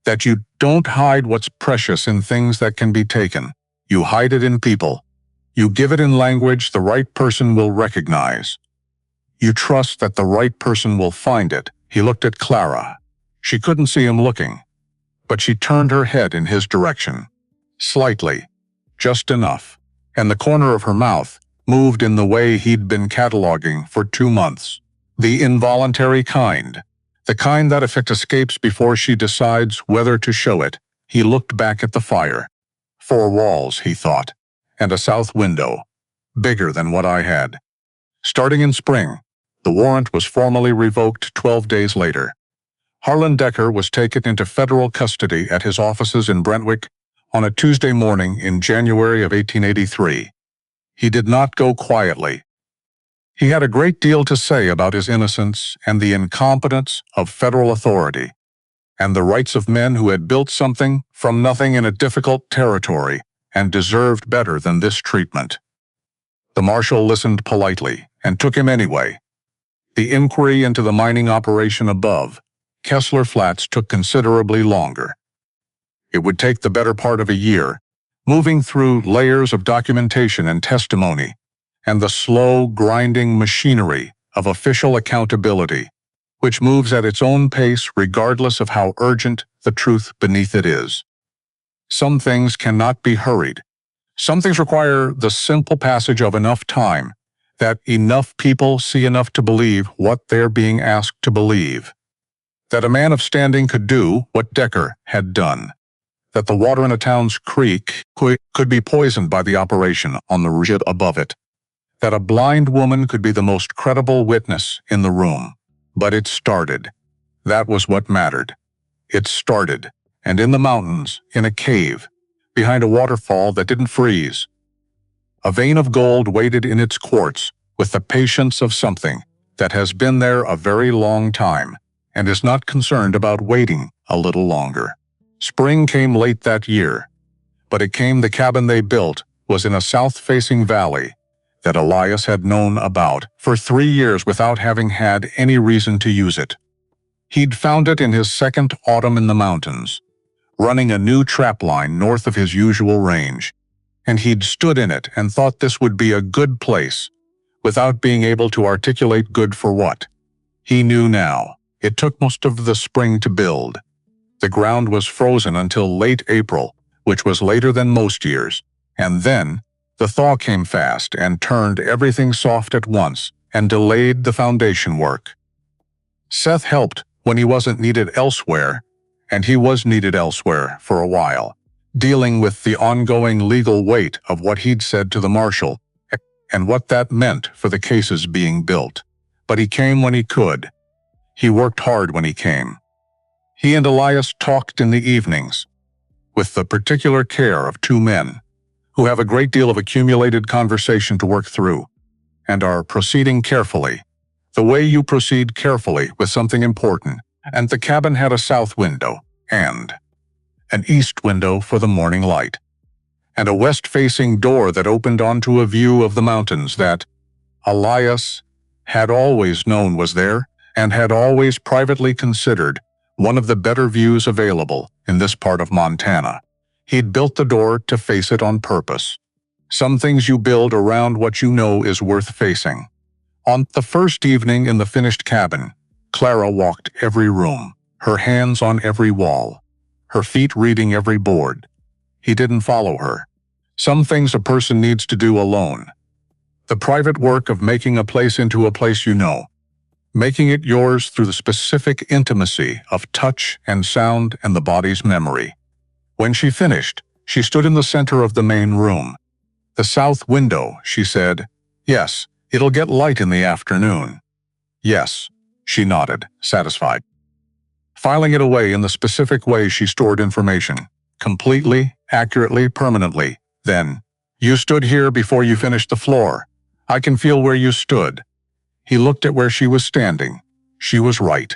that you don't hide what's precious in things that can be taken. You hide it in people. You give it in language the right person will recognize. You trust that the right person will find it He looked at Clara. She couldn't see him looking, but she turned her head in his direction. Slightly, just enough, and the corner of her mouth moved in the way he'd been cataloging for 2 months. The involuntary kind. The kind that if it escapes before she decides whether to show it. He looked back at the fire. 4 walls, he thought, and a south window, bigger than what I had. Starting in spring, the warrant was formally revoked 12 days later. Harlan Decker was taken into federal custody at his offices in Brentwick on a Tuesday morning in January of 1883. He did not go quietly. He had a great deal to say about his innocence and the incompetence of federal authority, and the rights of men who had built something from nothing in a difficult territory and deserved better than this treatment. The marshal listened politely and took him anyway. The inquiry into the mining operation above Kessler Flats took considerably longer. It would take the better part of a year, moving through layers of documentation and testimony, and the slow, grinding machinery of official accountability, which moves at its own pace regardless of how urgent the truth beneath it is. Some things cannot be hurried. Some things require the simple passage of enough time that enough people see enough to believe what they're being asked to believe. That a man of standing could do what Decker had done. That the water in a town's creek could be poisoned by the operation on the ridge above it. That a blind woman could be the most credible witness in the room. But it started. That was what mattered. It started, and in the mountains, in a cave, behind a waterfall that didn't freeze. A vein of gold waited in its quartz with the patience of something that has been there a very long time and is not concerned about waiting a little longer. Spring came late that year, but it came. The cabin they built was in a south-facing valley that Elias had known about for 3 years without having had any reason to use it. He'd found it in his second autumn in the mountains, running a new trap line north of his usual range, and he'd stood in it and thought this would be a good place, without being able to articulate good for what. He knew now. It took most of the spring to build. The ground was frozen until late April, which was later than most years, and then the thaw came fast and turned everything soft at once and delayed the foundation work. Seth helped when he wasn't needed elsewhere, and he was needed elsewhere for a while, dealing with the ongoing legal weight of what he'd said to the marshal and what that meant for the cases being built. But he came when he could. He worked hard when he came. He and Elias talked in the evenings, with the particular care of 2 men who have a great deal of accumulated conversation to work through, and are proceeding carefully, the way you proceed carefully with something important. And the cabin had a south window, and an east window for the morning light, and a west-facing door that opened onto a view of the mountains that Elias had always known was there, and had always privately considered one of the better views available in this part of Montana. He'd built the door to face it on purpose. Some things you build around what you know is worth facing. On the first evening in the finished cabin, Clara walked every room, her hands on every wall, her feet reading every board. He didn't follow her. Some things a person needs to do alone. The private work of making a place into a place you know, making it yours through the specific intimacy of touch and sound and the body's memory. When she finished, she stood in the center of the main room. The south window, she said. Yes, it'll get light in the afternoon. Yes, she nodded, satisfied. Filing it away in the specific way she stored information, completely, accurately, permanently. Then, you stood here before you finished the floor. I can feel where you stood. He looked at where she was standing. She was right.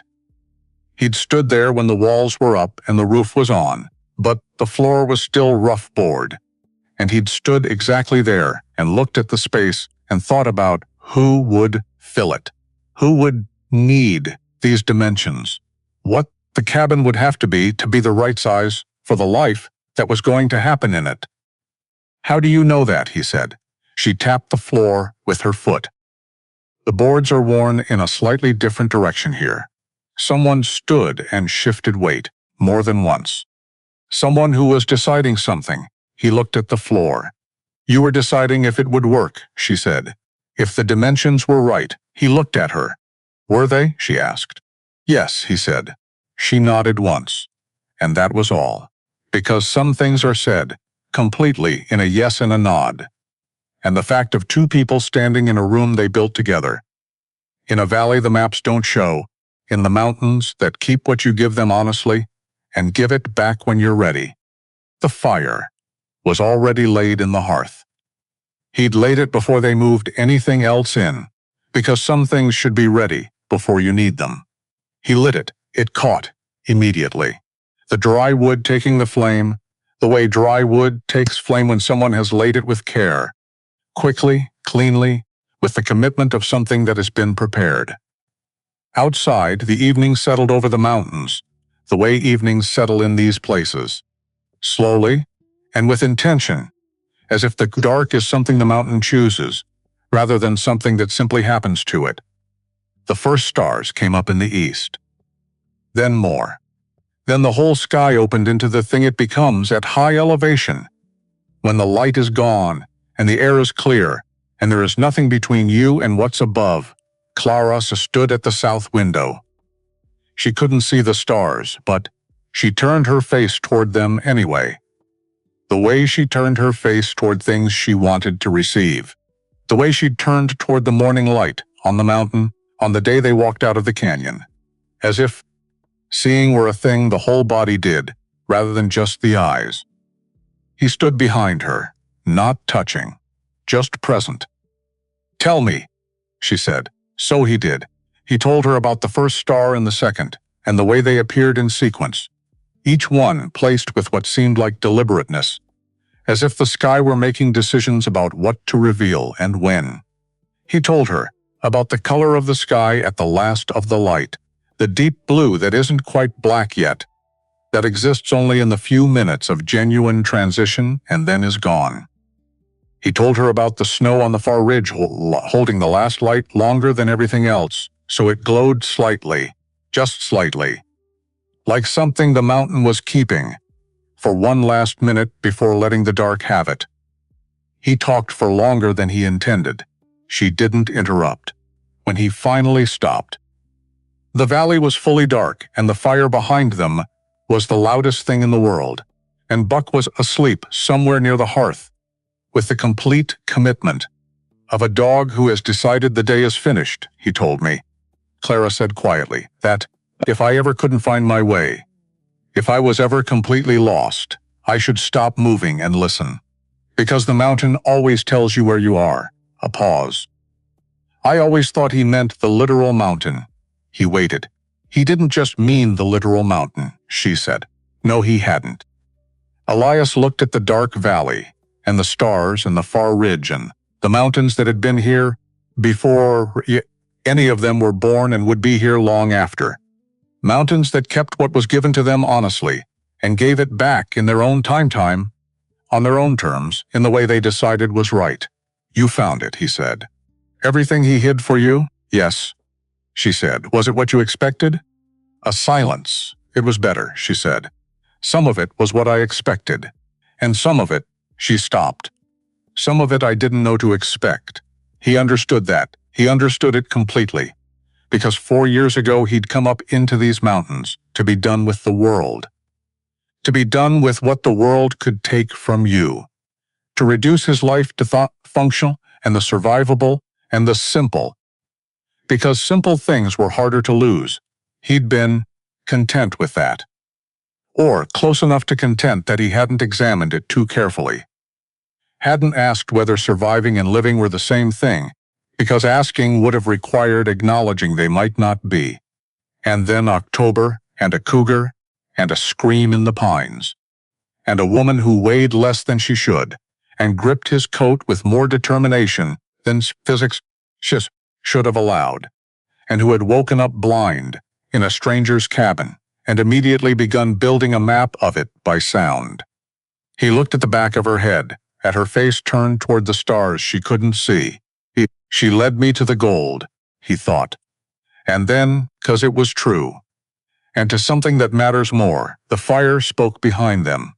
He'd stood there when the walls were up and the roof was on, but the floor was still rough board. And he'd stood exactly there and looked at the space and thought about who would fill it, who would need these dimensions, what the cabin would have to be the right size for the life that was going to happen in it. How do you know that? He said. She tapped the floor with her foot. The boards are worn in a slightly different direction here. Someone stood and shifted weight, more than once. Someone who was deciding something. He looked at the floor. You were deciding if it would work, she said. If the dimensions were right. He looked at her. Were they? She asked. Yes, he said. She nodded once. And that was all. Because some things are said, completely in a yes and a nod. And the fact of two people standing in a room they built together. In a valley the maps don't show, in the mountains that keep what you give them honestly, and give it back when you're ready. The fire was already laid in the hearth. He'd laid it before they moved anything else in, because some things should be ready before you need them. He lit it. It caught immediately. The dry wood taking the flame, the way dry wood takes flame when someone has laid it with care, quickly, cleanly, with the commitment of something that has been prepared. Outside, the evening settled over the mountains, the way evenings settle in these places. Slowly, and with intention, as if the dark is something the mountain chooses, rather than something that simply happens to it. The first stars came up in the east. Then more. Then the whole sky opened into the thing it becomes at high elevation. When the light is gone, and the air is clear, and there is nothing between you and what's above, Clara stood at the south window. She couldn't see the stars, but she turned her face toward them anyway. The way she turned her face toward things she wanted to receive. The way she turned toward the morning light on the mountain on the day they walked out of the canyon. As if seeing were a thing the whole body did, rather than just the eyes. He stood behind her, not touching, just present. Tell me, she said. So he did. He told her about the first star and the second, and the way they appeared in sequence, each one placed with what seemed like deliberateness, as if the sky were making decisions about what to reveal and when. He told her about the color of the sky at the last of the light, the deep blue that isn't quite black yet, that exists only in the few minutes of genuine transition and then is gone. He told her about the snow on the far ridge holding the last light longer than everything else, so it glowed slightly, just slightly, like something the mountain was keeping, for one last minute before letting the dark have it. He talked for longer than he intended. She didn't interrupt. When he finally stopped, the valley was fully dark, and the fire behind them was the loudest thing in the world, and Buck was asleep somewhere near the hearth, with the complete commitment of a dog who has decided the day is finished, he told me. Clara said quietly that if I ever couldn't find my way, if I was ever completely lost, I should stop moving and listen. Because the mountain always tells you where you are. A pause. I always thought he meant the literal mountain. He waited. He didn't just mean the literal mountain, she said. No, he hadn't. Elias looked at the dark valley, and the stars and the far ridge and the mountains that had been here before any of them were born and would be here long after. Mountains that kept what was given to them honestly and gave it back in their own time, on their own terms, in the way they decided was right. You found it, he said. Everything he hid for you? Yes, she said. Was it what you expected? A silence. It was better, she said. Some of it was what I expected, and some of it, she stopped. Some of it I didn't know to expect. He understood that. He understood it completely. Because 4 years ago he'd come up into these mountains to be done with the world. To be done with what the world could take from you. To reduce his life to functional and the survivable and the simple. Because simple things were harder to lose. He'd been content with that. Or close enough to content that he hadn't examined it too carefully. Hadn't asked whether surviving and living were the same thing, because asking would have required acknowledging they might not be. And then October, and a cougar, and a scream in the pines. And a woman who weighed less than she should, and gripped his coat with more determination than physics should have allowed, and who had woken up blind in a stranger's cabin, and immediately begun building a map of it by sound. He looked at the back of her head, at her face turned toward the stars she couldn't see. She led me to the gold, he thought. And then, 'cause it was true. And to something that matters more, the fire spoke behind them.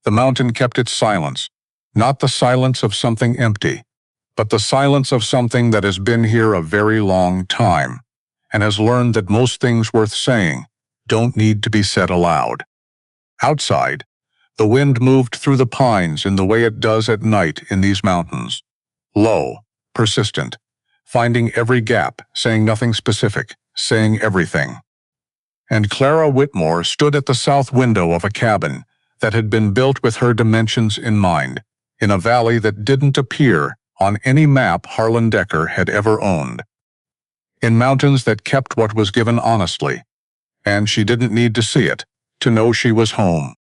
The mountain kept its silence, not the silence of something empty, but the silence of something that has been here a very long time, and has learned that most things worth saying don't need to be said aloud. Outside, the wind moved through the pines in the way it does at night in these mountains. Low, persistent, finding every gap, saying nothing specific, saying everything. And Clara Whitmore stood at the south window of a cabin that had been built with her dimensions in mind, in a valley that didn't appear on any map Harlan Decker had ever owned. In mountains that kept what was given honestly, and she didn't need to see it to know she was home.